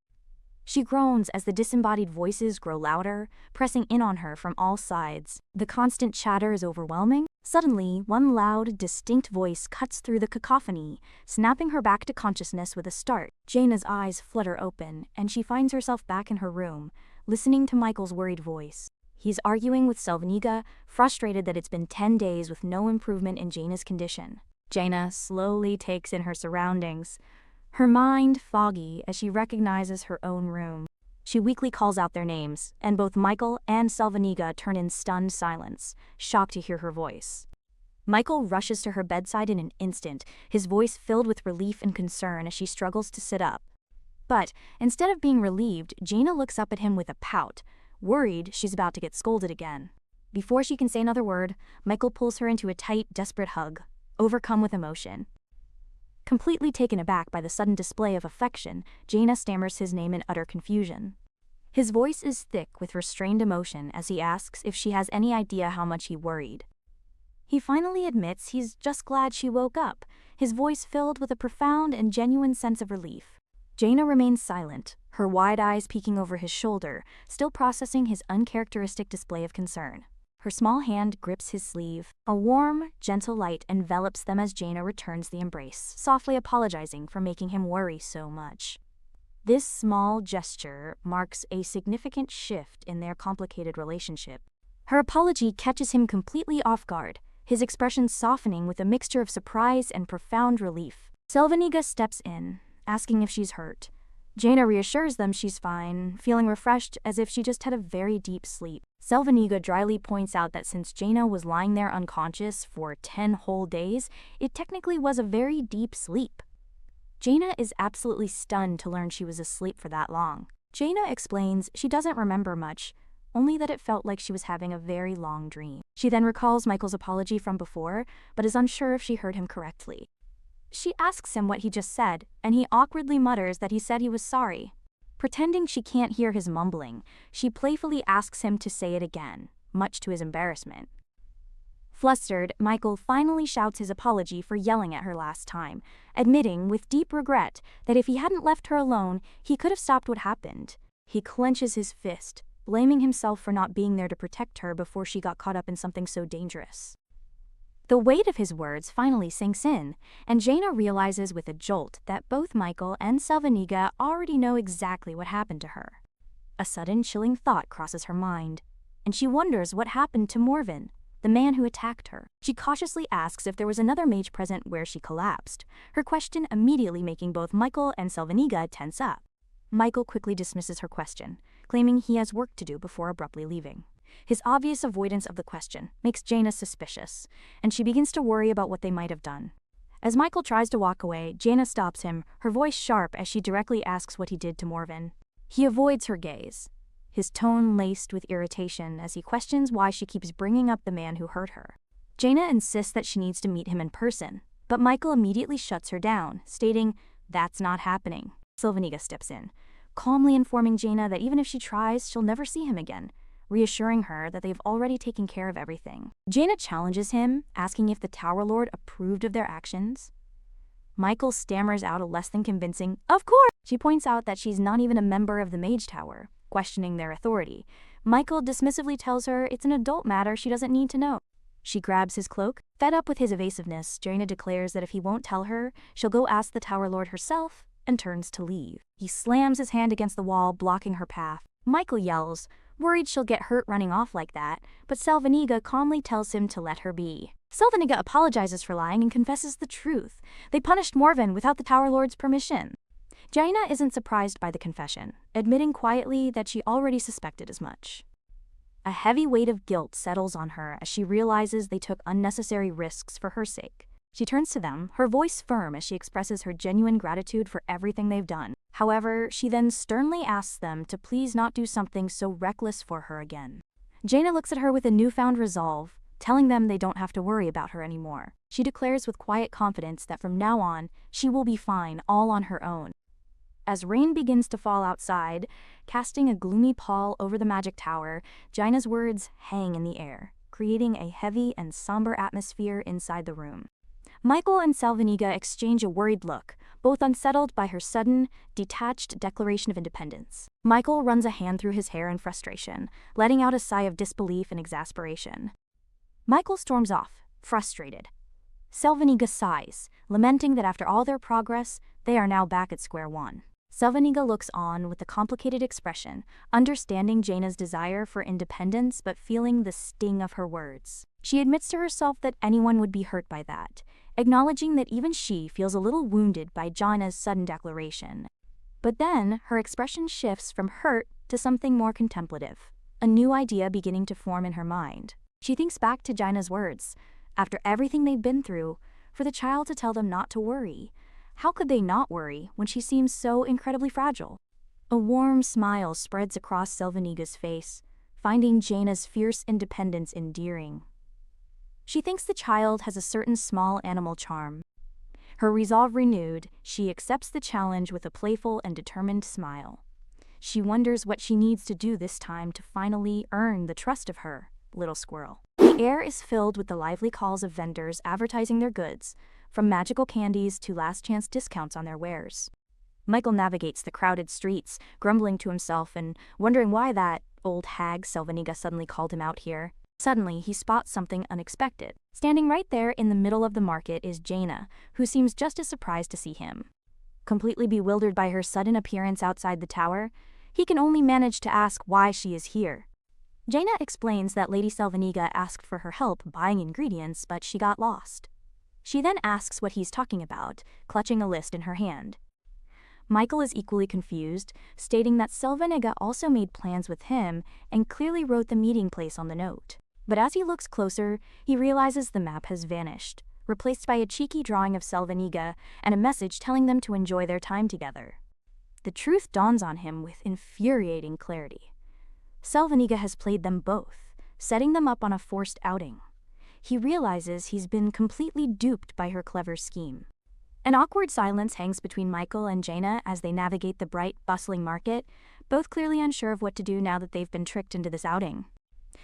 She groans as the disembodied voices grow louder, pressing in on her from all sides. The constant chatter is overwhelming. Suddenly, one loud, distinct voice cuts through the cacophony, snapping her back to consciousness with a start. Jaina's eyes flutter open, and she finds herself back in her room, listening to Michael's worried voice. He's arguing with Helvenia, frustrated that it's been 10 days with no improvement in Jaina's condition. Jaina slowly takes in her surroundings, her mind foggy as she recognizes her own room. She weakly calls out their names, and both Michael and Helvenia turn in stunned silence, shocked to hear her voice. Michael rushes to her bedside in an instant, his voice filled with relief and concern as she struggles to sit up. But instead of being relieved, Jaina looks up at him with a pout, worried she's about to get scolded again. Before she can say another word, Michael pulls her into a tight, desperate hug, overcome with emotion. Completely taken aback by the sudden display of affection, Jaina stammers his name in utter confusion. His voice is thick with restrained emotion as he asks if she has any idea how much he worried. He finally admits he's just glad she woke up, his voice filled with a profound and genuine sense of relief. Jaina remains silent, her wide eyes peeking over his shoulder, still processing his uncharacteristic display of concern. Her small hand grips his sleeve. A warm, gentle light envelops them as Jaina returns the embrace, softly apologizing for making him worry so much. This small gesture marks a significant shift in their complicated relationship. Her apology catches him completely off guard, his expression softening with a mixture of surprise and profound relief. Helvenia steps in, asking if she's hurt. Jaina reassures them she's fine, feeling refreshed as if she just had a very deep sleep. Helvenia dryly points out that since Jaina was lying there unconscious for 10 whole days, it technically was a very deep sleep. Jaina is absolutely stunned to learn she was asleep for that long. Jaina explains she doesn't remember much, only that it felt like she was having a very long dream. She then recalls Michael's apology from before, but is unsure if she heard him correctly. She asks him what he just said, and he awkwardly mutters that he said he was sorry. Pretending she can't hear his mumbling, she playfully asks him to say it again, much to his embarrassment. Flustered, Michael finally shouts his apology for yelling at her last time, admitting with deep regret that if he hadn't left her alone, he could have stopped what happened. He clenches his fist, blaming himself for not being there to protect her before she got caught up in something so dangerous. The weight of his words finally sinks in, and Jaina realizes with a jolt that both Michael and Helvenia already know exactly what happened to her. A sudden chilling thought crosses her mind, and she wonders what happened to Morven, the man who attacked her. She cautiously asks if there was another mage present where she collapsed, her question immediately making both Michael and Helvenia tense up. Michael quickly dismisses her question, claiming he has work to do before abruptly leaving. His obvious avoidance of the question makes Jaina suspicious, and she begins to worry about what they might have done. As Michael tries to walk away, Jaina stops him, her voice sharp as she directly asks what he did to Morven. He avoids her gaze, his tone laced with irritation as he questions why she keeps bringing up the man who hurt her. Jaina insists that she needs to meet him in person, but Michael immediately shuts her down, stating, "That's not happening." Helvenia steps in, calmly informing Jaina that even if she tries, she'll never see him again, reassuring her that they've already taken care of everything. Jaina challenges him, asking if the Tower Lord approved of their actions. Michael stammers out a less than convincing, "Of course!" She points out that she's not even a member of the Mage Tower, questioning their authority. Michael dismissively tells her it's an adult matter she doesn't need to know. She grabs his cloak. Fed up with his evasiveness, Jaina declares that if he won't tell her, she'll go ask the Tower Lord herself, and turns to leave. He slams his hand against the wall, blocking her path. Michael yells, worried she'll get hurt running off like that, but Selveniga calmly tells him to let her be. Selveniga apologizes for lying and confesses the truth. They punished Morven without the Tower Lord's permission. Jaina isn't surprised by the confession, admitting quietly that she already suspected as much. A heavy weight of guilt settles on her as she realizes they took unnecessary risks for her sake. She turns to them, her voice firm as she expresses her genuine gratitude for everything they've done. However, she then sternly asks them to please not do something so reckless for her again. Jaina looks at her with a newfound resolve, telling them they don't have to worry about her anymore. She declares with quiet confidence that from now on, she will be fine, all on her own. As rain begins to fall outside, casting a gloomy pall over the magic tower, Jaina's words hang in the air, creating a heavy and somber atmosphere inside the room. Michael and Selveniga exchange a worried look, both unsettled by her sudden, detached declaration of independence. Michael runs a hand through his hair in frustration, letting out a sigh of disbelief and exasperation. Michael storms off, frustrated. Selveniga sighs, lamenting that after all their progress, they are now back at square one. Selveniga looks on with a complicated expression, understanding Jaina's desire for independence but feeling the sting of her words. She admits to herself that anyone would be hurt by that, acknowledging that even she feels a little wounded by Jaina's sudden declaration. But then, her expression shifts from hurt to something more contemplative, a new idea beginning to form in her mind. She thinks back to Jaina's words. After everything they've been through, for the child to tell them not to worry. How could they not worry when she seems so incredibly fragile? A warm smile spreads across Selveniga's face, finding Jaina's fierce independence endearing. She thinks the child has a certain small animal charm. Her resolve renewed, she accepts the challenge with a playful and determined smile. She wonders what she needs to do this time to finally earn the trust of her little squirrel. The air is filled with the lively calls of vendors advertising their goods, from magical candies to last-chance discounts on their wares. Michael navigates the crowded streets, grumbling to himself and wondering why that old hag Selveniga suddenly called him out here. Suddenly, he spots something unexpected. Standing right there in the middle of the market is Jaina, who seems just as surprised to see him. Completely bewildered by her sudden appearance outside the tower, he can only manage to ask why she is here. Jaina explains that Lady Selveniga asked for her help buying ingredients, but she got lost. She then asks what he's talking about, clutching a list in her hand. Michael is equally confused, stating that Selveniga also made plans with him and clearly wrote the meeting place on the note. But as he looks closer, he realizes the map has vanished, replaced by a cheeky drawing of Selveniga and a message telling them to enjoy their time together. The truth dawns on him with infuriating clarity. Selveniga has played them both, setting them up on a forced outing. He realizes he's been completely duped by her clever scheme. An awkward silence hangs between Michael and Jaina as they navigate the bright, bustling market, both clearly unsure of what to do now that they've been tricked into this outing.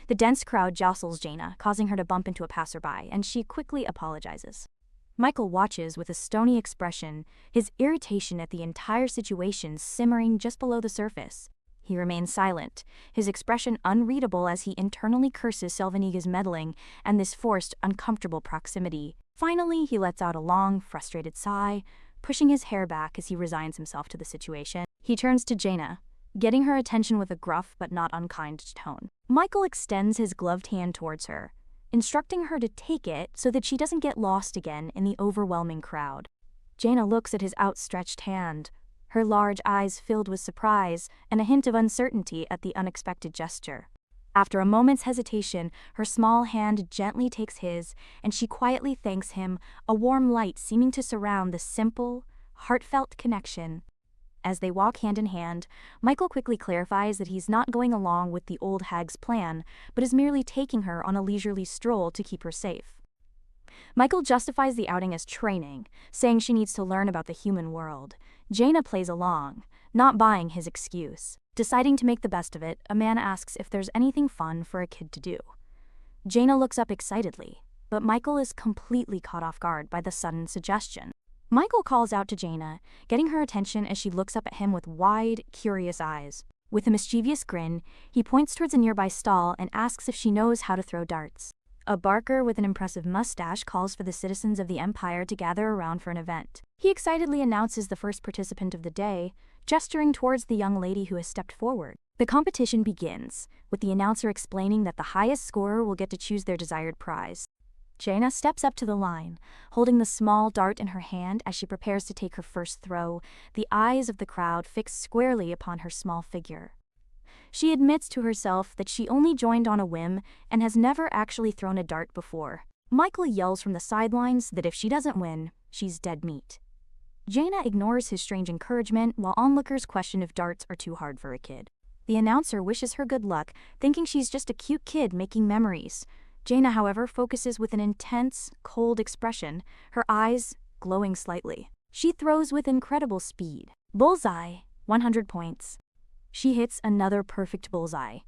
The dense crowd jostles Jaina, causing her to bump into a passerby, and she quickly apologizes. Michael watches with a stony expression, his irritation at the entire situation simmering just below the surface. He remains silent, his expression unreadable as he internally curses Selveniga's meddling and this forced, uncomfortable proximity. Finally, he lets out a long, frustrated sigh, pushing his hair back as he resigns himself to the situation. He turns to Jaina, getting her attention with a gruff but not unkind tone. Michael extends his gloved hand towards her, instructing her to take it so that she doesn't get lost again in the overwhelming crowd. Jaina looks at his outstretched hand, her large eyes filled with surprise and a hint of uncertainty at the unexpected gesture. After a moment's hesitation, her small hand gently takes his, and she quietly thanks him, a warm light seeming to surround the simple, heartfelt connection. As they walk hand in hand, Michael quickly clarifies that he's not going along with the old hag's plan, but is merely taking her on a leisurely stroll to keep her safe. Michael justifies the outing as training, saying she needs to learn about the human world. Jaina plays along, not buying his excuse. Deciding to make the best of it, a man asks if there's anything fun for a kid to do. Jaina looks up excitedly, but Michael is completely caught off guard by the sudden suggestion. Michael calls out to Jaina, getting her attention as she looks up at him with wide, curious eyes. With a mischievous grin, he points towards a nearby stall and asks if she knows how to throw darts. A barker with an impressive mustache calls for the citizens of the Empire to gather around for an event. He excitedly announces the first participant of the day, gesturing towards the young lady who has stepped forward. The competition begins, with the announcer explaining that the highest scorer will get to choose their desired prize. Jaina steps up to the line, holding the small dart in her hand as she prepares to take her first throw, the eyes of the crowd fixed squarely upon her small figure. She admits to herself that she only joined on a whim and has never actually thrown a dart before. Michael yells from the sidelines that if she doesn't win, she's dead meat. Jaina ignores his strange encouragement while onlookers question if darts are too hard for a kid. The announcer wishes her good luck, thinking she's just a cute kid making memories. Jaina, however, focuses with an intense, cold expression, her eyes glowing slightly. She throws with incredible speed. Bullseye, 100 points. She hits another perfect bullseye.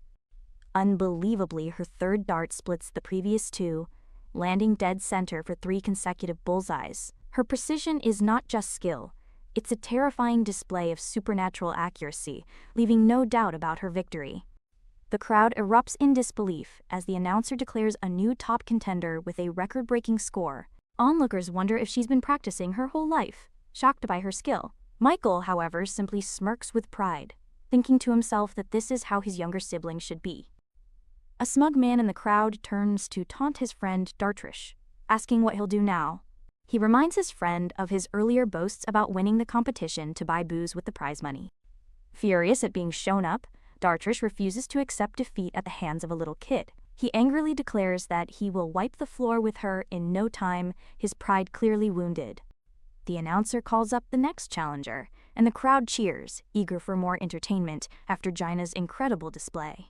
Unbelievably, her third dart splits the previous two, landing dead center for 3 consecutive bullseyes. Her precision is not just skill, it's a terrifying display of supernatural accuracy, leaving no doubt about her victory. The crowd erupts in disbelief as the announcer declares a new top contender with a record-breaking score. Onlookers wonder if she's been practicing her whole life, shocked by her skill. Michael, however, simply smirks with pride, thinking to himself that this is how his younger sibling should be. A smug man in the crowd turns to taunt his friend Dartrish, asking what he'll do now. He reminds his friend of his earlier boasts about winning the competition to buy booze with the prize money. Furious at being shown up, Dartrish refuses to accept defeat at the hands of a little kid. He angrily declares that he will wipe the floor with her in no time, his pride clearly wounded. The announcer calls up the next challenger, and the crowd cheers, eager for more entertainment after Jaina's incredible display.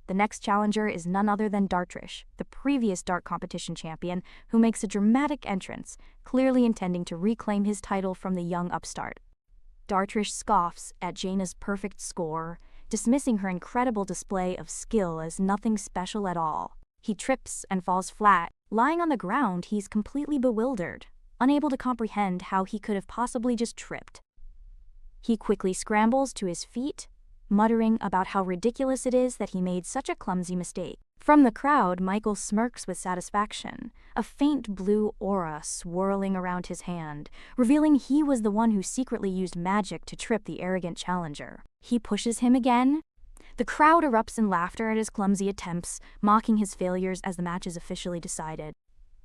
The next challenger is none other than Dartrish, the previous dart competition champion, who makes a dramatic entrance, clearly intending to reclaim his title from the young upstart. Dartrish scoffs at Jaina's perfect score, dismissing her incredible display of skill as nothing special at all. He trips and falls flat. Lying on the ground, he's completely bewildered, unable to comprehend how he could have possibly just tripped. He quickly scrambles to his feet, muttering about how ridiculous it is that he made such a clumsy mistake. From the crowd, Michael smirks with satisfaction, a faint blue aura swirling around his hand, revealing he was the one who secretly used magic to trip the arrogant challenger. He pushes him again. The crowd erupts in laughter at his clumsy attempts, mocking his failures as the match is officially decided.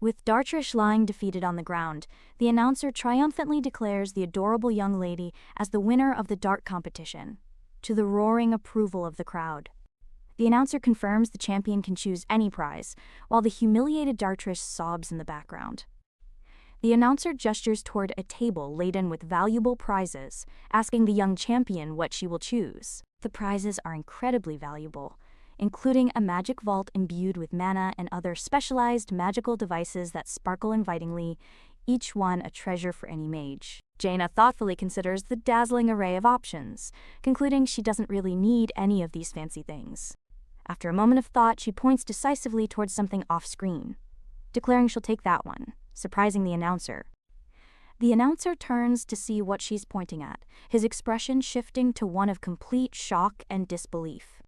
With Dartrish lying defeated on the ground, the announcer triumphantly declares the adorable young lady as the winner of the dart competition, to the roaring approval of the crowd. The announcer confirms the champion can choose any prize, while the humiliated Dartrish sobs in the background. The announcer gestures toward a table laden with valuable prizes, asking the young champion what she will choose. The prizes are incredibly valuable, including a magic vault imbued with mana and other specialized magical devices that sparkle invitingly, each one a treasure for any mage. Jaina thoughtfully considers the dazzling array of options, concluding she doesn't really need any of these fancy things. After a moment of thought, she points decisively towards something off-screen, declaring she'll take that one, surprising the announcer. The announcer turns to see what she's pointing at, his expression shifting to one of complete shock and disbelief.